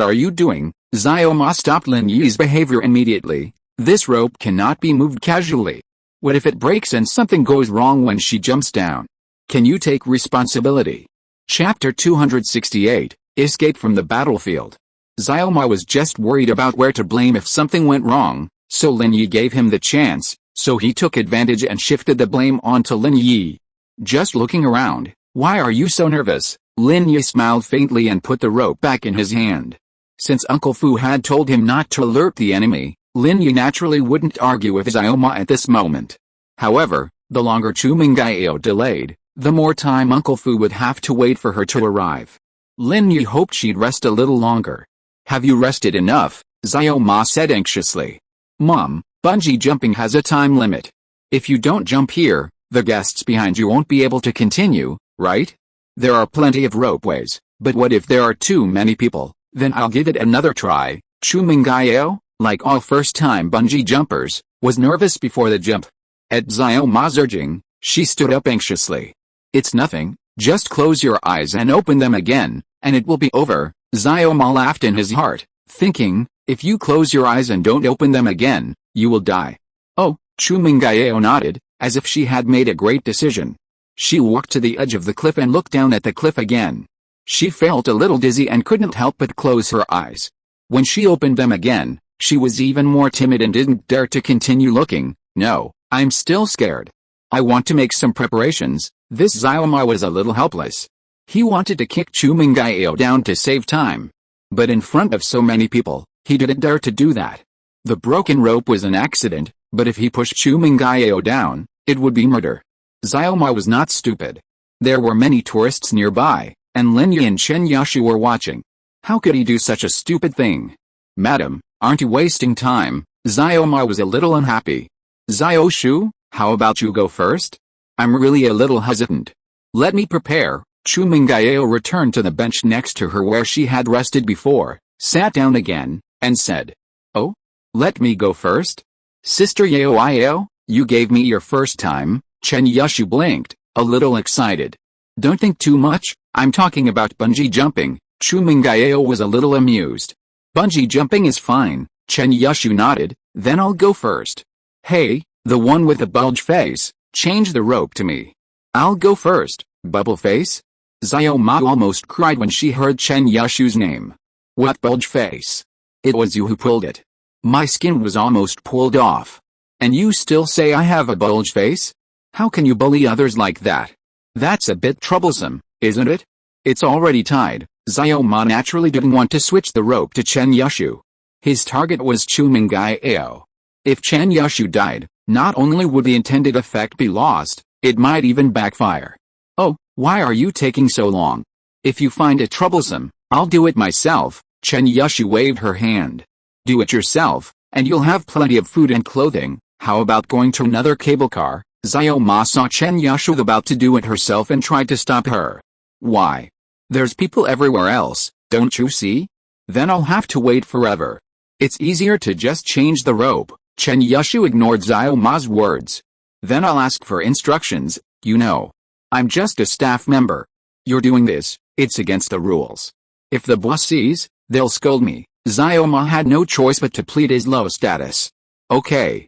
are you doing? Xiao Ma stopped Lin Yi's behavior immediately. This rope cannot be moved casually. What if it breaks and something goes wrong when she jumps down? Can you take responsibility? Chapter 268, Escape from the Battlefield. Xiao Ma was just worried about where to blame if something went wrong, so Lin Yi gave him the chance, so he took advantage and shifted the blame onto Lin Yi. Just looking around, why are you so nervous? Lin Yi smiled faintly and put the rope back in his hand. Since Uncle Fu had told him not to alert the enemy, Lin Yi naturally wouldn't argue with Xiao Ma at this moment. However, the longer Chu Mengyao delayed, the more time Uncle Fu would have to wait for her to arrive. Lin Yi hoped she'd rest a little longer. Have you rested enough? Xiao Ma said anxiously. Mom, bungee jumping has a time limit. If you don't jump here, the guests behind you won't be able to continue, right? There are plenty of ropeways, but what if there are too many people? Then I'll give it another try. Chu Mengyao, like all first-time bungee jumpers, was nervous before the jump. At Xiao Ma's urging, she stood up anxiously. It's nothing, just close your eyes and open them again, and it will be over. Xiao Ma laughed in his heart, thinking, if you close your eyes and don't open them again, you will die. Oh, Chu Mengyao nodded, as if she had made a great decision. She walked to the edge of the cliff and looked down at the cliff again. She felt a little dizzy and couldn't help but close her eyes. When she opened them again, she was even more timid and didn't dare to continue looking. No, I'm still scared. I want to make some preparations. This Xiao Ma was a little helpless. He wanted to kick Chu Mengyao down to save time. But in front of so many people, he didn't dare to do that. The broken rope was an accident, but if he pushed Chu Mengyao down, it would be murder. Xiao Ma was not stupid. There were many tourists nearby, and Lin Yi and Chen Yashu were watching. How could he do such a stupid thing? Madam, aren't you wasting time? Xiao Ma was a little unhappy. Xiao Shu, how about you go first? I'm really a little hesitant. Let me prepare. Chu Mengyao returned to the bench next to her where she had rested before, sat down again, and said, Oh? Let me go first? Sister Yao, you gave me your first time. Chen Yashu blinked, a little excited. Don't think too much, I'm talking about bungee jumping. Chu Mengyao was a little amused. Bungee jumping is fine, Chen Yashu nodded, then I'll go first. Hey, the one with the bulge face, change the rope to me. I'll go first, bubble face. Xiao Ma almost cried when she heard Chen Yashu's name. What bulge face? It was you who pulled it. My skin was almost pulled off. And you still say I have a bulge face? How can you bully others like that? That's a bit troublesome, isn't it? It's already tied. Xiao Ma naturally didn't want to switch the rope to Chen Yashu. His target was Chu Mengyao. If Chen Yashu died, not only would the intended effect be lost, it might even backfire. Oh, why are you taking so long? If you find it troublesome, I'll do it myself. Chen Yashu waved her hand. Do it yourself, and you'll have plenty of food and clothing. How about going to another cable car? Xiao Ma saw Chen Yushu about to do it herself and tried to stop her. Why? There's people everywhere else, don't you see? Then I'll have to wait forever. It's easier to just change the rope. Chen Yushu ignored Xiao Ma's words. Then I'll ask for instructions, you know. I'm just a staff member. You're doing this, it's against the rules. If the boss sees, they'll scold me. Xiao Ma had no choice but to plead his low status. Okay,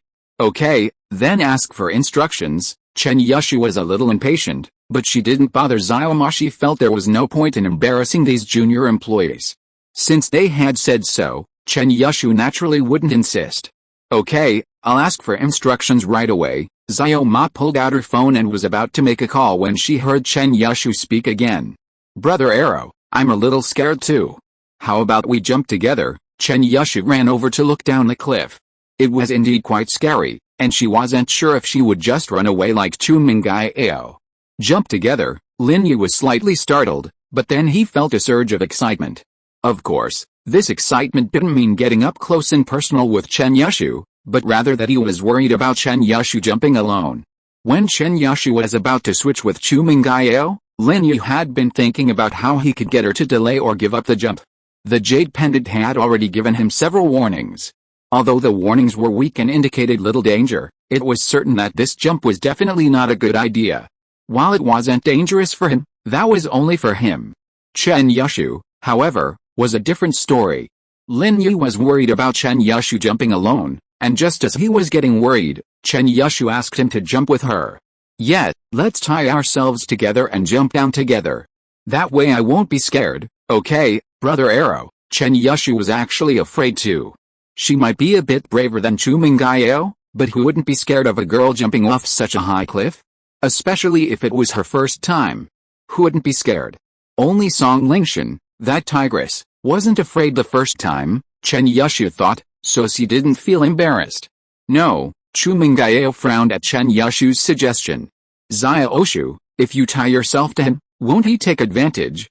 then ask for instructions. Chen Yushu was a little impatient, but she didn't bother Xiao Ma. She felt there was no point in embarrassing these junior employees. Since they had said so, Chen Yushu naturally wouldn't insist. Okay, I'll ask for instructions right away. Xiao Ma pulled out her phone and was about to make a call when she heard Chen Yushu speak again. Brother Arrow, I'm a little scared too. How about we jump together? Chen Yushu ran over to look down the cliff. It was indeed quite scary, and she wasn't sure if she would just run away like Chu Mengyao. Jump together? Lin Yi was slightly startled, but then he felt a surge of excitement. Of course, this excitement didn't mean getting up close and personal with Chen Yushu, but rather that he was worried about Chen Yushu jumping alone. When Chen Yushu was about to switch with Chu Mengyao, Lin Yi had been thinking about how he could get her to delay or give up the jump. The jade pendant had already given him several warnings. Although the warnings were weak and indicated little danger, it was certain that this jump was definitely not a good idea. While it wasn't dangerous for him, that was only for him. Chen Yushu, however, was a different story. Lin Yi was worried about Chen Yushu jumping alone, and just as he was getting worried, Chen Yushu asked him to jump with her. Yet, let's tie ourselves together and jump down together. That way I won't be scared. Okay, Brother Arrow. Chen Yushu was actually afraid too. She might be a bit braver than Chu Mengyao, but who wouldn't be scared of a girl jumping off such a high cliff? Especially if it was her first time. Who wouldn't be scared? Only Song Lingshan, that tigress, wasn't afraid the first time, Chen Yushu thought, so she didn't feel embarrassed. No, Chu Mengyao frowned at Chen Yushu's suggestion. Xiao Oshu, if you tie yourself to him, won't he take advantage?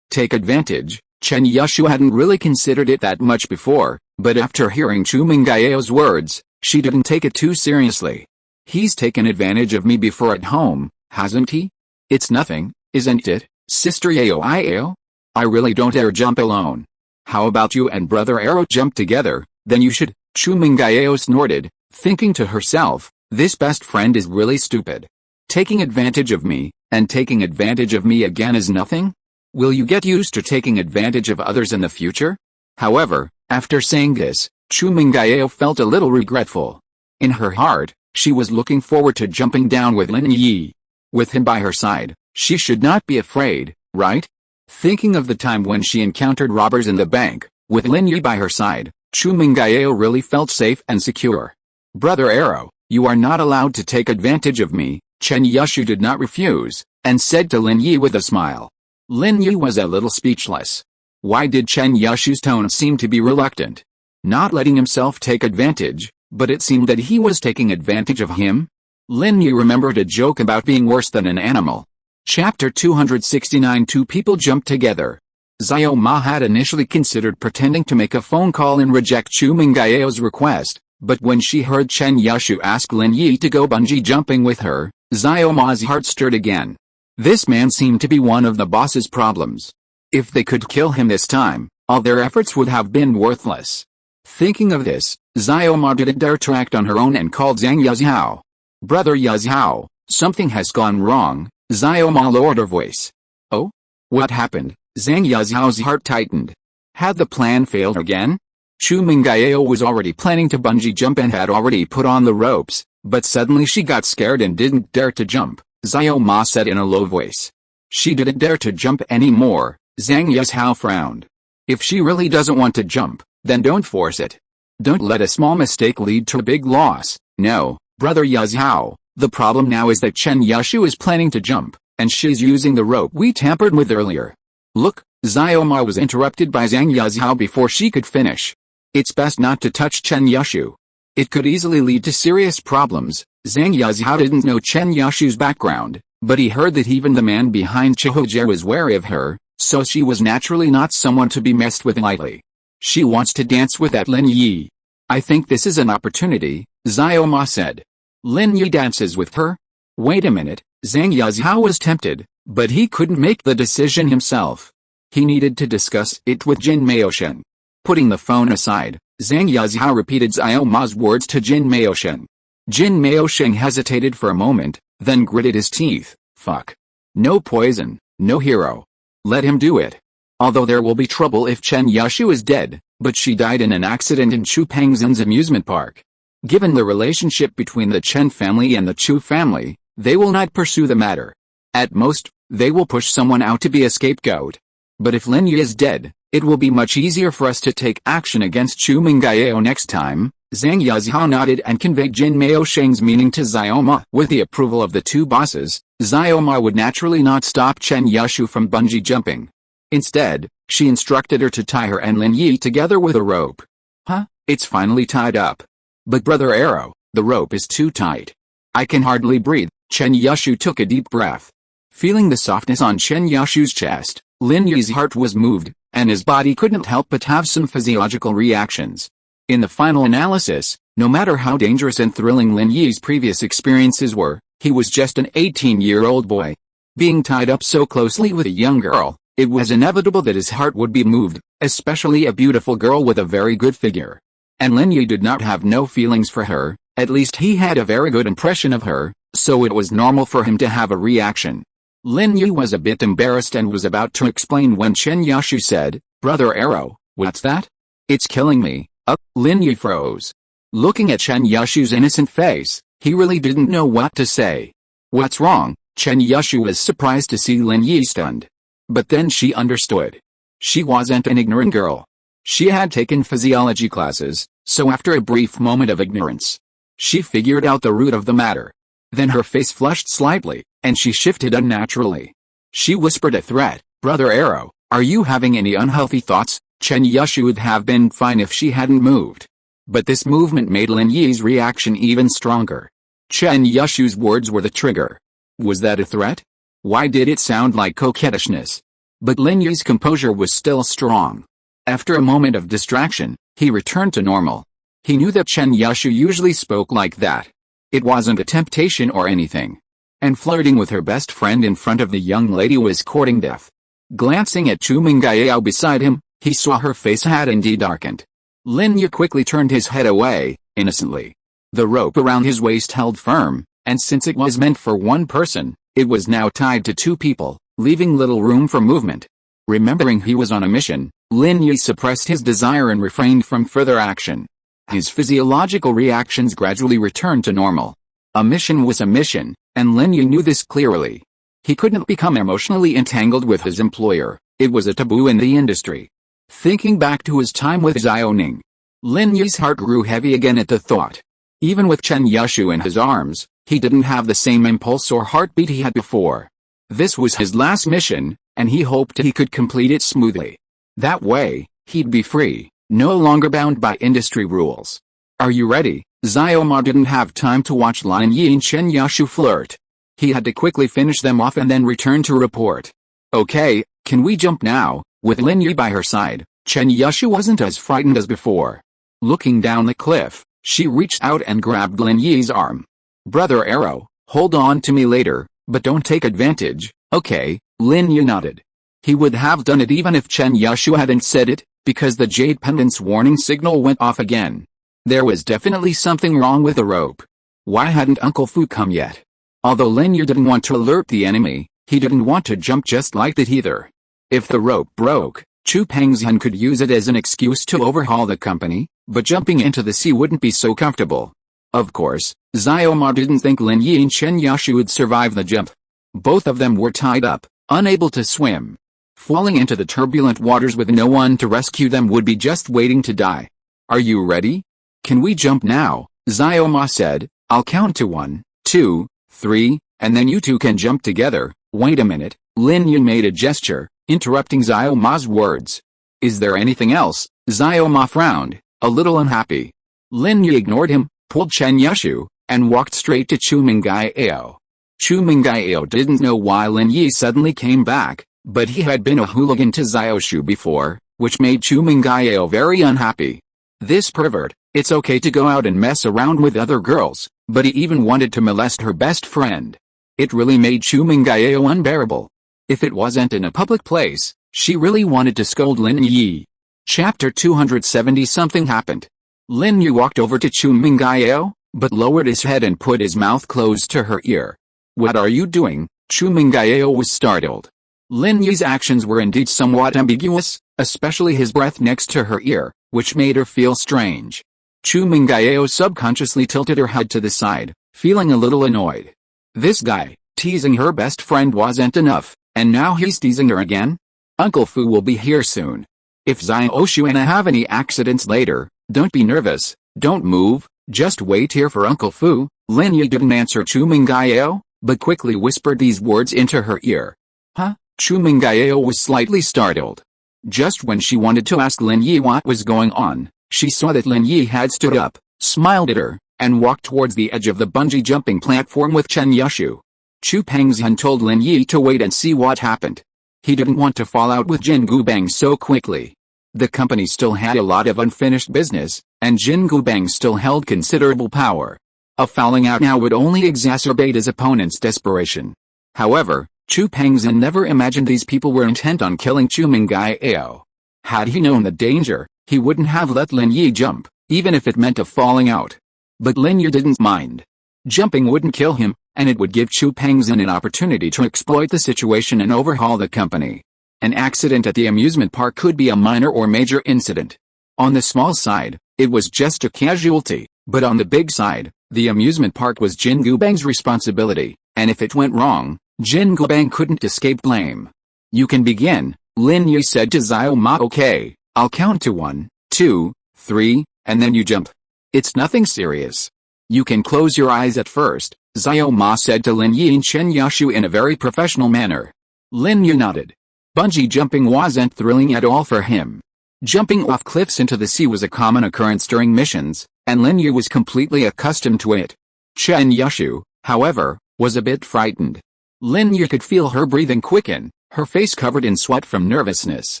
Take advantage? Chen Yushu hadn't really considered it that much before, but after hearing Chu Mengyao's words, she didn't take it too seriously. He's taken advantage of me before at home, hasn't he? It's nothing, isn't it, Sister Yao? I really don't dare jump alone. How about you and Brother Arrow jump together? Then you should. Chu Mengyao snorted, thinking to herself, this best friend is really stupid. Taking advantage of me, and taking advantage of me again is nothing? Will you get used to taking advantage of others in the future? However, after saying this, Chu Mengyao felt a little regretful. In her heart, she was looking forward to jumping down with Lin Yi. With him by her side, she should not be afraid, right? Thinking of the time when she encountered robbers in the bank, with Lin Yi by her side, Chu Mengyao really felt safe and secure. Brother Arrow, you are not allowed to take advantage of me, Chen Yushu did not refuse, and said to Lin Yi with a smile. Lin Yi was a little speechless. Why did Chen Yushu's tone seem to be reluctant? Not letting himself take advantage, but it seemed that he was taking advantage of him? Lin Yi remembered a joke about being worse than an animal. Chapter 269. Two people jumped together. Xiao Ma had initially considered pretending to make a phone call and reject Chu Mengyao's request, but when she heard Chen Yushu ask Lin Yi to go bungee jumping with her, Xiao Ma's heart stirred again. This man seemed to be one of the boss's problems. If they could kill him this time, all their efforts would have been worthless. Thinking of this, Xiao Ma didn't dare to act on her own and called Zhang Yazhao. Brother Yazhao, something has gone wrong. Xiao Ma lowered her voice. Oh? What happened? Zhang Yazhao's heart tightened. Had the plan failed again? Chu Mengyao was already planning to bungee jump and had already put on the ropes, but suddenly she got scared and didn't dare to jump. Xiao Ma said in a low voice. She didn't dare to jump anymore. Zhang Yazhao frowned. If she really doesn't want to jump, then don't force it. Don't let a small mistake lead to a big loss. No, Brother Yazhao, the problem now is that Chen Yushu is planning to jump, and she's using the rope we tampered with earlier. Look, Xiao Ma was interrupted by Zhang Yazhao before she could finish. It's best not to touch Chen Yushu. It could easily lead to serious problems. Zhang Yazhao didn't know Chen Yushu's background, but he heard that even the man behind Chihoja was wary of her, so she was naturally not someone to be messed with lightly. She wants to dance with that Lin Yi. I think this is an opportunity, Xiao Ma said. Lin Yi dances with her? Wait a minute, Zhang Yazhao was tempted, but he couldn't make the decision himself. He needed to discuss it with Jin Maoshen. Putting the phone aside, Zhang Yazhao repeated Xiao Ma's words to Jin Maoshen. Jin Maoshen hesitated for a moment, then gritted his teeth. Fuck. No poison, no hero. Let him do it. Although there will be trouble if Chen Yashu is dead, but she died in an accident in Chu Pengzhan's amusement park. Given the relationship between the Chen family and the Chu family, they will not pursue the matter. At most, they will push someone out to be a scapegoat. But if Lin Yi is dead, it will be much easier for us to take action against Chu Mengyao next time. Zhang Yazhao nodded and conveyed Jin Maoshen's meaning to Xiao Ma. With the approval of the two bosses, Xiao Ma would naturally not stop Chen Yashu from bungee jumping. Instead, she instructed her to tie her and Lin Yi together with a rope. Huh? It's finally tied up. But Brother Arrow, the rope is too tight. I can hardly breathe. Chen Yashu took a deep breath. Feeling the softness on Chen Yashu's chest, Lin Yi's heart was moved, and his body couldn't help but have some physiological reactions. In the final analysis, no matter how dangerous and thrilling Lin Yi's previous experiences were, he was just an 18-year-old boy. Being tied up so closely with a young girl, it was inevitable that his heart would be moved, especially a beautiful girl with a very good figure. And Lin Yi did not have no feelings for her, at least he had a very good impression of her, so it was normal for him to have a reaction. Lin Yi was a bit embarrassed and was about to explain when Chen Yashu said, "Brother Arrow, what's that? It's killing me." Lin Yi froze. Looking at Chen Yashu's innocent face, he really didn't know what to say. What's wrong? Chen Yashu was surprised to see Lin Yi stunned. But then she understood. She wasn't an ignorant girl. She had taken physiology classes, so after a brief moment of ignorance, she figured out the root of the matter. Then her face flushed slightly, and she shifted unnaturally. She whispered a threat, "Brother Arrow, are you having any unhealthy thoughts?" Chen Yashu would have been fine if she hadn't moved. But this movement made Lin Yi's reaction even stronger. Chen Yashu's words were the trigger. Was that a threat? Why did it sound like coquettishness? But Lin Yi's composure was still strong. After a moment of distraction, he returned to normal. He knew that Chen Yashu usually spoke like that. It wasn't a temptation or anything. And flirting with her best friend in front of the young lady was courting death. Glancing at Chu Mengyao beside him, he saw her face had indeed darkened. Lin Yi quickly turned his head away, innocently. The rope around his waist held firm, and since it was meant for one person, it was now tied to two people, leaving little room for movement. Remembering he was on a mission, Lin Yi suppressed his desire and refrained from further action. His physiological reactions gradually returned to normal. A mission was a mission, and Lin Yi knew this clearly. He couldn't become emotionally entangled with his employer. It was a taboo in the industry. Thinking back to his time with Xiao Ning, Lin Yi's heart grew heavy again at the thought. Even with Chen Yashu in his arms, he didn't have the same impulse or heartbeat he had before. This was his last mission, and he hoped he could complete it smoothly. That way, he'd be free, no longer bound by industry rules. "Are you ready?" Xiao Ma didn't have time to watch Lin Yi and Chen Yashu flirt. He had to quickly finish them off and then return to report. "Okay, can we jump now?" With Lin Yi by her side, Chen Yashu wasn't as frightened as before. Looking down the cliff, she reached out and grabbed Lin Yi's arm. "Brother Arrow, hold on to me later, but don't take advantage, okay?" Lin Yi nodded. He would have done it even if Chen Yashu hadn't said it, because the jade pendant's warning signal went off again. There was definitely something wrong with the rope. Why hadn't Uncle Fu come yet? Although Lin Yi didn't want to alert the enemy, he didn't want to jump just like that either. If the rope broke, Chu Pengzhan could use it as an excuse to overhaul the company, but jumping into the sea wouldn't be so comfortable. Of course, Xiao Ma didn't think Lin Yi and Chen Yashu would survive the jump. Both of them were tied up, unable to swim. Falling into the turbulent waters with no one to rescue them would be just waiting to die. "Are you ready? Can we jump now?" Xiao Ma said. "I'll count to 1, 2, 3, and then you two can jump together." "Wait a minute," Lin Yi made a gesture, interrupting Xiao Ma's words. "Is there anything else?" Xiao Ma frowned, a little unhappy. Lin Yi ignored him, pulled Chen Yashu, and walked straight to Chu Mengyao. Chu Mengyao didn't know why Lin Yi suddenly came back, but he had been a hooligan to Xiao Shu before, which made Chu Mengyao very unhappy. This pervert, it's okay to go out and mess around with other girls, but he even wanted to molest her best friend. It really made Chu Mengyao unbearable. If it wasn't in a public place, she really wanted to scold Lin Yi. Chapter 270. Something happened. Lin Yi walked over to Chu Mengyao, but lowered his head and put his mouth close to her ear. What are you doing? Chu Mengyao was startled. Lin Yi's actions were indeed somewhat ambiguous, especially his breath next to her ear, which made her feel strange. Chu Mengyao subconsciously tilted her head to the side, feeling a little annoyed. This guy, teasing her best friend wasn't enough, and now he's teasing her again? Uncle Fu will be here soon. If Xiaoshu and I have any accidents later, don't be nervous, don't move, just wait here for Uncle Fu. Lin Yi didn't answer Chu Mengyao, but quickly whispered these words into her ear. Huh? Chu Mengyao was slightly startled. Just when she wanted to ask Lin Yi what was going on, she saw that Lin Yi had stood up, smiled at her, and walked towards the edge of the bungee jumping platform with Chen Yushu. Chu Pengzhan told Lin Yi to wait and see what happened. He didn't want to fall out with Jin Gubang so quickly. The company still had a lot of unfinished business, and Jin Gubang still held considerable power. A falling out now would only exacerbate his opponent's desperation. However, Chu Pengzhan never imagined these people were intent on killing Chu Mengyao. Had he known the danger, he wouldn't have let Lin Yi jump, even if it meant a falling out. But Lin Yi didn't mind. Jumping wouldn't kill him, and it would give Chu Pengzhan an opportunity to exploit the situation and overhaul the company. An accident at the amusement park could be a minor or major incident. On the small side, it was just a casualty, but on the big side, the amusement park was Jin Gubang's responsibility, and if it went wrong, Jin Gubang couldn't escape blame. You can begin, Lin Yi said to Xiao Ma. Okay, I'll count to 1, 2, 3, and then you jump. It's nothing serious. You can close your eyes at first, Xiao Ma said to Lin Yi and Chen Yushu in a very professional manner. Lin Yi nodded. Bungee jumping wasn't thrilling at all for him. Jumping off cliffs into the sea was a common occurrence during missions, and Lin Yi was completely accustomed to it. Chen Yushu, however, was a bit frightened. Lin Yi could feel her breathing quicken, her face covered in sweat from nervousness.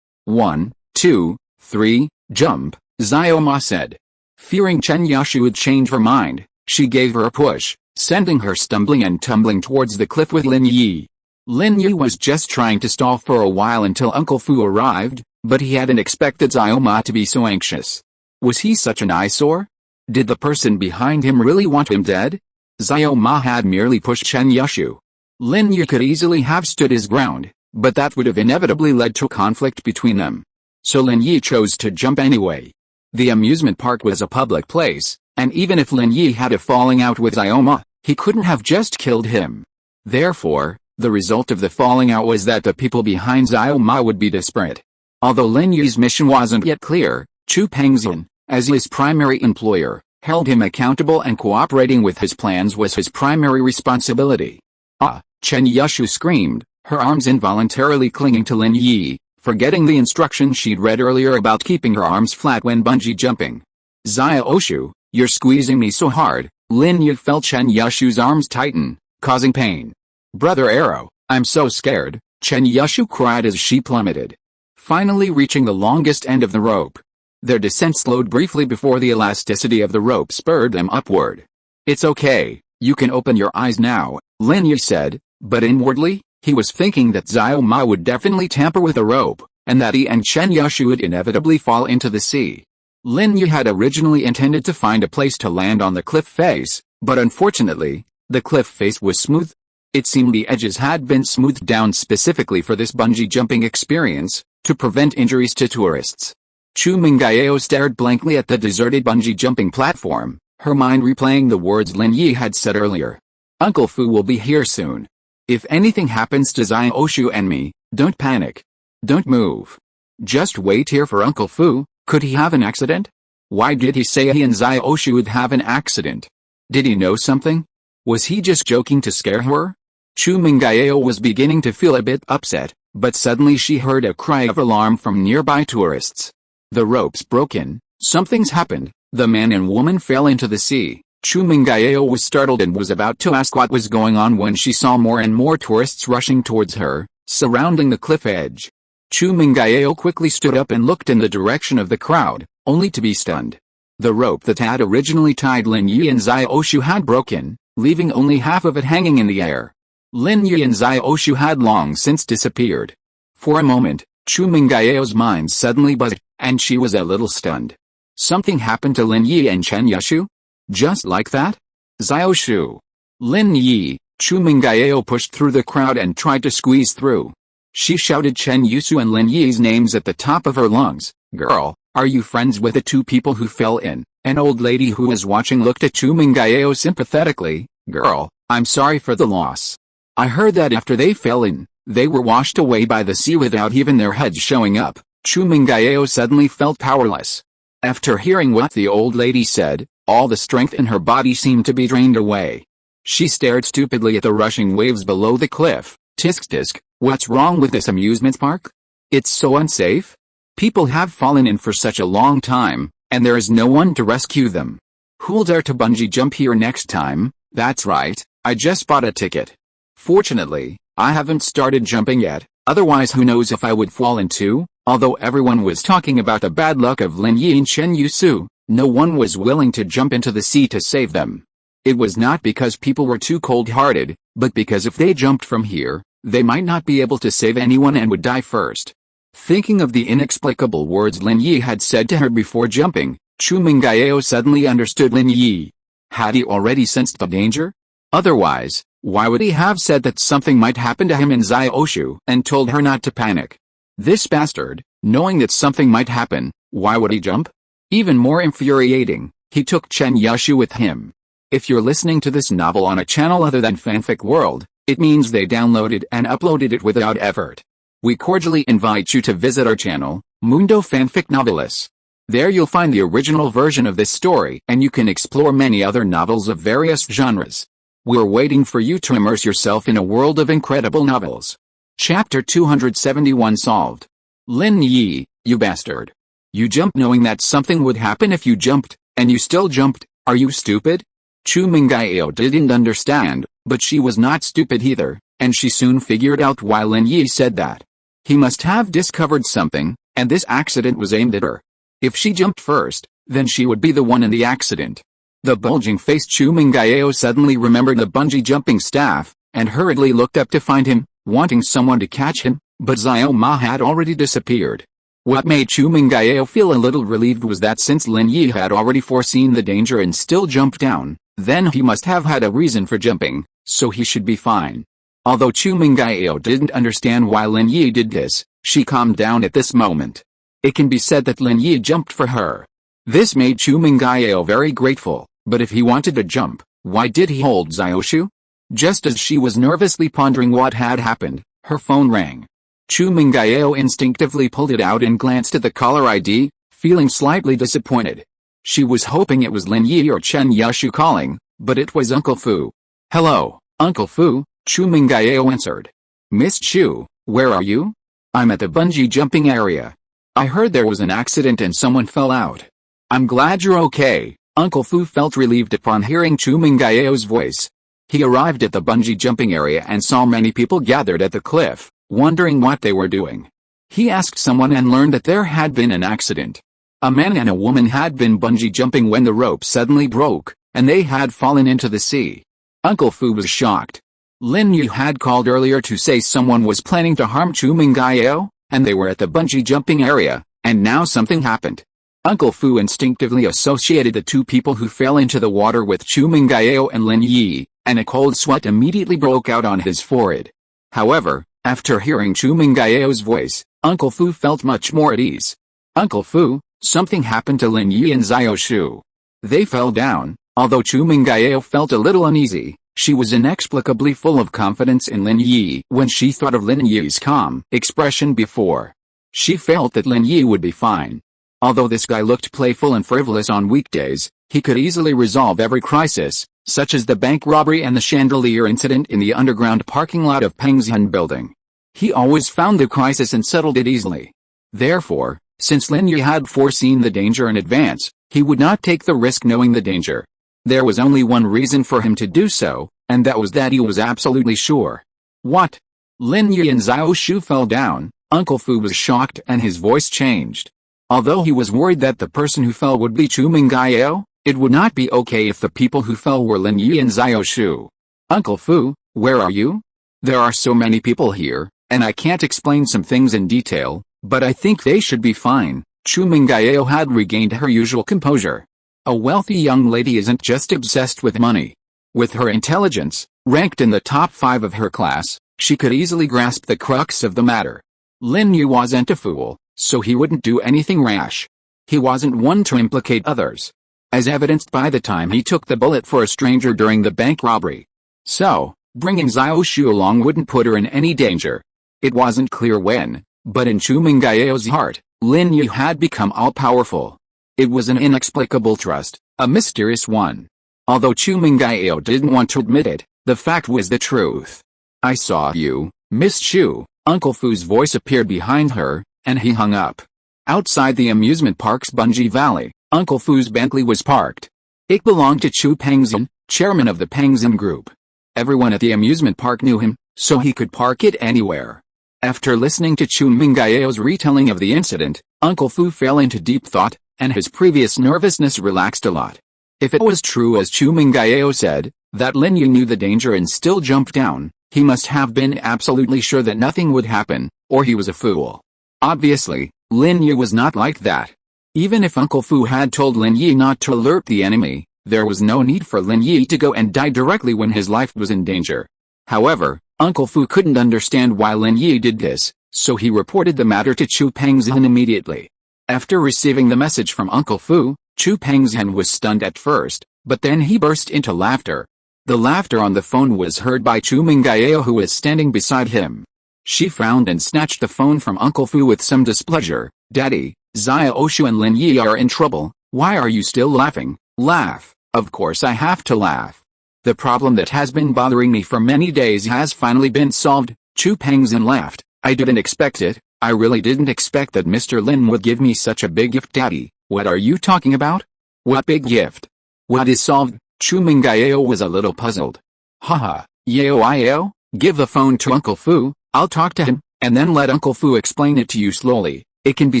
1, 2, 3, jump, Xiao Ma said. Fearing Chen Yushu would change her mind, she gave her a push, sending her stumbling and tumbling towards the cliff with Lin Yi. Lin Yi was just trying to stall for a while until Uncle Fu arrived, but he hadn't expected Xiao Ma to be so anxious. Was he such an eyesore? Did the person behind him really want him dead? Xiao Ma had merely pushed Chen Yushu. Lin Yi could easily have stood his ground, but that would have inevitably led to conflict between them. So Lin Yi chose to jump anyway. The amusement park was a public place, and even if Lin Yi had a falling out with Xiao Ma, he couldn't have just killed him. Therefore, the result of the falling out was that the people behind Xiao Ma would be desperate. Although Lin Yi's mission wasn't yet clear, Chu Pengzhan, as his primary employer, held him accountable, and cooperating with his plans was his primary responsibility. Ah! Chen Yushu screamed, her arms involuntarily clinging to Lin Yi, forgetting the instructions she'd read earlier about keeping her arms flat when bungee jumping. Xiaoshu, you're squeezing me so hard. Lin Yi felt Chen Yushu's arms tighten, causing pain. Brother Arrow, I'm so scared, Chen Yushu cried as she plummeted. Finally reaching the longest end of the rope. Their descent slowed briefly before the elasticity of the rope spurred them upward. It's okay, you can open your eyes now, Lin Yi said, but inwardly, he was thinking that Xiao Ma would definitely tamper with the rope, and that he and Chen Yushu would inevitably fall into the sea. Lin Yi had originally intended to find a place to land on the cliff face, but unfortunately, the cliff face was smooth. It seemed the edges had been smoothed down specifically for this bungee jumping experience, to prevent injuries to tourists. Chu Mengyao stared blankly at the deserted bungee jumping platform, her mind replaying the words Lin Yi had said earlier. Uncle Fu will be here soon. If anything happens to Xiaoshu and me, don't panic. Don't move. Just wait here for Uncle Fu. Could he have an accident? Why did he say he and Xiaoshu would have an accident? Did he know something? Was he just joking to scare her? Chu Mengyao was beginning to feel a bit upset, but suddenly she heard a cry of alarm from nearby tourists. The ropes broken, something's happened, the man and woman fell into the sea. Chu Mengyao was startled and was about to ask what was going on when she saw more and more tourists rushing towards her, surrounding the cliff edge. Chu Mengyao quickly stood up and looked in the direction of the crowd, only to be stunned. The rope that had originally tied Lin Yi and Xiaoshu had broken, leaving only half of it hanging in the air. Lin Yi and Xiaoshu had long since disappeared. For a moment, Chu Mengyao's mind suddenly buzzed, and she was a little stunned. Something happened to Lin Yi and Chen Yushu? Just like that? Xiaoshu. Lin Yi, Chu Mengyao pushed through the crowd and tried to squeeze through. She shouted Chen Yusu and Lin Yi's names at the top of her lungs. Girl, are you friends with the two people who fell in? An old lady who was watching looked at Chu Mengyao sympathetically. Girl, I'm sorry for the loss. I heard that after they fell in, they were washed away by the sea without even their heads showing up. Chu Mengyao suddenly felt powerless. After hearing what the old lady said, all the strength in her body seemed to be drained away. She stared stupidly at the rushing waves below the cliff. Tisk, what's wrong with this amusement park? It's so unsafe? People have fallen in for such a long time, and there is no one to rescue them. Who'll dare to bungee jump here next time? That's right, I just bought a ticket. Fortunately, I haven't started jumping yet, otherwise who knows if I would fall in too? Although everyone was talking about the bad luck of Lin Yi and Chen Yusu, no one was willing to jump into the sea to save them. It was not because people were too cold-hearted, but because if they jumped from here, they might not be able to save anyone and would die first. Thinking of the inexplicable words Lin Yi had said to her before jumping, Chu Mengyao suddenly understood Lin Yi. Had he already sensed the danger? Otherwise, why would he have said that something might happen to him and Xiaoshu and told her not to panic? This bastard, knowing that something might happen, why would he jump? Even more infuriating, he took Chen Yushu with him. If you're listening to this novel on a channel other than Fanfic World, it means they downloaded and uploaded it without effort. We cordially invite you to visit our channel, Mundo Fanfic Novelis. There you'll find the original version of this story and you can explore many other novels of various genres. We're waiting for you to immerse yourself in a world of incredible novels. Chapter 271 solved. Lin Yi, you bastard. You jumped knowing that something would happen if you jumped, and you still jumped. Are you stupid? Chu Mengyao didn't understand, but she was not stupid either, and she soon figured out why Lin Yi said that. He must have discovered something, and this accident was aimed at her. If she jumped first, then she would be the one in the accident. The bulging-faced Chu Mengyao suddenly remembered the bungee jumping staff, and hurriedly looked up to find him, wanting someone to catch him, but Xiao Ma had already disappeared. What made Chu Mengyao feel a little relieved was that since Lin Yi had already foreseen the danger and still jumped down, then he must have had a reason for jumping, so he should be fine. Although Chu Mengyao didn't understand why Lin Yi did this, she calmed down at this moment. It can be said that Lin Yi jumped for her. This made Chu Mengyao very grateful, but if he wanted to jump, why did he hold Xiaoshu? Just as she was nervously pondering what had happened, her phone rang. Chu Mengyao instinctively pulled it out and glanced at the caller ID, feeling slightly disappointed. She was hoping it was Lin Yi or Chen Yushu calling, but it was Uncle Fu. Hello, Uncle Fu, Chu Mengyao answered. Miss Chu, where are you? I'm at the bungee jumping area. I heard there was an accident and someone fell out. I'm glad you're okay. Uncle Fu felt relieved upon hearing Chu Mengyao's voice. He arrived at the bungee jumping area and saw many people gathered at the cliff, wondering what they were doing. He asked someone and learned that there had been an accident. A man and a woman had been bungee jumping when the rope suddenly broke, and they had fallen into the sea. Uncle Fu was shocked. Lin Yi had called earlier to say someone was planning to harm Chu Mengyao, and they were at the bungee jumping area, and now something happened. Uncle Fu instinctively associated the two people who fell into the water with Chu Mengyao and Lin Yi, and a cold sweat immediately broke out on his forehead. However, after hearing Chu Mengyao's voice, Uncle Fu felt much more at ease. Uncle Fu, something happened to Lin Yi and Xiaoshu. They fell down. Although Chu Mengyao felt a little uneasy, she was inexplicably full of confidence in Lin Yi when she thought of Lin Yi's calm expression before. She felt that Lin Yi would be fine. Although this guy looked playful and frivolous on weekdays, he could easily resolve every crisis, such as the bank robbery and the chandelier incident in the underground parking lot of Pengzhan building. He always found the crisis and settled it easily. Therefore, since Lin Yi had foreseen the danger in advance, he would not take the risk knowing the danger. There was only one reason for him to do so, and that was that he was absolutely sure. What? Lin Yi and Xiaoshu fell down, Uncle Fu was shocked and his voice changed. Although he was worried that the person who fell would be Chu Mengyao, it would not be okay if the people who fell were Lin Yi and Xiao Shu. Uncle Fu, where are you? There are so many people here, and I can't explain some things in detail, but I think they should be fine. Chu Mengyao had regained her usual composure. A wealthy young lady isn't just obsessed with money. With her intelligence, ranked in the top 5 of her class, she could easily grasp the crux of the matter. Lin Yi wasn't a fool, so he wouldn't do anything rash. He wasn't one to implicate others, as evidenced by the time he took the bullet for a stranger during the bank robbery. So, bringing Xiao Shu along wouldn't put her in any danger. It wasn't clear when, but in Chu Mengyao's heart, Lin Yi had become all-powerful. It was an inexplicable trust, a mysterious one. Although Chu Mengyao didn't want to admit it, the fact was the truth. I saw you, Miss Chu. Uncle Fu's voice appeared behind her, and he hung up. Outside the amusement park's bungee valley, Uncle Fu's Bentley was parked. It belonged to Chu Pengzhan, chairman of the Pengzhan Group. Everyone at the amusement park knew him, so he could park it anywhere. After listening to Chu Mengyao's retelling of the incident, Uncle Fu fell into deep thought, and his previous nervousness relaxed a lot. If it was true as Chu Mengyao said, that Lin Yi knew the danger and still jumped down, he must have been absolutely sure that nothing would happen, or he was a fool. Obviously, Lin Yi was not like that. Even if Uncle Fu had told Lin Yi not to alert the enemy, there was no need for Lin Yi to go and die directly when his life was in danger. However, Uncle Fu couldn't understand why Lin Yi did this, so he reported the matter to Chu Pengzhan immediately. After receiving the message from Uncle Fu, Chu Pengzhan was stunned at first, but then he burst into laughter. The laughter on the phone was heard by Chu Mengyao, who was standing beside him. She frowned and snatched the phone from Uncle Fu with some displeasure. Daddy, Xiao Shu and Lin Yi are in trouble. Why are you still laughing? Laugh. Of course I have to laugh. The problem that has been bothering me for many days has finally been solved. Chu Pengzhan laughed. I didn't expect it. I really didn't expect that Mr. Lin would give me such a big gift, Daddy. What are you talking about? What big gift? What is solved? Chu Mengyao was a little puzzled. Haha, Yao, give the phone to Uncle Fu, I'll talk to him, and then let Uncle Fu explain it to you slowly. It can be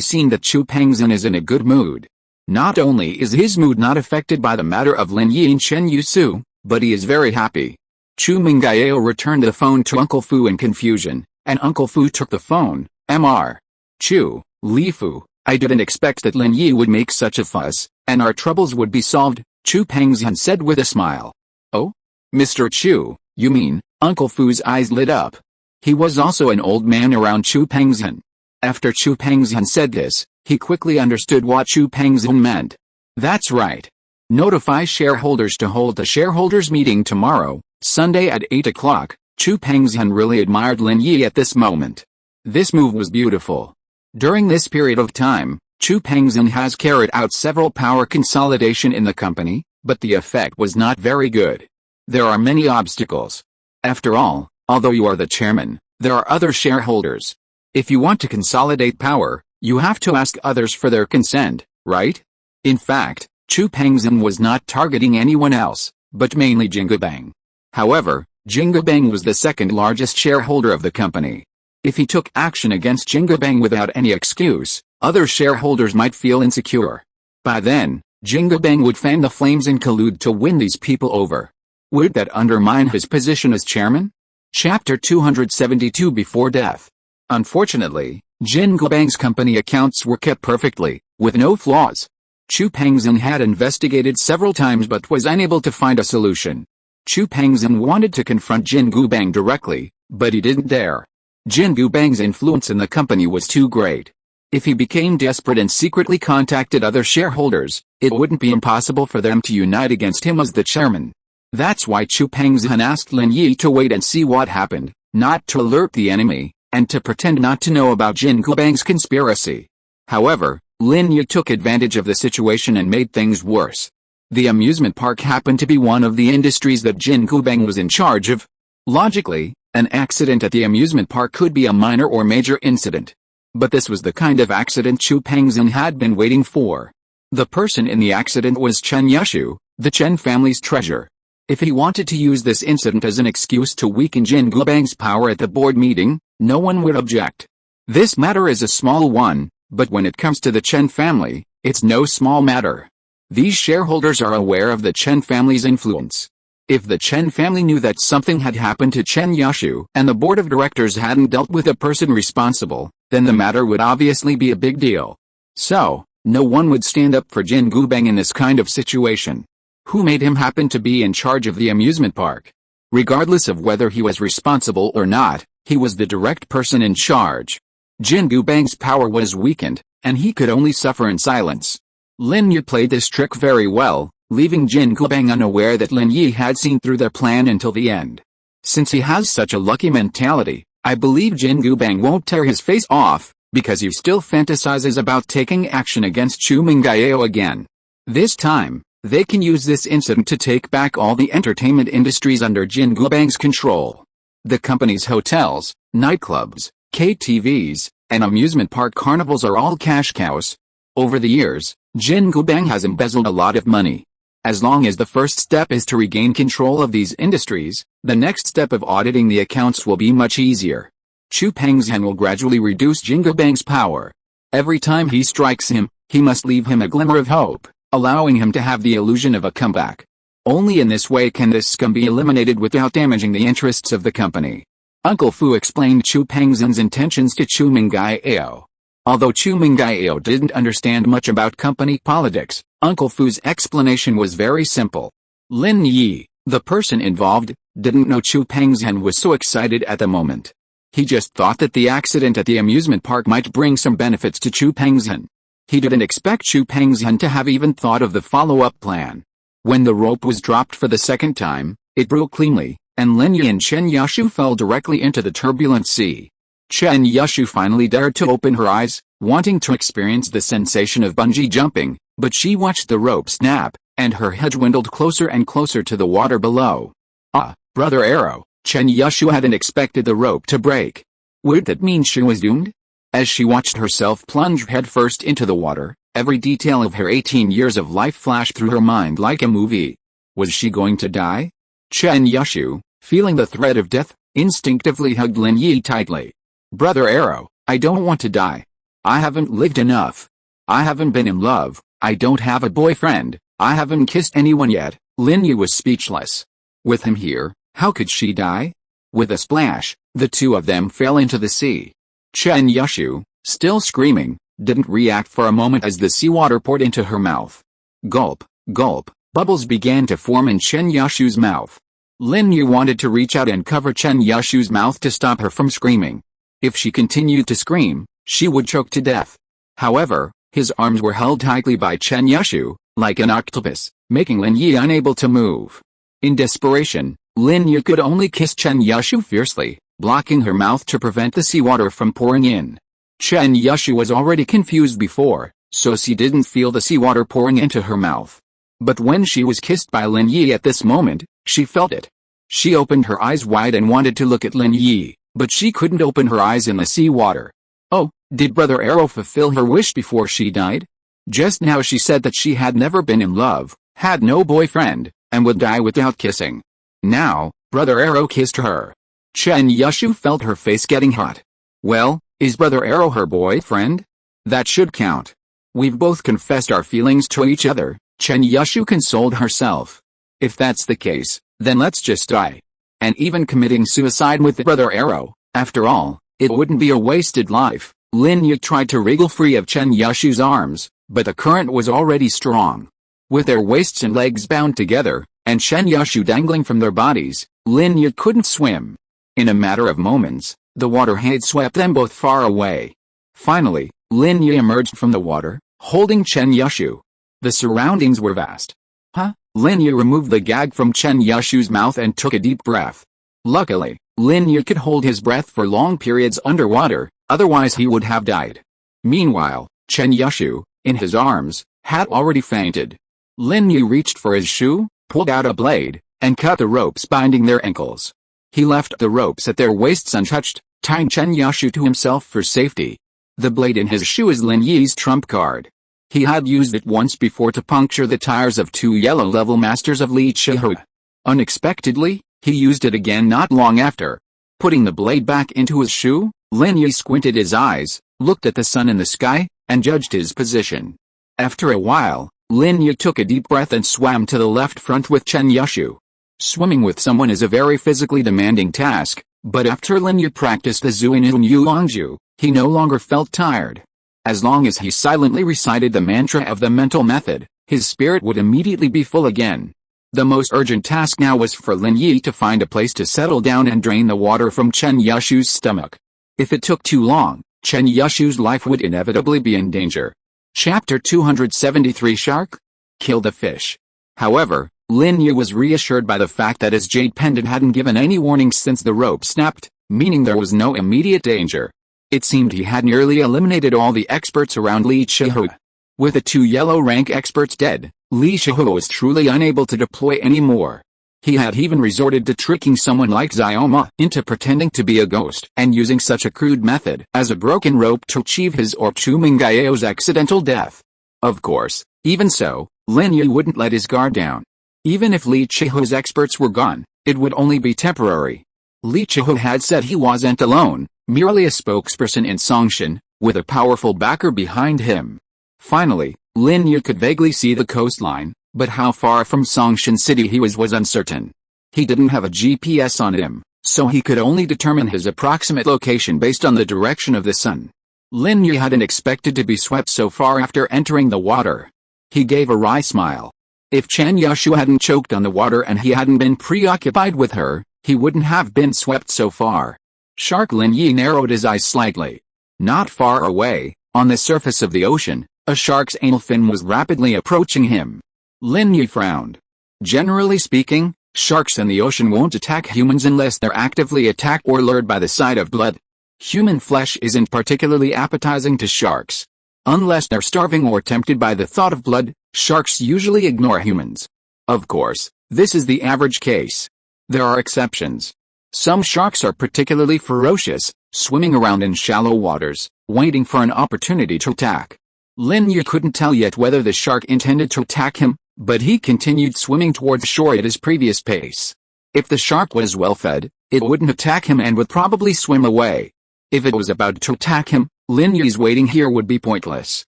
seen that Chu Pengzhan is in a good mood. Not only is his mood not affected by the matter of Lin Yi and Chen Yusu, but he is very happy. Chu Mengyao returned the phone to Uncle Fu in confusion, and Uncle Fu took the phone. Mr. Chu, Li Fu, I didn't expect that Lin Yi would make such a fuss, and our troubles would be solved, Chu Pengzhan said with a smile. Oh? Mr. Chu, you mean? Uncle Fu's eyes lit up. He was also an old man around Chu Pengzhan. After Chu Pengzhan said this, he quickly understood what Chu Pengzhan meant. That's right. Notify shareholders to hold the shareholders meeting tomorrow, Sunday at 8 o'clock. Chu Pengzhan really admired Lin Yi at this moment. This move was beautiful. During this period of time, Chu Pengzhan has carried out several power consolidation in the company, but the effect was not very good. There are many obstacles. After all, although you are the chairman, there are other shareholders. If you want to consolidate power, you have to ask others for their consent, right? In fact, Chu Pengzhan was not targeting anyone else, but mainly Jingbang. However, Jingbang was the second largest shareholder of the company. If he took action against Jingbang without any excuse, other shareholders might feel insecure. By then, Jingbang would fan the flames and collude to win these people over. Would that undermine his position as chairman? Chapter 272 Before Death. Unfortunately, Jingbang's company accounts were kept perfectly, with no flaws. Chu Pengzhan had investigated several times but was unable to find a solution. Chu Pengzhan wanted to confront Jingbang directly, but he didn't dare. Jingbang's influence in the company was too great. If he became desperate and secretly contacted other shareholders, it wouldn't be impossible for them to unite against him as the chairman. That's why Chu Pengzhan asked Lin Yi to wait and see what happened, not to alert the enemy, and to pretend not to know about Jingbang's conspiracy. However, Lin Yi took advantage of the situation and made things worse. The amusement park happened to be one of the industries that Jingbang was in charge of. Logically, an accident at the amusement park could be a minor or major incident. But this was the kind of accident Chu Pengzhan had been waiting for. The person in the accident was Chen Yushu, the Chen family's treasure. If he wanted to use this incident as an excuse to weaken Jingbang's power at the board meeting, no one would object. This matter is a small one, but when it comes to the Chen family, it's no small matter. These shareholders are aware of the Chen family's influence. If the Chen family knew that something had happened to Chen Yashu and the board of directors hadn't dealt with the person responsible, then the matter would obviously be a big deal. So, no one would stand up for Jin Gubeng in this kind of situation. Who made him happen to be in charge of the amusement park? Regardless of whether he was responsible or not, he was the direct person in charge. Jin Gubeng's power was weakened, and he could only suffer in silence. Lin Yi played this trick very well, leaving Jin Gubeng unaware that Lin Yi had seen through their plan until the end. Since he has such a lucky mentality, I believe Jin Gubeng won't tear his face off, because he still fantasizes about taking action against Chu Mengyao again. This time, they can use this incident to take back all the entertainment industries under Jin Gubeng's control. The company's hotels, nightclubs, KTVs, and amusement park carnivals are all cash cows. Over the years, Jin Gubeng has embezzled a lot of money. As long as the first step is to regain control of these industries, the next step of auditing the accounts will be much easier. Chu Pengzhan will gradually reduce Jin Gubeng's power. Every time he strikes him, he must leave him a glimmer of hope, allowing him to have the illusion of a comeback. Only in this way can this scum be eliminated without damaging the interests of the company. Uncle Fu explained Chu Pengzhan's intentions to Chu Mengyao. Although Chu Mengyao didn't understand much about company politics, Uncle Fu's explanation was very simple. Lin Yi, the person involved, didn't know Chu Pengzhan was so excited at the moment. He just thought that the accident at the amusement park might bring some benefits to Chu Pengzhan. He didn't expect Chu Pengzhan to have even thought of the follow-up plan. When the rope was dropped for the second time, it broke cleanly, and Lin Yi and Chen Yashu fell directly into the turbulent sea. Chen Yashu finally dared to open her eyes, wanting to experience the sensation of bungee jumping, but she watched the rope snap, and her head dwindled closer and closer to the water below. Ah, Brother Arrow, Chen Yashu hadn't expected the rope to break. Would that mean she was doomed? As she watched herself plunge headfirst into the water, every detail of her 18 years of life flashed through her mind like a movie. Was she going to die? Chen Yashu, feeling the threat of death, instinctively hugged Lin Yi tightly. Brother Arrow, I don't want to die. I haven't lived enough. I haven't been in love, I don't have a boyfriend, I haven't kissed anyone yet. Lin Yi was speechless. With him here, how could she die? With a splash, the two of them fell into the sea. Chen Yashu, still screaming, didn't react for a moment as the seawater poured into her mouth. Gulp, gulp, bubbles began to form in Chen Yashu's mouth. Lin Yi wanted to reach out and cover Chen Yashu's mouth to stop her from screaming. If she continued to scream, she would choke to death. However, his arms were held tightly by Chen Yashu, like an octopus, making Lin Yi unable to move. In desperation, Lin Yi could only kiss Chen Yashu fiercely, blocking her mouth to prevent the seawater from pouring in. Chen Yashu was already confused before, so she didn't feel the seawater pouring into her mouth. But when she was kissed by Lin Yi at this moment, she felt it. She opened her eyes wide and wanted to look at Lin Yi, but she couldn't open her eyes in the seawater. Oh, did Brother Arrow fulfill her wish before she died? Just now she said that she had never been in love, had no boyfriend, and would die without kissing. Now, Brother Arrow kissed her. Chen Yashu felt her face getting hot. Well, is Brother Arrow her boyfriend? That should count. We've both confessed our feelings to each other, Chen Yashu consoled herself. If that's the case, then let's just die. And even committing suicide with Brother Arrow, after all, it wouldn't be a wasted life. Lin Yi tried to wriggle free of Chen Yashu's arms, but the current was already strong. With their waists and legs bound together, and Chen Yashu dangling from their bodies, Lin Yi couldn't swim. In a matter of moments, the water had swept them both far away. Finally, Lin Yi emerged from the water, holding Chen Yashu. The surroundings were vast. Huh? Lin Yi removed the gag from Chen Yashu's mouth and took a deep breath. Luckily, Lin Yi could hold his breath for long periods underwater, otherwise he would have died. Meanwhile, Chen Yashu, in his arms, had already fainted. Lin Yi reached for his shoe, pulled out a blade, and cut the ropes binding their ankles. He left the ropes at their waists untouched, tying Chen Yashu to himself for safety. The blade in his shoe is Lin Yi's trump card. He had used it once before to puncture the tires of 2 yellow-level masters of Li Chihua. Unexpectedly, he used it again not long after. Putting the blade back into his shoe, Lin Yi squinted his eyes, looked at the sun in the sky, and judged his position. After a while, Lin Yi took a deep breath and swam to the left front with Chen Yushu. Swimming with someone is a very physically demanding task, but after Lin Yi practiced the Xuanyuan Yulong Jue, he no longer felt tired. As long as he silently recited the mantra of the mental method, his spirit would immediately be full again. The most urgent task now was for Lin Yi to find a place to settle down and drain the water from Chen Yushu's stomach. If it took too long, Chen Yushu's life would inevitably be in danger. Chapter 273 Shark? Kill the fish. However, Lin Yi was reassured by the fact that his jade pendant hadn't given any warning since the rope snapped, meaning there was no immediate danger. It seemed he had nearly eliminated all the experts around Li Shihu. With the 2 yellow rank experts dead, Li Shihu was truly unable to deploy any more. He had even resorted to tricking someone like Xiaoma into pretending to be a ghost and using such a crude method as a broken rope to achieve his or Chu Mengyao's accidental death. Of course, even so, Lin Yi wouldn't let his guard down. Even if Li Shihu's experts were gone, it would only be temporary. Li Shihu had said he wasn't alone, merely a spokesperson in Songshan, with a powerful backer behind him. Finally, Lin Yi could vaguely see the coastline, but how far from Songshan City he was uncertain. He didn't have a GPS on him, so he could only determine his approximate location based on the direction of the sun. Lin Yi hadn't expected to be swept so far after entering the water. He gave a wry smile. If Chen Yushu hadn't choked on the water and he hadn't been preoccupied with her, he wouldn't have been swept so far. Shark Lin Yi narrowed his eyes slightly. Not far away, on the surface of the ocean, a shark's anal fin was rapidly approaching him. Lin Yi frowned. Generally speaking, sharks in the ocean won't attack humans unless they're actively attacked or lured by the sight of blood. Human flesh isn't particularly appetizing to sharks. Unless they're starving or tempted by the thought of blood, sharks usually ignore humans. Of course, this is the average case. There are exceptions. Some sharks are particularly ferocious, swimming around in shallow waters, waiting for an opportunity to attack. Lin Yi couldn't tell yet whether the shark intended to attack him, but he continued swimming towards shore at his previous pace. If the shark was well fed, it wouldn't attack him and would probably swim away. If it was about to attack him, Lin Yi's waiting here would be pointless.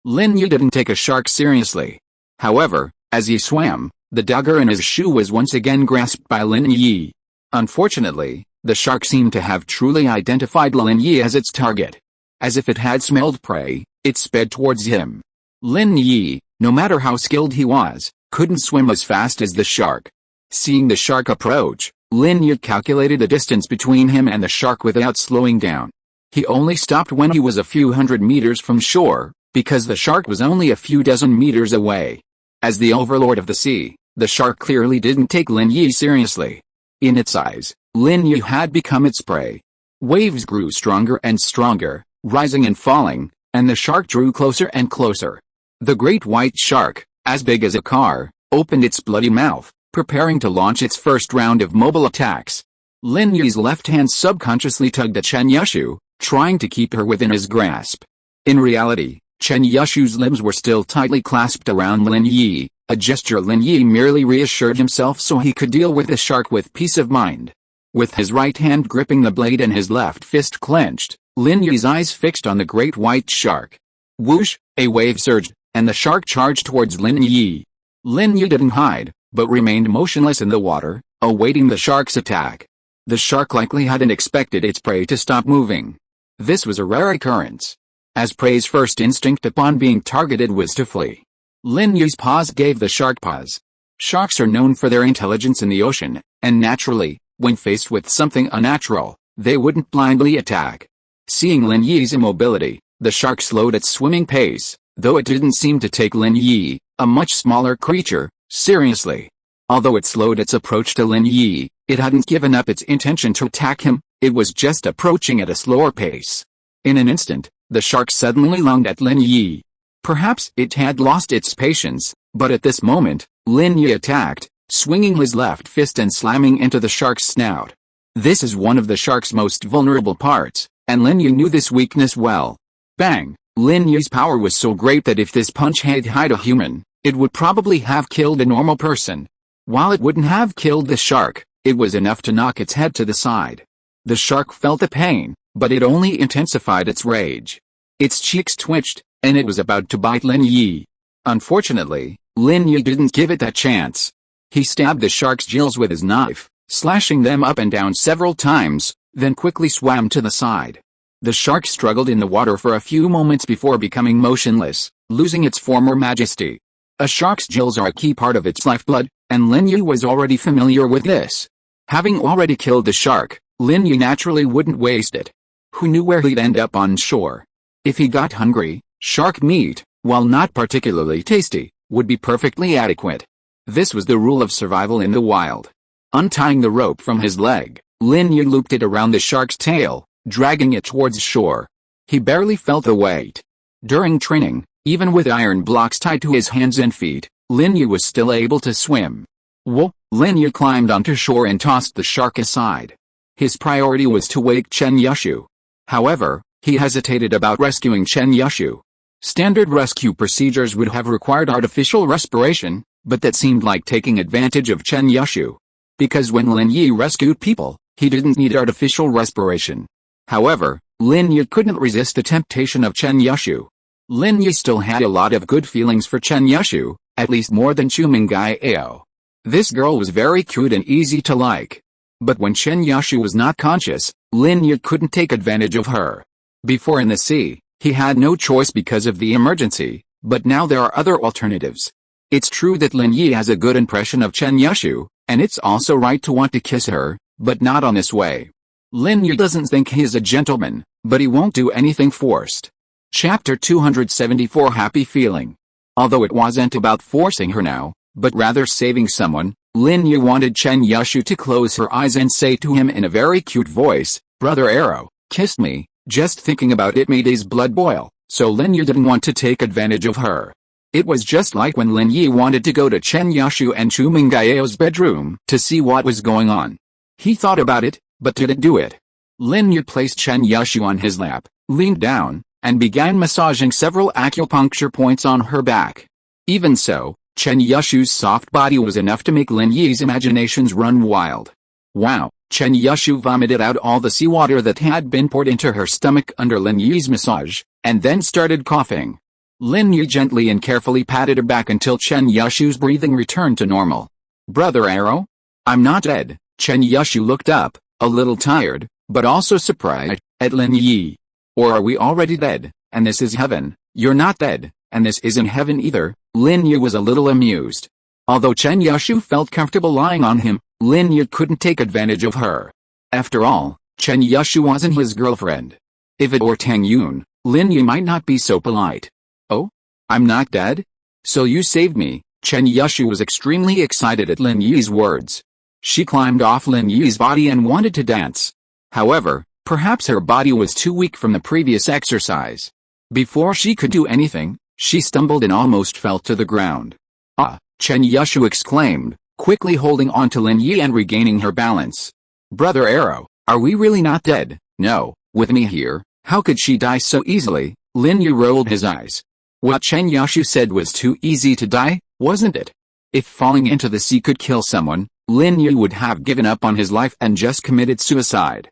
Lin Yi didn't take a shark seriously. However, as he swam, the dagger in his shoe was once again grasped by Lin Yi. Unfortunately, the shark seemed to have truly identified Lin Yi as its target. As if it had smelled prey, it sped towards him. Lin Yi, no matter how skilled he was, couldn't swim as fast as the shark. Seeing the shark approach, Lin Yi calculated the distance between him and the shark without slowing down. He only stopped when he was a few hundred meters from shore, because the shark was only a few dozen meters away. As the overlord of the sea, the shark clearly didn't take Lin Yi seriously. In its eyes, Lin Yi had become its prey. Waves grew stronger and stronger, rising and falling, and the shark drew closer and closer. The great white shark, as big as a car, opened its bloody mouth, preparing to launch its first round of mobile attacks. Lin Yi's left hand subconsciously tugged at Chen Yushu, trying to keep her within his grasp. In reality, Chen Yushu's limbs were still tightly clasped around Lin Yi, a gesture Lin Yi merely reassured himself so he could deal with the shark with peace of mind. With his right hand gripping the blade and his left fist clenched, Lin Yi's eyes fixed on the great white shark. Whoosh, a wave surged, and the shark charged towards Lin Yi. Lin Yi didn't hide, but remained motionless in the water, awaiting the shark's attack. The shark likely hadn't expected its prey to stop moving. This was a rare occurrence, as prey's first instinct upon being targeted was to flee. Lin Yi's pause gave the shark pause. Sharks are known for their intelligence in the ocean, and naturally, when faced with something unnatural, they wouldn't blindly attack. Seeing Lin Yi's immobility, the shark slowed its swimming pace, though it didn't seem to take Lin Yi, a much smaller creature, seriously. Although it slowed its approach to Lin Yi, it hadn't given up its intention to attack him, it was just approaching at a slower pace. In an instant, the shark suddenly lunged at Lin Yi. Perhaps it had lost its patience, but at this moment, Lin Yi attacked, swinging his left fist and slamming into the shark's snout. This is one of the shark's most vulnerable parts, and Lin Yi knew this weakness well. Bang! Lin Yi's power was so great that if this punch had hit a human, it would probably have killed a normal person. While it wouldn't have killed the shark, it was enough to knock its head to the side. The shark felt the pain, but it only intensified its rage. Its cheeks twitched, and it was about to bite Lin Yi. Unfortunately, Lin Yi didn't give it that chance. He stabbed the shark's gills with his knife, slashing them up and down several times, then quickly swam to the side. The shark struggled in the water for a few moments before becoming motionless, losing its former majesty. A shark's gills are a key part of its lifeblood, and Lin Yi was already familiar with this. Having already killed the shark, Lin Yi naturally wouldn't waste it. Who knew where he'd end up on shore? If he got hungry, shark meat, while not particularly tasty, would be perfectly adequate. This was the rule of survival in the wild. Untying the rope from his leg, Lin Yi looped it around the shark's tail, dragging it towards shore. He barely felt the weight. During training, even with iron blocks tied to his hands and feet, Lin Yi was still able to swim. Lin Yi climbed onto shore and tossed the shark aside. His priority was to wake Chen Yushu. However, he hesitated about rescuing Chen Yushu. Standard rescue procedures would have required artificial respiration, but that seemed like taking advantage of Chen Yushu. Because when Lin Yi rescued people, he didn't need artificial respiration. However, Lin Yi couldn't resist the temptation of Chen Yushu. Lin Yi still had a lot of good feelings for Chen Yushu, at least more than Chu Mengyao. This girl was very cute and easy to like. But when Chen Yushu was not conscious, Lin Yi couldn't take advantage of her. Before in the sea, he had no choice because of the emergency, but now there are other alternatives. It's true that Lin Yi has a good impression of Chen Yushu, and it's also right to want to kiss her, but not on this way. Lin Yi doesn't think he is a gentleman, but he won't do anything forced. Chapter 274 Happy Feeling. Although it wasn't about forcing her now, but rather saving someone, Lin Yi wanted Chen Yushu to close her eyes and say to him in a very cute voice, "Brother Arrow, kissed me." Just thinking about it made his blood boil, so Lin Yi didn't want to take advantage of her. It was just like when Lin Yi wanted to go to Chen Yushu and Chu Mengyao's bedroom to see what was going on. He thought about it, but didn't do it. Lin Yi placed Chen Yushu on his lap, leaned down, and began massaging several acupuncture points on her back. Even so, Chen Yushu's soft body was enough to make Lin Yi's imaginations run wild. Wow! Chen Yushu vomited out all the seawater that had been poured into her stomach under Lin Yi's massage, and then started coughing. Lin Yi gently and carefully patted her back until Chen Yushu's breathing returned to normal. "Brother Arrow? I'm not dead." Chen Yushu looked up, a little tired, but also surprised, at Lin Yi. "Or are we already dead, and this is heaven?" "You're not dead, and this isn't heaven either." Lin Yi was a little amused. Although Chen Yushu felt comfortable lying on him, Lin Yi couldn't take advantage of her. After all, Chen Yushu wasn't his girlfriend. If it were Tang Yun, Lin Yi might not be so polite. "Oh? I'm not dead? So you saved me." Chen Yushu was extremely excited at Lin Yi's words. She climbed off Lin Yi's body and wanted to dance. However, perhaps her body was too weak from the previous exercise. Before she could do anything, she stumbled and almost fell to the ground. "Ah!" Chen Yushu exclaimed, quickly holding on to Lin Yi and regaining her balance. "Brother Arrow, are we really not dead?" "No, with me here, how could she die so easily?" Lin Yi rolled his eyes. What Chen Yushu said was too easy to die, wasn't it? If falling into the sea could kill someone, Lin Yi would have given up on his life and just committed suicide.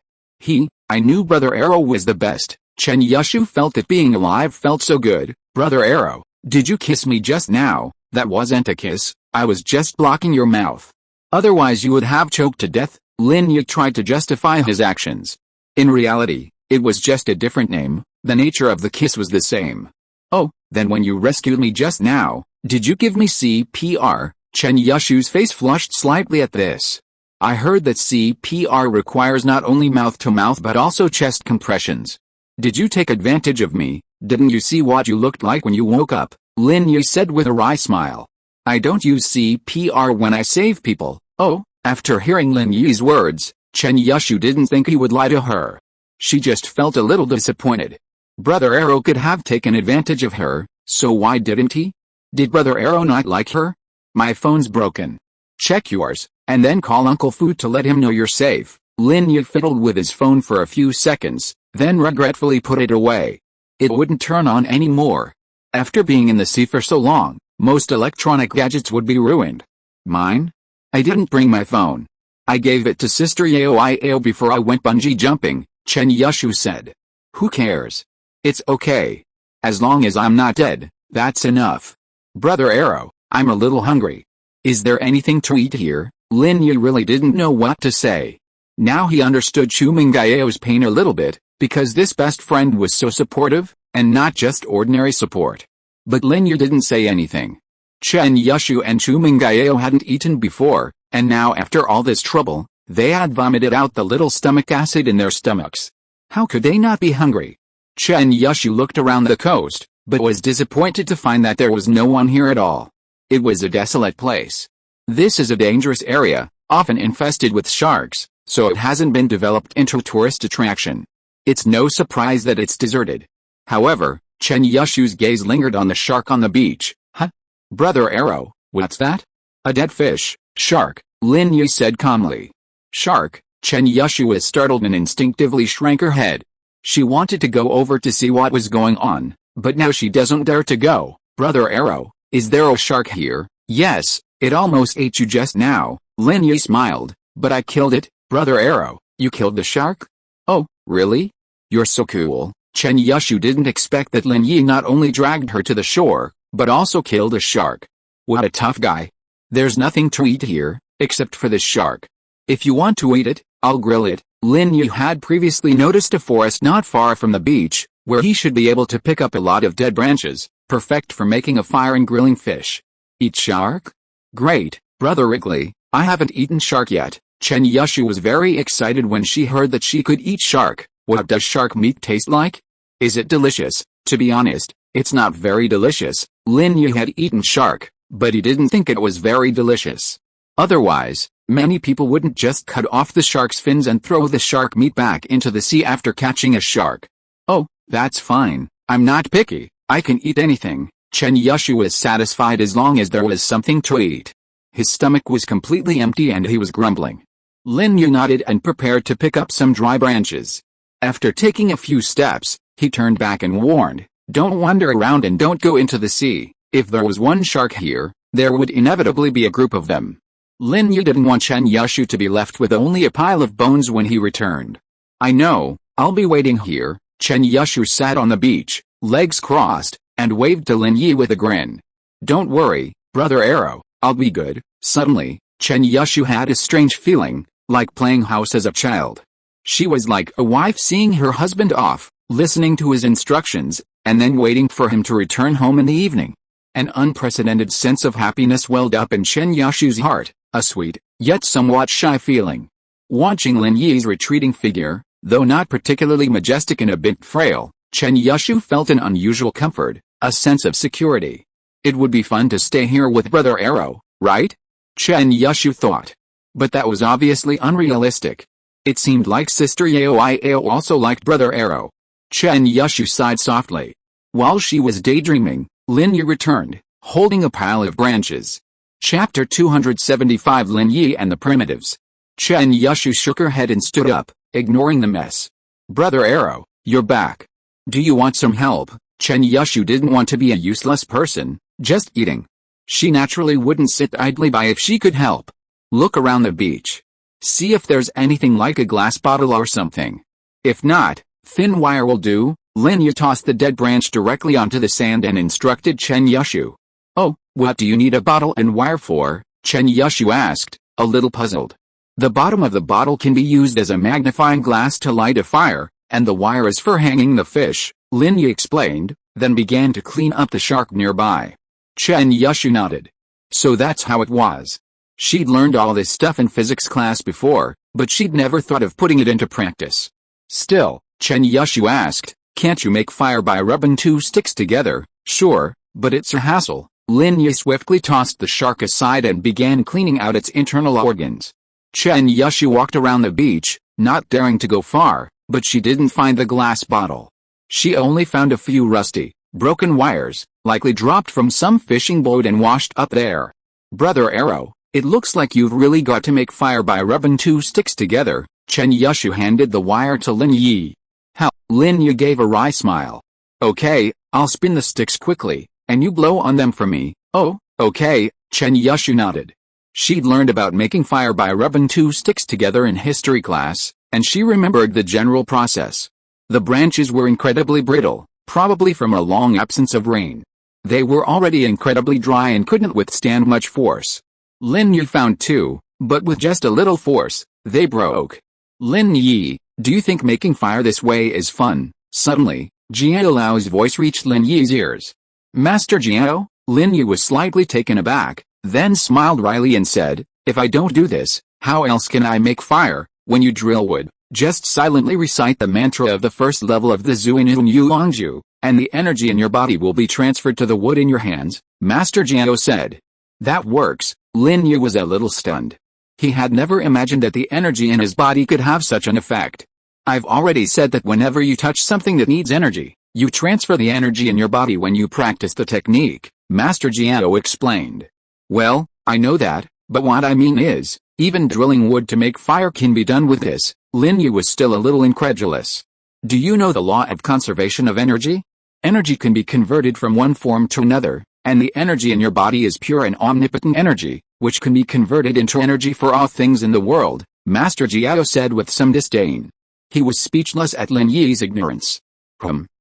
I knew Brother Arrow was the best." Chen Yushu felt that being alive felt so good. "Brother Arrow, did you kiss me just now?" "That wasn't a kiss, I was just blocking your mouth. Otherwise you would have choked to death." Lin Yi tried to justify his actions. In reality, it was just a different name, the nature of the kiss was the same. "Oh, then when you rescued me just now, did you give me CPR?" Chen Yushu's face flushed slightly at this. "I heard that CPR requires not only mouth-to-mouth but also chest compressions. Did you take advantage of me? Didn't you see what you looked like when you woke up?" Lin Yi said with a wry smile. "I don't use CPR when I save people." "Oh?" After hearing Lin Yi's words, Chen Yushu didn't think he would lie to her. She just felt a little disappointed. Brother Arrow could have taken advantage of her, so why didn't he? Did Brother Arrow not like her? "My phone's broken. Check yours, and then call Uncle Fu to let him know you're safe." Lin Yi fiddled with his phone for a few seconds, then regretfully put it away. It wouldn't turn on anymore. After being in the sea for so long, most electronic gadgets would be ruined. "Mine? I didn't bring my phone. I gave it to Sister Yao before I went bungee jumping." Chen Yushu said. Who cares? It's okay. As long as I'm not dead, that's enough. Brother Arrow, I'm a little hungry. Is there anything to eat here? Lin Yi really didn't know what to say. Now he understood Chu Mengyao's pain a little bit, because this best friend was so supportive, and not just ordinary support. But Lin Yi didn't say anything. Chen Yushu and Chu Mengyao hadn't eaten before, and now after all this trouble, they had vomited out the little stomach acid in their stomachs. How could they not be hungry? Chen Yushu looked around the coast, but was disappointed to find that there was no one here at all. It was a desolate place. This is a dangerous area, often infested with sharks, so it hasn't been developed into a tourist attraction. It's no surprise that it's deserted. However, Chen Yushu's gaze lingered on the shark on the beach. Huh? Brother Arrow, what's that? A dead fish, shark, Lin Yi said calmly. Shark? Chen Yushu was startled and instinctively shrank her head. She wanted to go over to see what was going on, but now she doesn't dare to go. Brother Arrow, is there a shark here? Yes, it almost ate you just now, Lin Yi smiled, but I killed it. Brother Arrow, you killed the shark? Oh, really? You're so cool. Chen Yushu didn't expect that Lin Yi not only dragged her to the shore, but also killed a shark. What a tough guy. There's nothing to eat here, except for this shark. If you want to eat it, I'll grill it. Lin Yi had previously noticed a forest not far from the beach, where he should be able to pick up a lot of dead branches, perfect for making a fire and grilling fish. Eat shark? Great, Brother Wrigley, I haven't eaten shark yet. Chen Yushu was very excited when she heard that she could eat shark. What does shark meat taste like? Is it delicious? To be honest, it's not very delicious. Lin Yi had eaten shark, but he didn't think it was very delicious. Otherwise, many people wouldn't just cut off the shark's fins and throw the shark meat back into the sea after catching a shark. Oh, that's fine. I'm not picky. I can eat anything. Chen Yushu was satisfied as long as there was something to eat. His stomach was completely empty and he was grumbling. Lin Yi nodded and prepared to pick up some dry branches. After taking a few steps, he turned back and warned, "Don't wander around and don't go into the sea. If there was one shark here, there would inevitably be a group of them." Lin Yi didn't want Chen Yushu to be left with only a pile of bones when he returned. "I know, I'll be waiting here." Chen Yushu sat on the beach, legs crossed, and waved to Lin Yi with a grin. "Don't worry, Brother Arrow, I'll be good." Suddenly, Chen Yushu had a strange feeling, like playing house as a child. She was like a wife seeing her husband off, listening to his instructions, and then waiting for him to return home in the evening. An unprecedented sense of happiness welled up in Chen Yushu's heart, a sweet, yet somewhat shy feeling. Watching Lin Yi's retreating figure, though not particularly majestic and a bit frail, Chen Yushu felt an unusual comfort, a sense of security. It would be fun to stay here with Brother Arrow, right? Chen Yushu thought. But that was obviously unrealistic. It seemed like Sister Yao also liked Brother Arrow. Chen Yushu sighed softly. While she was daydreaming, Lin Yi returned, holding a pile of branches. Chapter 275 Lin Yi and the Primitives. Chen Yushu shook her head and stood up, ignoring the mess. Brother Arrow, you're back. Do you want some help? Chen Yushu didn't want to be a useless person, just eating. She naturally wouldn't sit idly by if she could help. Look around the beach. See if there's anything like a glass bottle or something. If not, thin wire will do. Lin Yi tossed the dead branch directly onto the sand and instructed Chen Yushu. Oh, what do you need a bottle and wire for? Chen Yushu asked, a little puzzled. The bottom of the bottle can be used as a magnifying glass to light a fire, and the wire is for hanging the fish, Lin Yi explained, then began to clean up the shark nearby. Chen Yushu nodded. So that's how it was. She'd learned all this stuff in physics class before, but she'd never thought of putting it into practice. Still, Chen Yushu asked, can't you make fire by rubbing two sticks together? Sure, but it's a hassle. Lin Yi swiftly tossed the shark aside and began cleaning out its internal organs. Chen Yushu walked around the beach, not daring to go far, but she didn't find the glass bottle. She only found a few rusty, broken wires, likely dropped from some fishing boat and washed up there. Brother Arrow, it looks like you've really got to make fire by rubbing two sticks together. Chen Yushu handed the wire to Lin Yi. How? Lin Yi gave a wry smile. Okay, I'll spin the sticks quickly, and you blow on them for me. Oh, okay, Chen Yushu nodded. She'd learned about making fire by rubbing two sticks together in history class, and she remembered the general process. The branches were incredibly brittle, probably from a long absence of rain. They were already incredibly dry and couldn't withstand much force. Lin Yi found too, but with just a little force, they broke. Lin Yi, do you think making fire this way is fun? Suddenly, Jiao Lao's voice reached Lin Yi's ears. Master Jiao? Lin Yi was slightly taken aback, then smiled wryly and said, if I don't do this, how else can I make fire? When you drill wood, just silently recite the mantra of the first level of the Xuanyuan Yulong Jue, and the energy in your body will be transferred to the wood in your hands, Master Jiao said. That works. Lin Yi was a little stunned. He had never imagined that the energy in his body could have such an effect. I've already said that whenever you touch something that needs energy, you transfer the energy in your body when you practice the technique, Master Jiao explained. Well, I know that, but what I mean is, even drilling wood to make fire can be done with this. Lin Yi was still a little incredulous. Do you know the law of conservation of energy? Energy can be converted from one form to another, and the energy in your body is pure and omnipotent energy, which can be converted into energy for all things in the world, Master Jiao said with some disdain. He was speechless at Lin Yi's ignorance.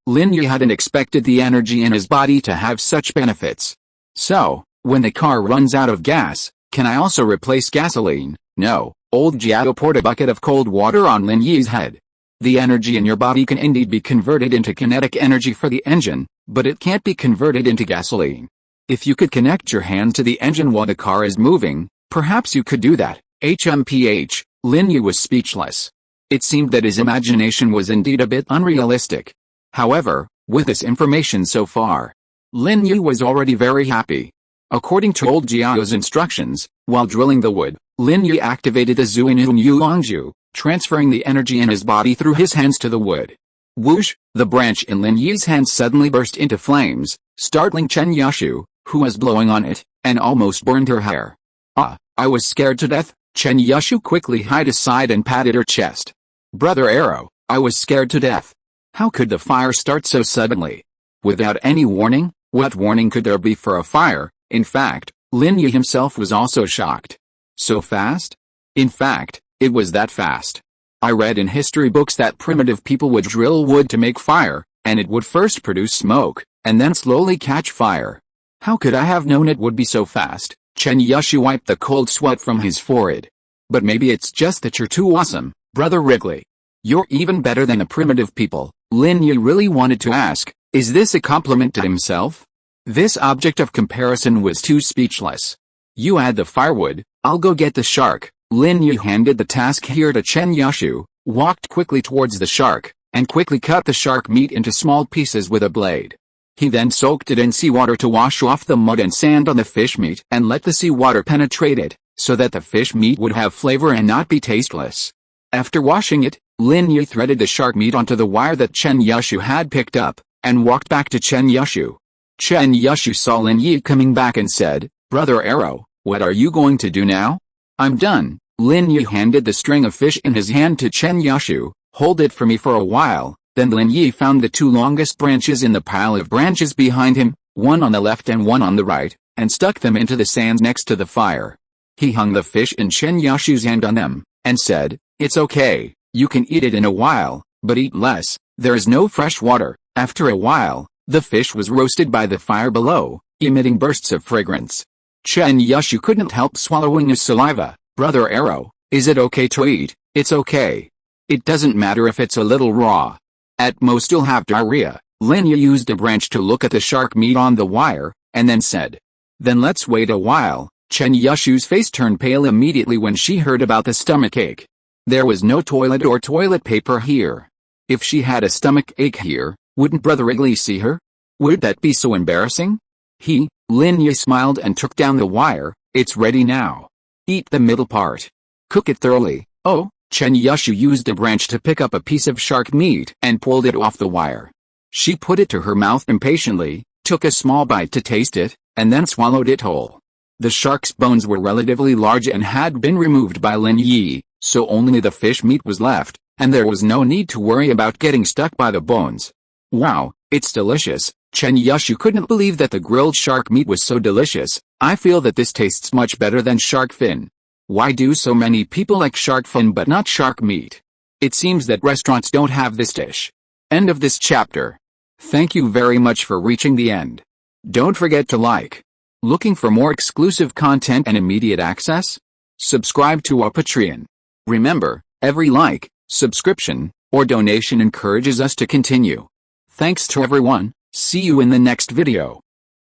Lin Yi hadn't expected the energy in his body to have such benefits. So, when the car runs out of gas, can I also replace gasoline? No. Old Jiao poured a bucket of cold water on Lin Yi's head. The energy in your body can indeed be converted into kinetic energy for the engine, but it can't be converted into gasoline. If you could connect your hand to the engine while the car is moving, perhaps you could do that. HMPH, Lin Yi was speechless. It seemed that his imagination was indeed a bit unrealistic. However, with this information so far, Lin Yi was already very happy. According to old Jiao's instructions, while drilling the wood, Lin Yi activated the Xuanyuan Yulong Jue, transferring the energy in his body through his hands to the wood. Whoosh! The branch in Lin Yi's hand suddenly burst into flames, startling Chen Yushu, who was blowing on it, and almost burned her hair. Ah, I was scared to death. Chen Yushu quickly hid aside and patted her chest. Brother Arrow, I was scared to death. How could the fire start so suddenly? Without any warning? What warning could there be for a fire? In fact, Lin Yi himself was also shocked. So fast? In fact, it was that fast. I read in history books that primitive people would drill wood to make fire, and it would first produce smoke, and then slowly catch fire. How could I have known it would be so fast? Chen Yushu wiped the cold sweat from his forehead. But maybe it's just that you're too awesome, Brother Wrigley. You're even better than the primitive people. Lin Yi really wanted to ask, is this a compliment to himself? This object of comparison was too speechless. You add the firewood, I'll go get the shark. Lin Yi handed the task here to Chen Yushu, walked quickly towards the shark, and quickly cut the shark meat into small pieces with a blade. He then soaked it in seawater to wash off the mud and sand on the fish meat and let the seawater penetrate it, so that the fish meat would have flavor and not be tasteless. After washing it, Lin Yi threaded the shark meat onto the wire that Chen Yushu had picked up, and walked back to Chen Yushu. Chen Yushu saw Lin Yi coming back and said, Brother Arrow, what are you going to do now? I'm done. Lin Yi handed the string of fish in his hand to Chen Yushu. Hold it for me for a while. Then Lin Yi found the two longest branches in the pile of branches behind him, one on the left and one on the right, and stuck them into the sand next to the fire. He hung the fish in Chen Yushu's hand on them, and said, It's okay, you can eat it in a while, but eat less, there is no fresh water. After a while, the fish was roasted by the fire below, emitting bursts of fragrance. Chen Yushu couldn't help swallowing his saliva. Brother Arrow, is it okay to eat? It's okay. It doesn't matter if it's a little raw. At most you'll have diarrhea. Lin Yi used a branch to look at the shark meat on the wire, and then said, Then let's wait a while. Chen Yushu's face turned pale immediately when she heard about the stomachache. There was no toilet or toilet paper here. If she had a stomach ache here, wouldn't Brother Wrigley see her? Would that be so embarrassing? Lin Yi smiled and took down the wire. It's ready now. Eat the middle part. Cook it thoroughly. Oh, Chen Yushu used a branch to pick up a piece of shark meat and pulled it off the wire. She put it to her mouth impatiently, took a small bite to taste it, and then swallowed it whole. The shark's bones were relatively large and had been removed by Lin Yi, so only the fish meat was left, and there was no need to worry about getting stuck by the bones. Wow, it's delicious. Chen Yushu couldn't believe that the grilled shark meat was so delicious. I feel that this tastes much better than shark fin. Why do so many people like shark fin but not shark meat? It seems that restaurants don't have this dish. End of this chapter. Thank you very much for reaching the end. Don't forget to like. Looking for more exclusive content and immediate access? Subscribe to our Patreon. Remember, every like, subscription, or donation encourages us to continue. Thanks to everyone. See you in the next video.